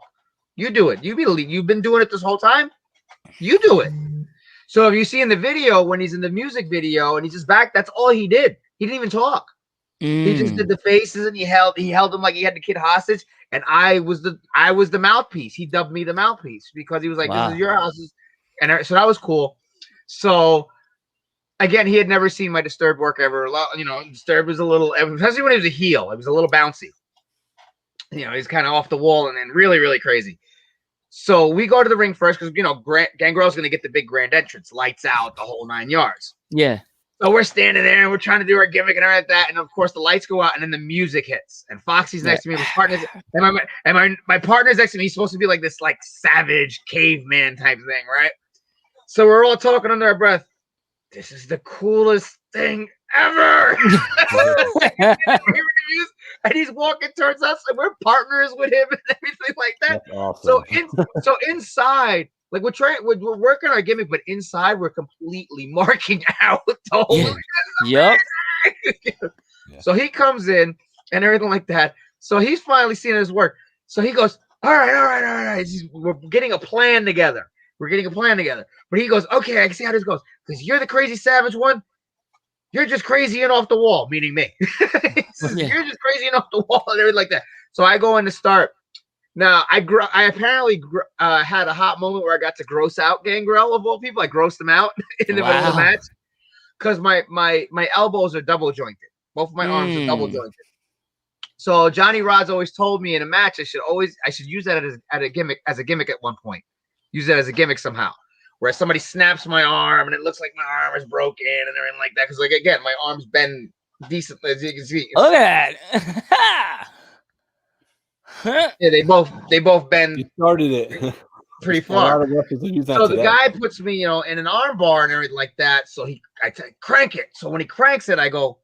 you do it. You've been doing it this whole time. You do it. So if you see in the video when he's in the music video and he's just back, that's all he did. He didn't even talk. He just did the faces, and he held him like he had the kid hostage. And I was the mouthpiece. He dubbed me the mouthpiece because he was like, "This is your house," and so that was cool. So again, he had never seen my Disturbed work ever. Disturbed was a little, especially when he was a heel. It was a little bouncy. He's kind of off the wall and then really, really crazy. So we go to the ring first because Gangrel's going to get the big grand entrance, lights out, the whole 9 yards. Yeah. So we're standing there and we're trying to do our gimmick and everything like that, and of course the lights go out and then the music hits. And Foxy's next to me, my partner's next to me. He's supposed to be like this like savage caveman type thing, right? So we're all talking under our breath. This is the coolest thing ever. And he's walking towards us, and we're partners with him and everything like that. That's awesome. So inside, like we're working our gimmick, but inside we're completely marking out the whole. Yep. So he comes in and everything like that. So he's finally seeing his work. So he goes, all right. We're getting a plan together. But he goes, okay, I can see how this goes. Because you're the crazy savage one. You're just crazy and off the wall, meaning me. You're just crazy and off the wall and everything like that. So I go in to start. Now, I apparently had a hot moment where I got to gross out Gangrel of all people. I grossed him out in the middle of the match because my elbows are double jointed. Both of my arms are double jointed. So Johnny Rod's always told me in a match I should use that as a gimmick at one point. Use that as a gimmick somehow, where somebody snaps my arm and it looks like my arm is broken and everything like that. Because like again, my arm's been decent as you can see. Look at that. Yeah, they both bend. You started it pretty far. So the guy puts me, in an arm bar and everything like that. So I crank it. So when he cranks it, I go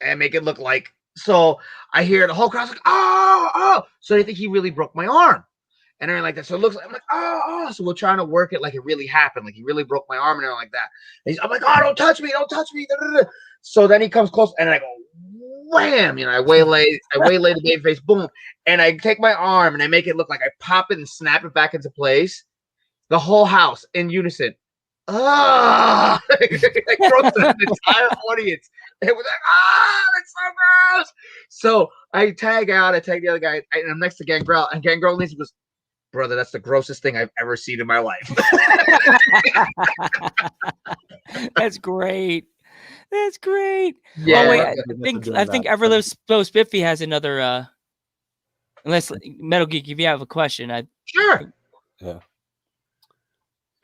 and make it look like. So I hear the whole crowd's like, oh. So they think he really broke my arm and everything like that. So it looks like I'm like, oh. So we're trying to work it like it really happened, like he really broke my arm and everything like that. And I'm like, oh, don't touch me. So then he comes close and I go, wham! I waylay the baby face, boom, and I take my arm and I make it look like I pop it and snap it back into place. The whole house in unison. I grossed the entire audience. It was like, that's so gross. So I tag out, I tag the other guy, and I'm next to Gangrel, and Gangrel leaves and goes, brother, that's the grossest thing I've ever seen in my life. That's great. That's great. Yeah. Oh wait, I think Everlive So Spiffy has another. Unless Metal Geek, if you have a question, sure. Yeah.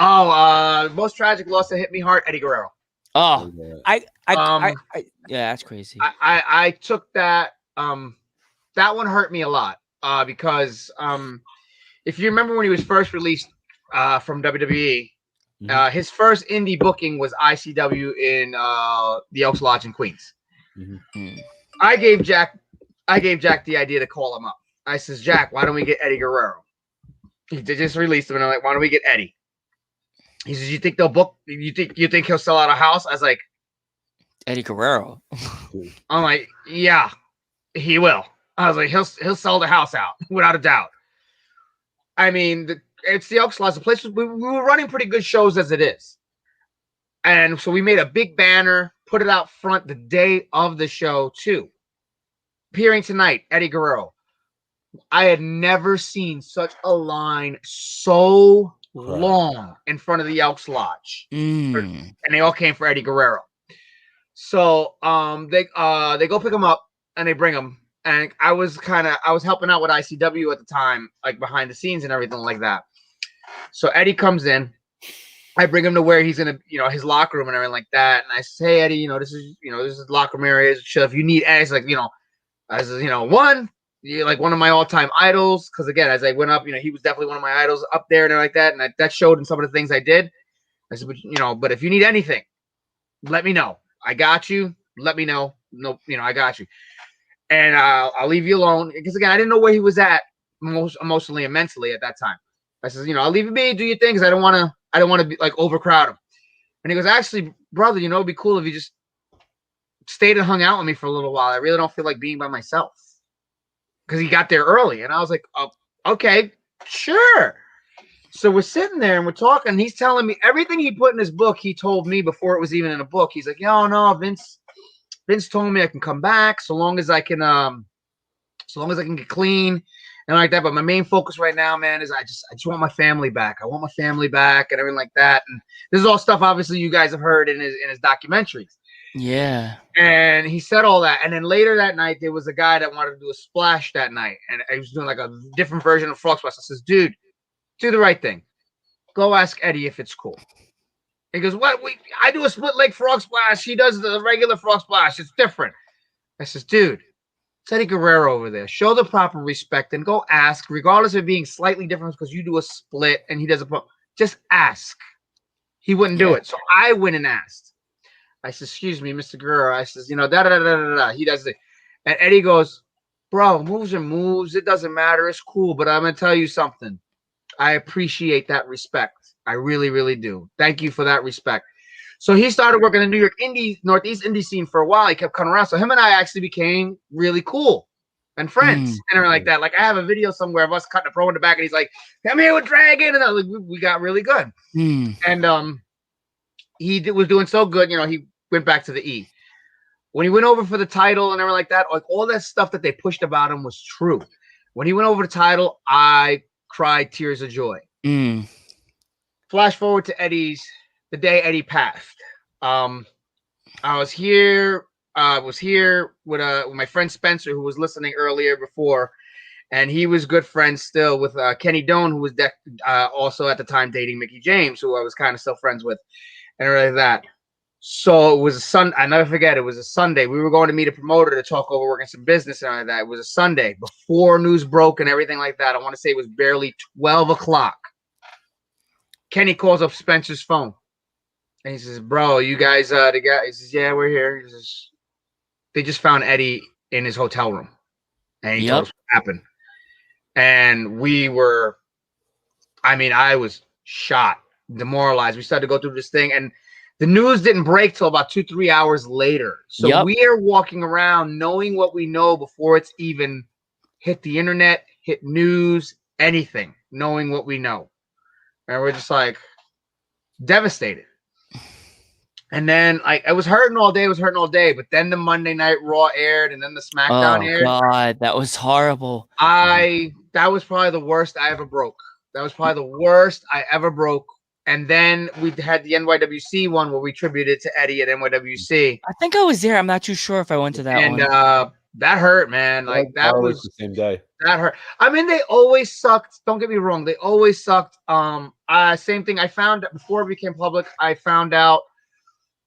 Oh, most tragic loss that hit me hard, Eddie Guerrero. Oh, yeah, that's crazy. I took that. That one hurt me a lot. Because if you remember when he was first released from WWE. His first indie booking was ICW in the Elks Lodge in Queens. Mm-hmm. I gave Jack the idea to call him up. I says, Jack, why don't we get Eddie Guerrero? He just released him, and I'm like, why don't we get Eddie? He says, you think they'll book? You think he'll sell out a house? I was like, Eddie Guerrero. I'm like, yeah, he will. I was like, he'll sell the house out without a doubt. I mean, it's the Elks Lodge. The place we were running pretty good shows as it is, and so we made a big banner, put it out front the day of the show too. Appearing tonight, Eddie Guerrero. I had never seen such a line so long in front of the Elks Lodge, and they all came for Eddie Guerrero. So they go pick him up and they bring him. And I was helping out with ICW at the time, like behind the scenes and everything like that. So Eddie comes in. I bring him to where he's in his locker room and everything like that. And I say, hey, Eddie, this is locker room area. If you need Eddie, like, I says, you're like one of my all-time idols. Because again, as I went up, he was definitely one of my idols up there and everything like that. And that showed in some of the things I did. I said, but if you need anything, let me know. I got you. Let me know. no, I got you. And I'll leave you alone. Because again, I didn't know where he was at emotionally and mentally at that time. I says, I'll leave you be, do your thing, because I don't want to be like overcrowd him. And he goes, actually, brother, it'd be cool if you just stayed and hung out with me for a little while. I really don't feel like being by myself. Because he got there early. And I was like, oh, okay, sure. So we're sitting there and we're talking. He's telling me everything he put in his book. He told me before it was even in a book. He's like, no, Vince told me I can come back so long as I can get clean and like that. But my main focus right now, man, is I just want my family back. I want my family back and everything like that. And this is all stuff obviously you guys have heard in his documentaries. Yeah. And he said all that. And then later that night, there was a guy that wanted to do a splash that night. And he was doing like a different version of Frog Splash. I says, dude, do the right thing. Go ask Eddie if it's cool. He goes, what? I do a split leg frog splash. He does the regular frog splash. It's different. I says, dude, it's Eddie Guerrero over there. Show the proper respect and go ask, regardless of it being slightly different because you do a split and he does just ask. He wouldn't do it. So I went and asked. I said, excuse me, Mr. Guerrero. I says, da-da-da-da-da-da. He does it. And Eddie goes, bro, moves are moves. It doesn't matter. It's cool. But I'm going to tell you something. I appreciate that respect. I really, really do. Thank you for that respect. So he started working in the New York Northeast indie scene for a while. He kept coming around. So him and I actually became really cool and friends and everything like that. Like I have a video somewhere of us cutting a pro in the back and he's like, come here with Dragon. And we got really good. And he was doing so good. He went back to the E. When he went over for the title and everything like that, like all that stuff that they pushed about him was true. When he went over the title, I cried tears of joy. Flash forward to the day Eddie passed. I was here with my friend Spencer, who was listening earlier before, and he was good friends still with Kenny Doan, who was also at the time dating Mickie James, who I was kind of still friends with, and everything like that. So it was a Sunday. I never forget. It was a Sunday. We were going to meet a promoter to talk over working some business and all that. It was a Sunday before news broke and everything like that. I want to say it was barely 12 o'clock. Kenny calls up Spencer's phone. And he says, bro, you guys, the guy, he says, yeah, we're here. He says, they just found Eddie in his hotel room. And he told us what happened. And I was shot, demoralized. We started to go through this thing. And the news didn't break till about 2-3 hours later. So we are walking around knowing what we know before it's even hit the internet, hit news, anything, knowing what we know. And we're just like devastated. And then I was hurting all day. But then the Monday Night Raw aired and then the SmackDown aired. Oh, God, that was horrible. That was probably the worst I ever broke. And then we had the NYWC one where we tributed to Eddie at NYWC. I think I was there. I'm not too sure if I went to that one. And that hurt, man. Like that was the same day. That hurt. I mean, they always sucked. Don't get me wrong. They always sucked. Same thing. I found before it became public. I found out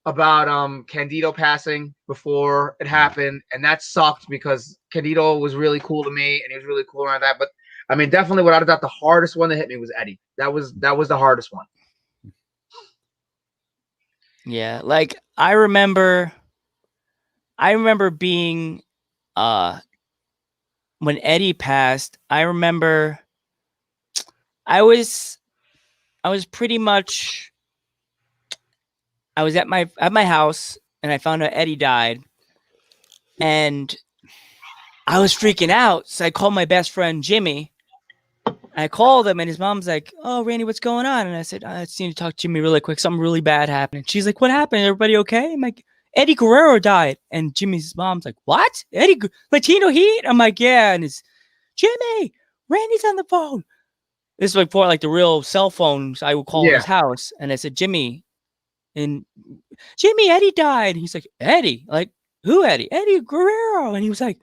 about Candido passing before it happened, and that sucked because Candido was really cool to me, and he was really cool around that. But I mean, definitely, without a doubt, the hardest one that hit me was Eddie. That was the hardest one. Yeah, like I remember being when Eddie passed, I remember I was pretty much I was at my house and I found out Eddie died and I was freaking out. So I called my best friend Jimmy. I called him and his mom's like, "Oh, Randy, what's going on?" And I said, "I just need to talk to Jimmy really quick. Something really bad happened." And she's like, "What happened? Everybody okay?" I'm like, "Eddie Guerrero died." And Jimmy's mom's like, "What? Latino Heat?" I'm like, "Yeah." And it's Jimmy, Randy's on the phone. This is before like the real cell phones. I would call his house. And I said, Jimmy, Eddie died. And he's like, "Eddie? Like, who Eddie?" "Eddie Guerrero." And he was like,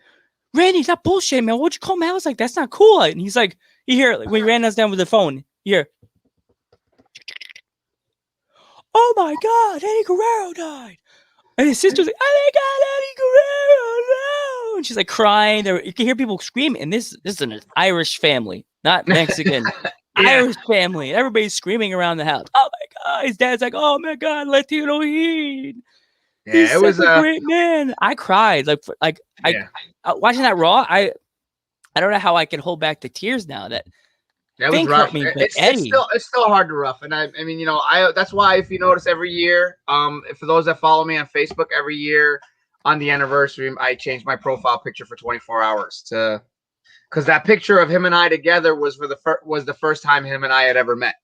"Randy, stop bullshitting, man. What'd you call my house? Like, that's not cool." And he's like, you hear, like, when he ran us down with the phone, you hear, "Oh my God, Eddie Guerrero died." And his sister's like, "Oh my God, Eddie Guerrero, no." And she's like crying. You can hear people screaming. And this is an Irish family, not Mexican. Irish family. Everybody's screaming around the house. "Oh my God." His dad's like, "Oh my God, Latino Heat." Yeah, He's it was such a great man. I cried yeah. Watching that Raw. I don't know how I can hold back the tears now. That was Fink rough. hurt me, but Eddie. It's still hard to rough. And I mean, you know, that's why if you notice every year, for those that follow me on Facebook, every year on the anniversary, I change my profile picture for 24 hours because that picture of him and I together was the first time him and I had ever met.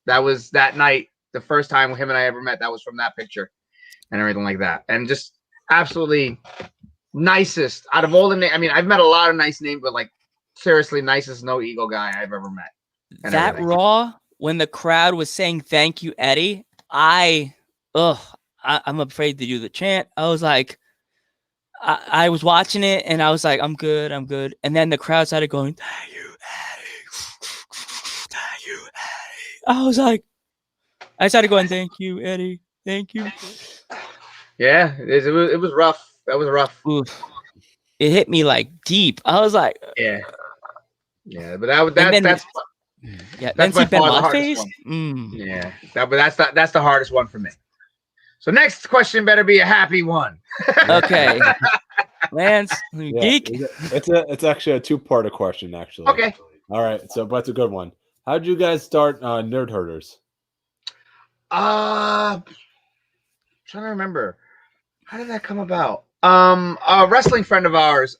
That was that night, the first time him and I ever met. That was from that picture and everything like that. And just absolutely nicest out of all the names. I mean, I've met a lot of nice names, but like seriously, nicest no ego guy I've ever met. That everything. Raw, when the crowd was saying "Thank you, Eddie," I'm afraid to do the chant. I was like, I was watching it and I was like, I'm good. And then the crowd started going, "Thank you, Eddie. Thank you, Eddie." I was like, I started going, "Thank you, Eddie. Thank you." Yeah, it was rough. That was rough. Oof. It hit me like deep. I was like, yeah, but that's then see Benoit's face. Yeah, that's the hardest one for me. So next question better be a happy one. Okay, Lance, geek. It's actually a two-part question. Actually, okay. All right, so but it's a good one. How did you guys start Nerd Herders? Trying to remember. How did that come about? A wrestling friend of ours,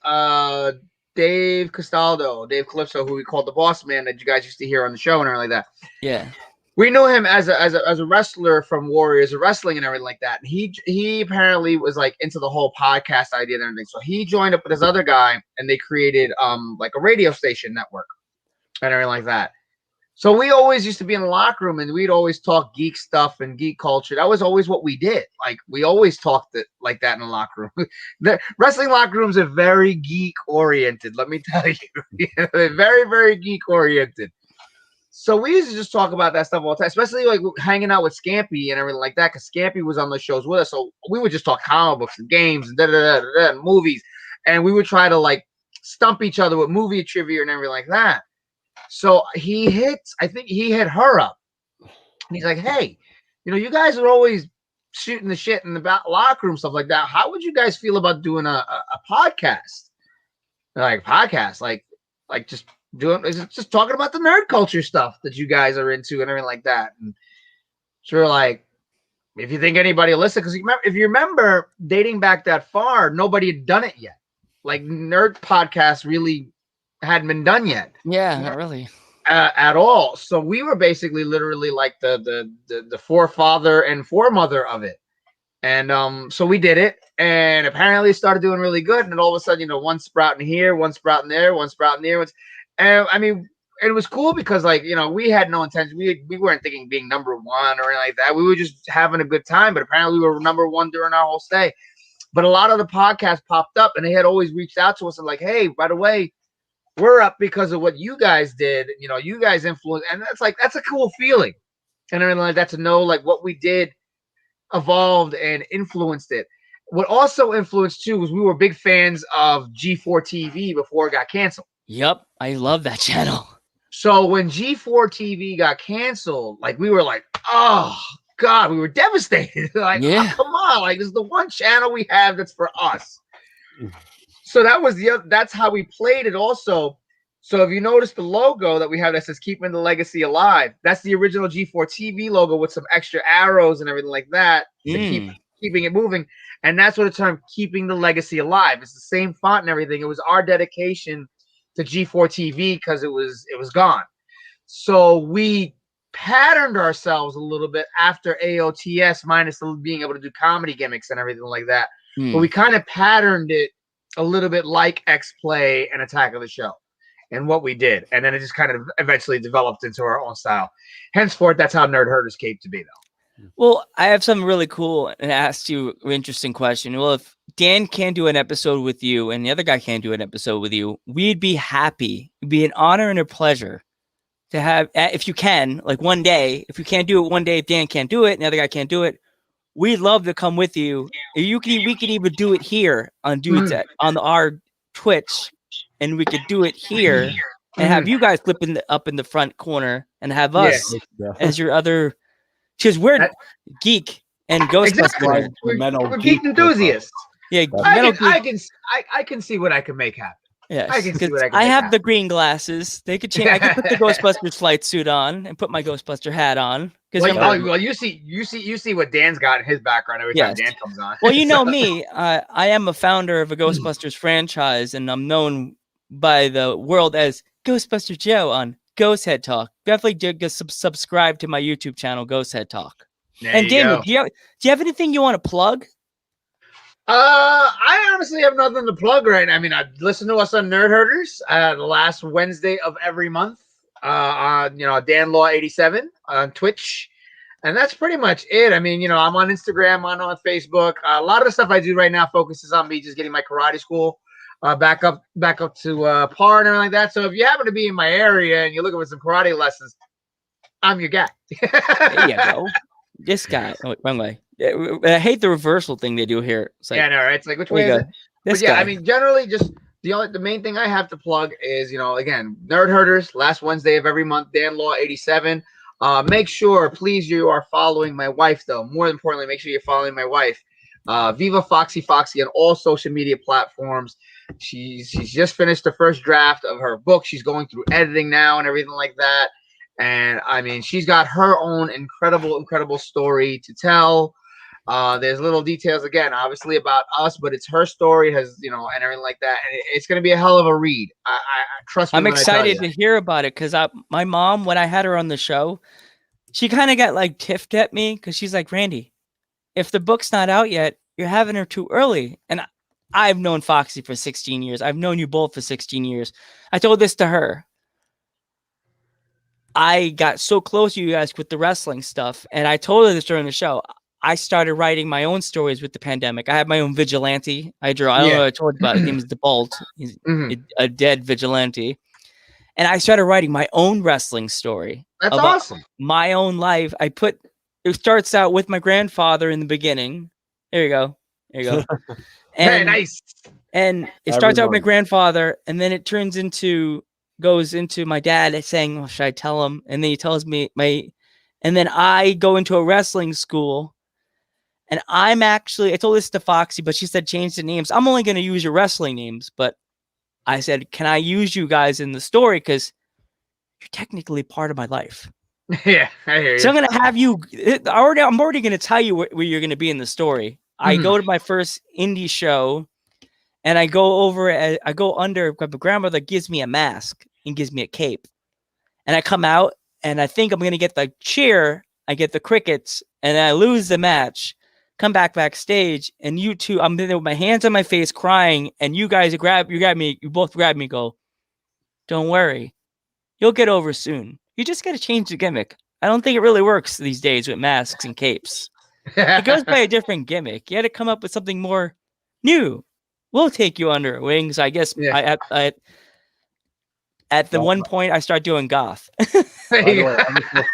Dave Calypso, who we called the Boss Man, that you guys used to hear on the show and everything like that. Yeah. We knew him as a wrestler from Warriors of Wrestling and everything like that. And he apparently was like into the whole podcast idea and everything. So he joined up with this other guy and they created like a radio station network and everything like that. So we always used to be in the locker room and we'd always talk geek stuff and geek culture. That was always what we did. Like we always talked like that in the locker room. The wrestling locker rooms are very geek oriented. Let me tell you, they're very, very geek oriented. So we used to just talk about that stuff all the time, especially like hanging out with Scampy and everything like that, because Scampy was on the shows with us. So we would just talk comic books and games and and movies, and we would try to like stump each other with movie trivia and everything like that. So I think he hit her up. And he's like, hey, you know, you guys are always shooting the shit in the locker room, stuff like that. How would you guys feel about doing a podcast? Like podcast, like just just talking about the nerd culture stuff that you guys are into and everything like that. And sure, like, if you think anybody will listen, because if you remember dating back that far, nobody had done it yet. Like nerd podcasts really hadn't been done yet. Yeah, not really at all. So we were basically literally like the forefather and foremother of it. And so we did it, and apparently it started doing really good. And then all of a sudden, you know, one sprouting here, one sprouting there, one sprouting there. And I mean, it was cool because, like, you know, we had no intention. We weren't thinking being number one or anything like that. We were just having a good time. But apparently we were number one during our whole stay. But a lot of the podcasts popped up, and they had always reached out to us and like, hey, by the way, we're up because of what you guys did. You know, you guys influenced. And that's a cool feeling. And everything like that, to know like what we did evolved and influenced it. What also influenced too was we were big fans of G4 TV before it got canceled. Yep, I love that channel. So when G4 TV got canceled, like we were like, oh God, we were devastated. Like, yeah. Oh, come on, like this is the one channel we have that's for us. So that's how we played it also. So if you notice the logo that we have that says keeping the legacy alive, that's the original G4 TV logo with some extra arrows and everything like that to keeping it moving. And that's what the term keeping the legacy alive. It's the same font and everything. It was our dedication to G4 TV because it was gone. So we patterned ourselves a little bit after AOTS, minus being able to do comedy gimmicks and everything like that. But we kind of patterned it a little bit like X-Play and Attack of the Show. And what we did, and then it just kind of eventually developed into our own style. Henceforth, that's how Nerd Herders came to be, though. Well, I have something really cool and asked you an interesting question. Well, if Dan can do an episode with you and the other guy can do an episode with you, we'd be happy. It'd be an honor and a pleasure to have, if you can, like one day. If you can't do it one day, if Dan can't do it and the other guy can't do it, we'd love to come with you. We could even do it here on Dudes on our Twitch. And we could do it here and have you guys flipping up in the front corner and have us as your other, because we're geek and Ghostbusters. Exactly. We're geek enthusiasts. Yeah, I can see what I can make happen. Yes, I can see what I have the green glasses. They could change. I could put the Ghostbusters flight suit on and put my Ghostbuster hat on. Well, you see what Dan's got in his background every time Dan comes on. Well, you know me. I am a founder of a Ghostbusters franchise, and I'm known by the world as Ghostbuster Joe on Ghost Head Talk. Definitely subscribe to my YouTube channel, Ghost Head Talk. And Damian, do you have anything you want to plug? I honestly have nothing to plug right now. I mean, I listen to us on Nerd Herders the last Wednesday of every month. On Dan Law 87 on Twitch, and that's pretty much it. I mean, I'm on Instagram, I'm on Facebook. A lot of the stuff I do right now focuses on me just getting my karate school back up to par and everything like that. So if you happen to be in my area and you're looking for some karate lessons, I'm your guy. There you go. This guy. Oh, wrong way. I hate the reversal thing they do here. It's like, yeah, I know, right? It's like, which way is it? But yeah, I mean, generally, just the main thing I have to plug is, again, Nerd Herders, last Wednesday of every month, Dan Law 87. Make sure, please, you are following my wife, though. More importantly, make sure you're following my wife, Viva Foxy on all social media platforms. She's just finished the first draft of her book. She's going through editing now and everything like that. And I mean, she's got her own incredible story to tell. There's little details again, obviously about us, but it's her story, and everything like that. And it's going to be a hell of a read. I trust me. I'm excited to hear about it because my mom, when I had her on the show, she kind of got like tiffed at me because she's like, Randy, if the book's not out yet, you're having her too early. And I've known Foxy for 16 years. I've known you both for 16 years. I told this to her. I got so close to you guys with the wrestling stuff, and I told her this during the show. I started writing my own stories with the pandemic. I have my own vigilante. I draw. I don't know what I told you about. His name is DeBolt. He's a dead vigilante. And I started writing my own wrestling story. That's awesome. My own life. It starts out with my grandfather in the beginning. There you go. And, very nice. And it starts out with my grandfather, and then it goes into my dad saying, well, should I tell him? And then he tells me and then I go into a wrestling school. And I told this to Foxy, but she said, change the names. I'm only going to use your wrestling names. But I said, can I use you guys in the story? Because you're technically part of my life. Yeah, I hear you. So I'm going to have you. I'm already going to tell you where you're going to be in the story. I go to my first indie show, and I go under. My grandmother gives me a mask and gives me a cape. And I come out, and I think I'm going to get the cheer. I get the crickets, and I lose the match. Come backstage, and you two, I'm there with my hands on my face crying, and you guys you both grab me, go, don't worry, you'll get over soon. You just got to change the gimmick. I don't think it really works these days with masks and capes. It goes by a different gimmick. You had to come up with something more new. We'll take you under our wings. I guess at the one point I start doing goth. By the way,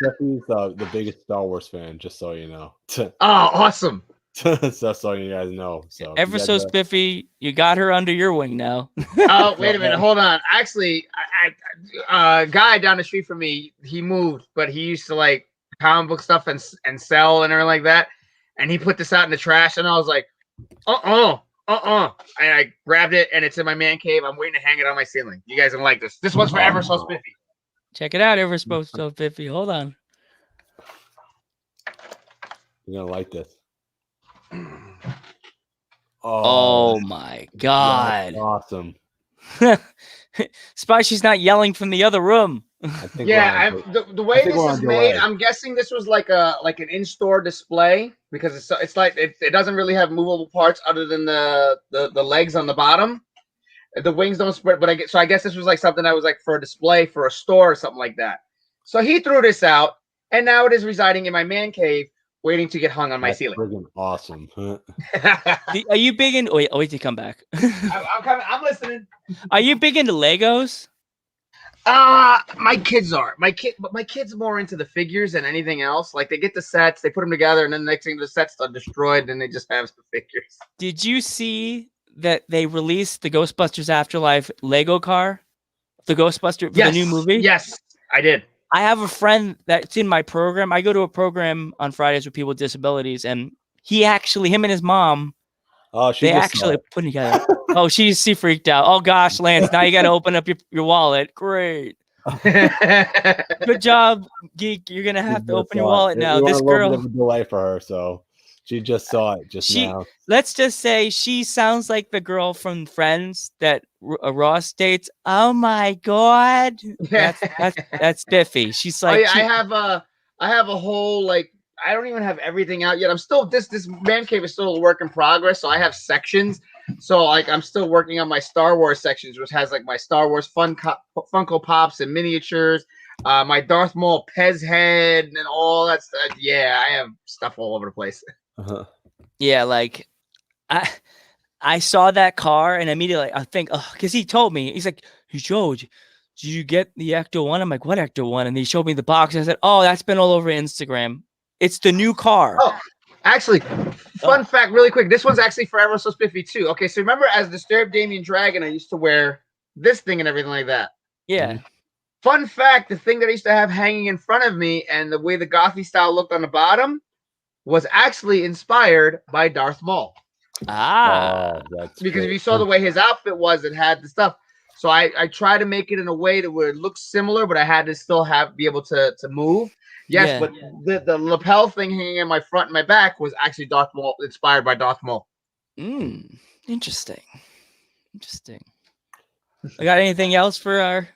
Steffi's the biggest Star Wars fan, just so you know. Oh, awesome. Just so you guys know. So ever so spiffy, you got her under your wing now. Oh, wait a minute, hold on. Actually, a guy down the street from me, he moved, but he used to like comic book stuff and sell and everything like that. And he put this out in the trash, and I was like, and I grabbed it, and it's in my man cave. I'm waiting to hang it on my ceiling. You guys don't like this. This one's for Ever So Spiffy. Check it out, Ever So Spiffy. Hold on. You're gonna like this. Oh my God. Awesome. Surprised she's not yelling from the other room. The way this is made, I'm guessing this was like an in-store display because it's like it doesn't really have movable parts other than the legs on the bottom. The wings don't spread, but I guess this was like something that was like for a display for a store or something like that. So he threw this out, and now it is residing in my man cave, waiting to get hung on my ceiling. Friggin' awesome. Are you big into? Wait to come back. I'm coming. I'm listening. Are you big into Legos? My kids are. My kid's more into the figures than anything else. Like they get the sets, they put them together, and then the next thing the sets are destroyed, and they just have the figures. Did you see that they released the Ghostbusters Afterlife Lego car? The Ghostbuster for the new movie? Yes, I did. I have a friend that's in my program. I go to a program on Fridays with people with disabilities, and him and his mom, Oh, they actually put together. Oh, she freaked out. Oh gosh, Lance, now you got to open up your wallet. Great. Good job, Geek. You're gonna have to open your wallet now. This girl, a little bit of a delay for her, so she just saw it now. Let's just say she sounds like the girl from Friends that Ross dates. Oh my god, that's Biffy. She's like, I have a whole like. I don't even have everything out yet. I'm still this man cave is still a work in progress, so I have sections. So like I'm still working on my Star Wars sections, which has like my Star Wars Funko Pops and miniatures, my Darth Maul Pez head and all that stuff. Yeah, I have stuff all over the place. Yeah, like I saw that car and immediately I think, because he told me, he's like, hey, Joe, did you get the Ecto 1? I'm like, what Ecto 1? And he showed me the box. And I said, oh, that's been all over Instagram. It's the new car. Oh, actually, fun fact, really quick. This one's actually forever so spiffy too. Okay, so remember as Disturbed Damian Dragon, I used to wear this thing and everything like that. Yeah. Fun fact, the thing that I used to have hanging in front of me and the way the gothy style looked on the bottom was actually inspired by Darth Maul. That's because if you saw the way his outfit was, it had the stuff. So I try to make it in a way to where it looks similar, but I had to still be able to move. Yes, but the lapel thing hanging in my front and my back was actually Darth Maul, inspired by Darth Maul. Interesting. I got anything else for our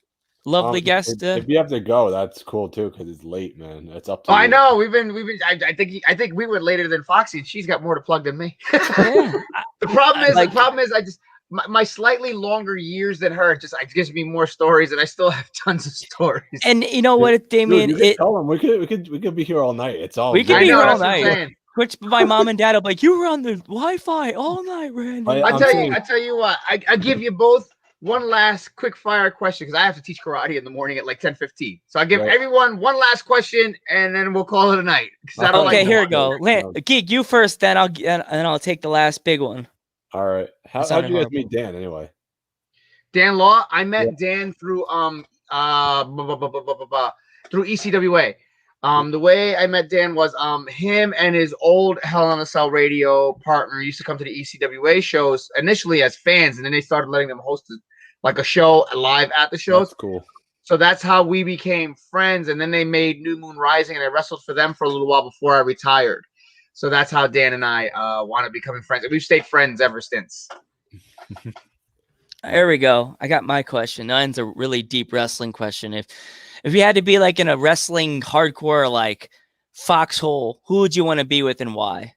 lovely guest? If you have to go, that's cool too, because it's late, man. It's up to you. I know we've been. I think we went later than Foxy, and she's got more to plug than me. Yeah. The problem is, I just my slightly longer years than her just gives me more stories, and I still have tons of stories. And you know what, Damian? Tell them we could be here all night. It's all we could be here all night. Which my mom and dad will be like, you were on the Wi-Fi all night, Randy. I tell you what, I give you both one last quick fire question because I have to teach karate in the morning at like 10:15. So I give everyone one last question and then we'll call it a night. Okay, here we go. Geek, you first, then I'll take the last big one. All right. How did you guys meet Dan anyway? Dan Law. I met Dan through through ECWA. The way I met Dan was him and his old Hell on a Cell radio partner used to come to the ECWA shows initially as fans, and then they started letting them host like a show live at the shows. That's cool. So that's how we became friends, and then they made New Moon Rising, and I wrestled for them for a little while before I retired. So that's how Dan and I wound up becoming friends, and we've stayed friends ever since. There we go. I got my question. Mine's a really deep wrestling question. If you had to be like in a wrestling hardcore like foxhole, who would you want to be with and why?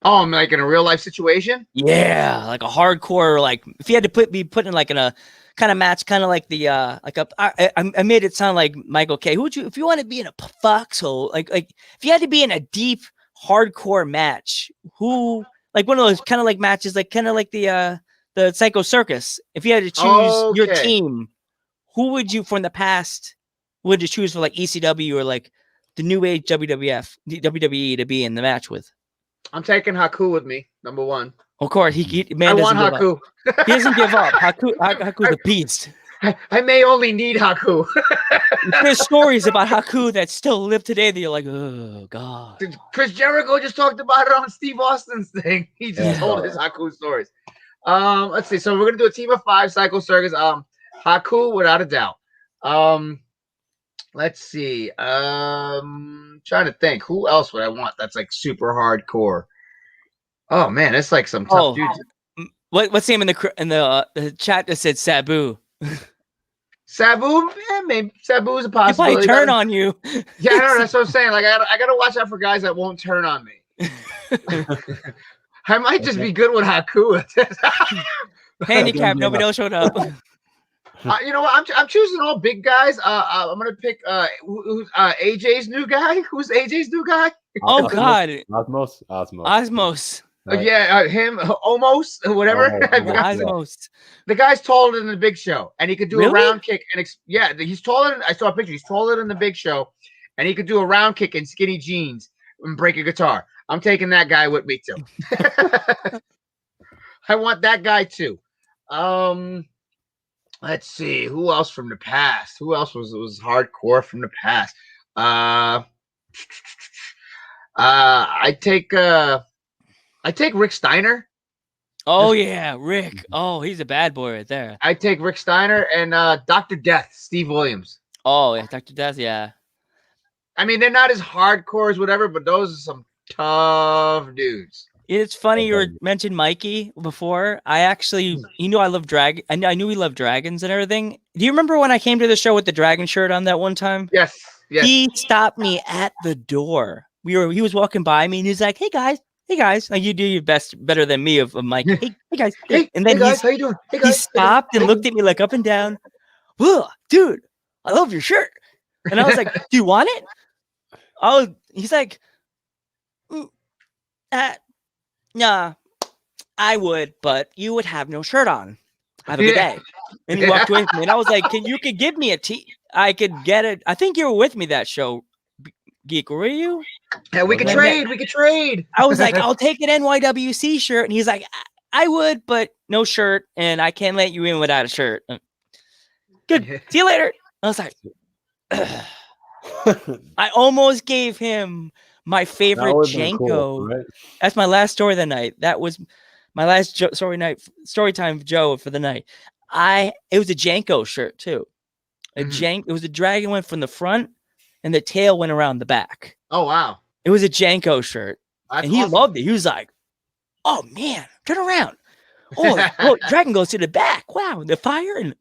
Oh, I'm like in a real life situation? Yeah, like a hardcore, like if you had to be put in like in a kind of match, kind of like the I made it sound like Michael K. Who would you, if you want to be in a foxhole, like if you had to be in a deep hardcore match, who, like one of those kind of like matches, like kind of like the Psycho Circus. If you had to choose your team, who would you from the past would you choose for like ECW or like the new age WWE to be in the match with? I'm taking Haku with me, number one. Of course, I want Haku. He doesn't give up. Haku's a beast. I may only need Haku. There's stories about Haku that still live today that you're like, oh god. Chris Jericho just talked about it on Steve Austin's thing. He just told his Haku stories. Let's see. So we're gonna do a team of 5 Psycho Circus. Haku without a doubt. Let's see. Trying to think who else would I want that's like super hardcore. Oh man, it's like some tough dudes. What's the name in the chat that said Sabu? Sabu, maybe Sabu's a possibility. He might turn on you. Yeah, I know. That's what I'm saying. Like I gotta watch out for guys that won't turn on me. I might just be good with Haku. Handicap. Nobody else showed up. You know what? I'm choosing all big guys. I'm gonna pick AJ's new guy. Who's AJ's new guy? Oh God, Osmos. Right. Him, almost whatever. Osmos. The guy's taller than the Big Show, and he could do a round kick. And he's taller. I saw a picture. He's taller than the Big Show, and he could do a round kick in skinny jeans and break a guitar. I'm taking that guy with me too. I want that guy too. Let's see who else from the past. Who else was hardcore from the past? I take I take Rick Steiner. Oh yeah, Rick. Oh, he's a bad boy right there. I take Rick Steiner and Dr. Death, Steve Williams. Oh yeah, Dr. Death. Yeah. I mean, they're not as hardcore as whatever, but those are some tough dudes. It's funny you mentioned Mikey before. I actually, I love drag. I knew he loved dragons and everything. Do you remember when I came to the show with the dragon shirt on that one time? Yes. Yes. He stopped me at the door. He was walking by me and he's like, hey guys. Like you do your best, better than me of Mike. Hey guys. Hey, and then hey guys, how you doing? Hey guys. He stopped and looked at me like up and down. Whoa, dude, I love your shirt. And I was like, do you want it? Oh, he's like, nah, I would, but you would have no shirt on. Have a good day. And he walked away from me. And I was like, you could give me a tee. I could get it. I think you were with me that show, Geek. Were you? Yeah, we could trade. We could trade. I was like, I'll take an NYWC shirt. And he's like, I would, but no shirt. And I can't let you in without a shirt. Good. See you later. I was like, I almost gave him my favorite Janko. Cool, right? That's my last story of the night. That was my last story time Joe for the night. It was a Janko shirt too. It was a dragon went from the front and the tail went around the back. Oh wow. It was a Janko shirt. That's and he awesome. loved it. He was like, oh man, turn around. Oh, dragon goes to the back. Wow, the fire and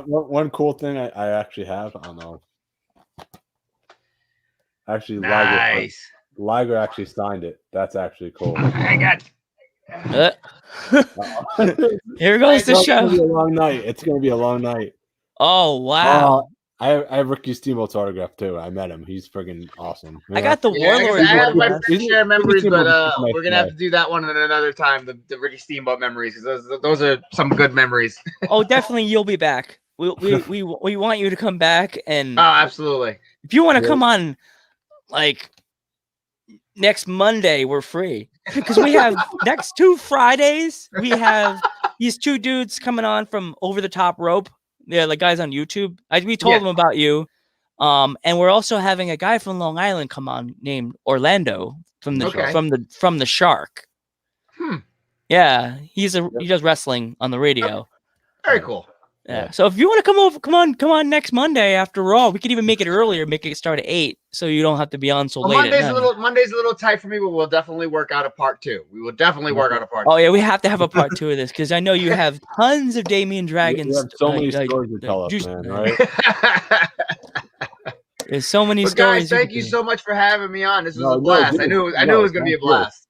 one cool thing I actually have, I don't know. Actually, nice. Liger actually signed it. That's actually cool. I got. Here goes the show. It's gonna be a long night. It's gonna be a long night. Oh wow! I have Ricky Steamboat's autograph too. I met him. He's friggin' awesome. I got the Warlord. I have my share memories, but we're gonna have to do that one at another time. The Ricky Steamboat memories. Those are some good memories. Oh, definitely, you'll be back. We want you to come back, and absolutely. If you want to come on, like next Monday, we're free because we have next 2 Fridays. We have these 2 dudes coming on from Over the Top Rope. They're like guys on YouTube. We told them about you, and we're also having a guy from Long Island come on named Orlando from the Shark. Yeah, he does wrestling on the radio. Very cool. Yeah. So if you want to come on next Monday after Raw. We could even make it earlier, make it start at 8, so you don't have to be on so late. Monday's a little tight for me, but we'll definitely work out a part 2. We will definitely work out a part 2. Oh yeah, we have to have a part 2 of this because I know you have tons of Damian Dragons. You have so many stories to tell us, man. Right? There's so many stories. Guys, thank you so much for having me on. This was a blast. I knew it was going to be a blast.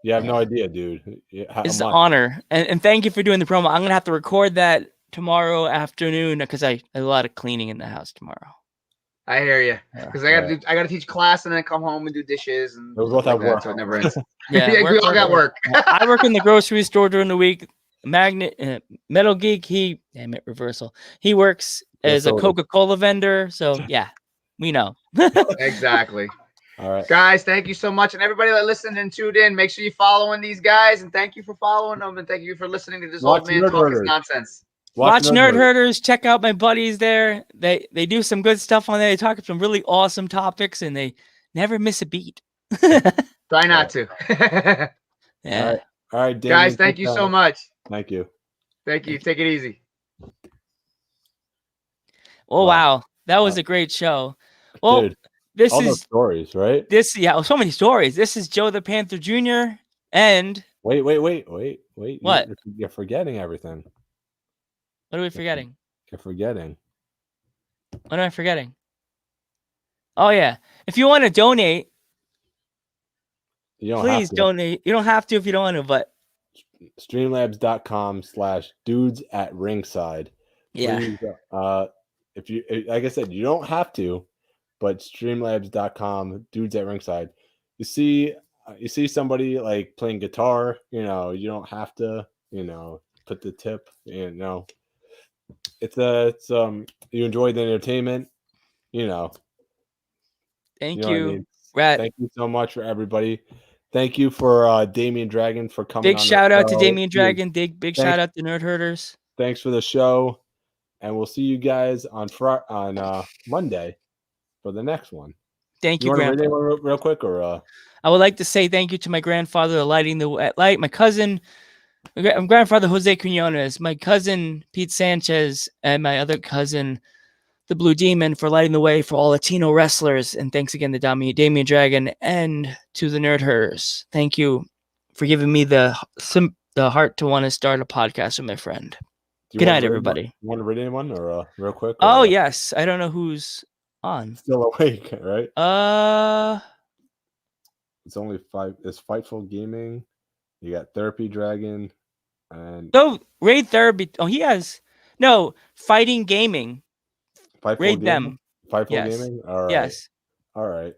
You have no idea, dude. It's an honor. And thank you for doing the promo. I'm going to have to record that tomorrow afternoon because I have a lot of cleaning in the house tomorrow. I hear you. Because I got to teach class and then come home and do dishes. And we both have work. So it never ends. Yeah, we all got work. I work in the grocery store during the week. Metal Geek, reversal. He works as a Coca-Cola vendor. So yeah, we know. Exactly. All right, guys, thank you so much. And everybody that listened and tuned in, make sure you're following these guys. And thank you for following them. And thank you for listening to this old man talk his nonsense. Watch Nerd Herders. Check out my buddies there. They do some good stuff on there. They talk some really awesome topics and they never miss a beat. Try not to. Yeah. All right, Damian, guys, thank you so much. Thank you. Thank you. Take it easy. Oh, wow. That was a great show. Well, dude. All those stories, right? So many stories. This is Joe the Panther Jr. and wait. What? You're forgetting everything. What are we forgetting? You're forgetting. What am I forgetting? Oh yeah. If you want to donate, please donate. You don't have to if you don't want to, but streamlabs.com/dudes@ringside. Yeah. Please, if you, like I said, you don't have to. But streamlabs.com, dudes at ringside. You see somebody like playing guitar, you don't have to, put the tip, it's you enjoy the entertainment, Thank you. I mean? Thank you so much for everybody. Thank you for Damian Dragon for coming. Big shout out to Damian Dragon. Big shout out to Nerd Herders. Thanks for the show, and we'll see you guys on Monday for the next one. Thank you, want to read Grandpa. anyone real quick, or I would like to say thank you to my grandfather for lighting the light, my cousin, my grandfather Jose Quinones, my cousin Pete Sanchez, and my other cousin, the Blue Demon, for lighting the way for all Latino wrestlers. And thanks again to Damian Dragon and to the Nerd Herders. Thank you for giving me the heart to want to start a podcast with my friend. Good night, everybody. You want to read anyone, or real quick? Or, oh yes, I don't know who's on. Still awake, right? It's only 5. It's Fightful Gaming. You got Therapy Dragon, and Raid Therapy. Oh, he has Fighting Gaming. Fightful Raid Gaming? them. Fightful Yes. Gaming. All right. Yes. All right.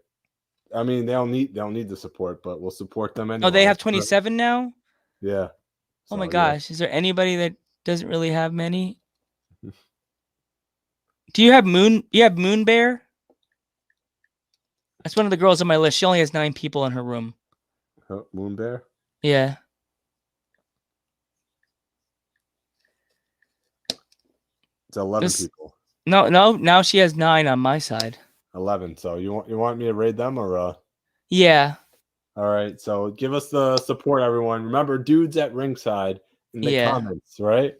I mean, they'll need the support, but we'll support them anyway. Oh, they have 27 now. Yeah. Oh my gosh, is there anybody that doesn't really have many? Do you have Moon? You have Moon Bear? That's one of the girls on my list. She only has 9 people in her room. Moon Bear? Yeah. It's 11 people. No. Now she has 9 on my side. 11. So you want me to raid them, or Yeah. All right. So give us the support, everyone. Remember, dudes at ringside in the comments, right?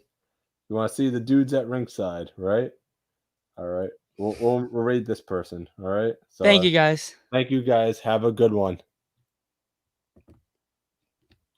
You want to see the dudes at ringside, right? All right. We'll raid this person. All right. So thank you guys. Thank you guys. Have a good one.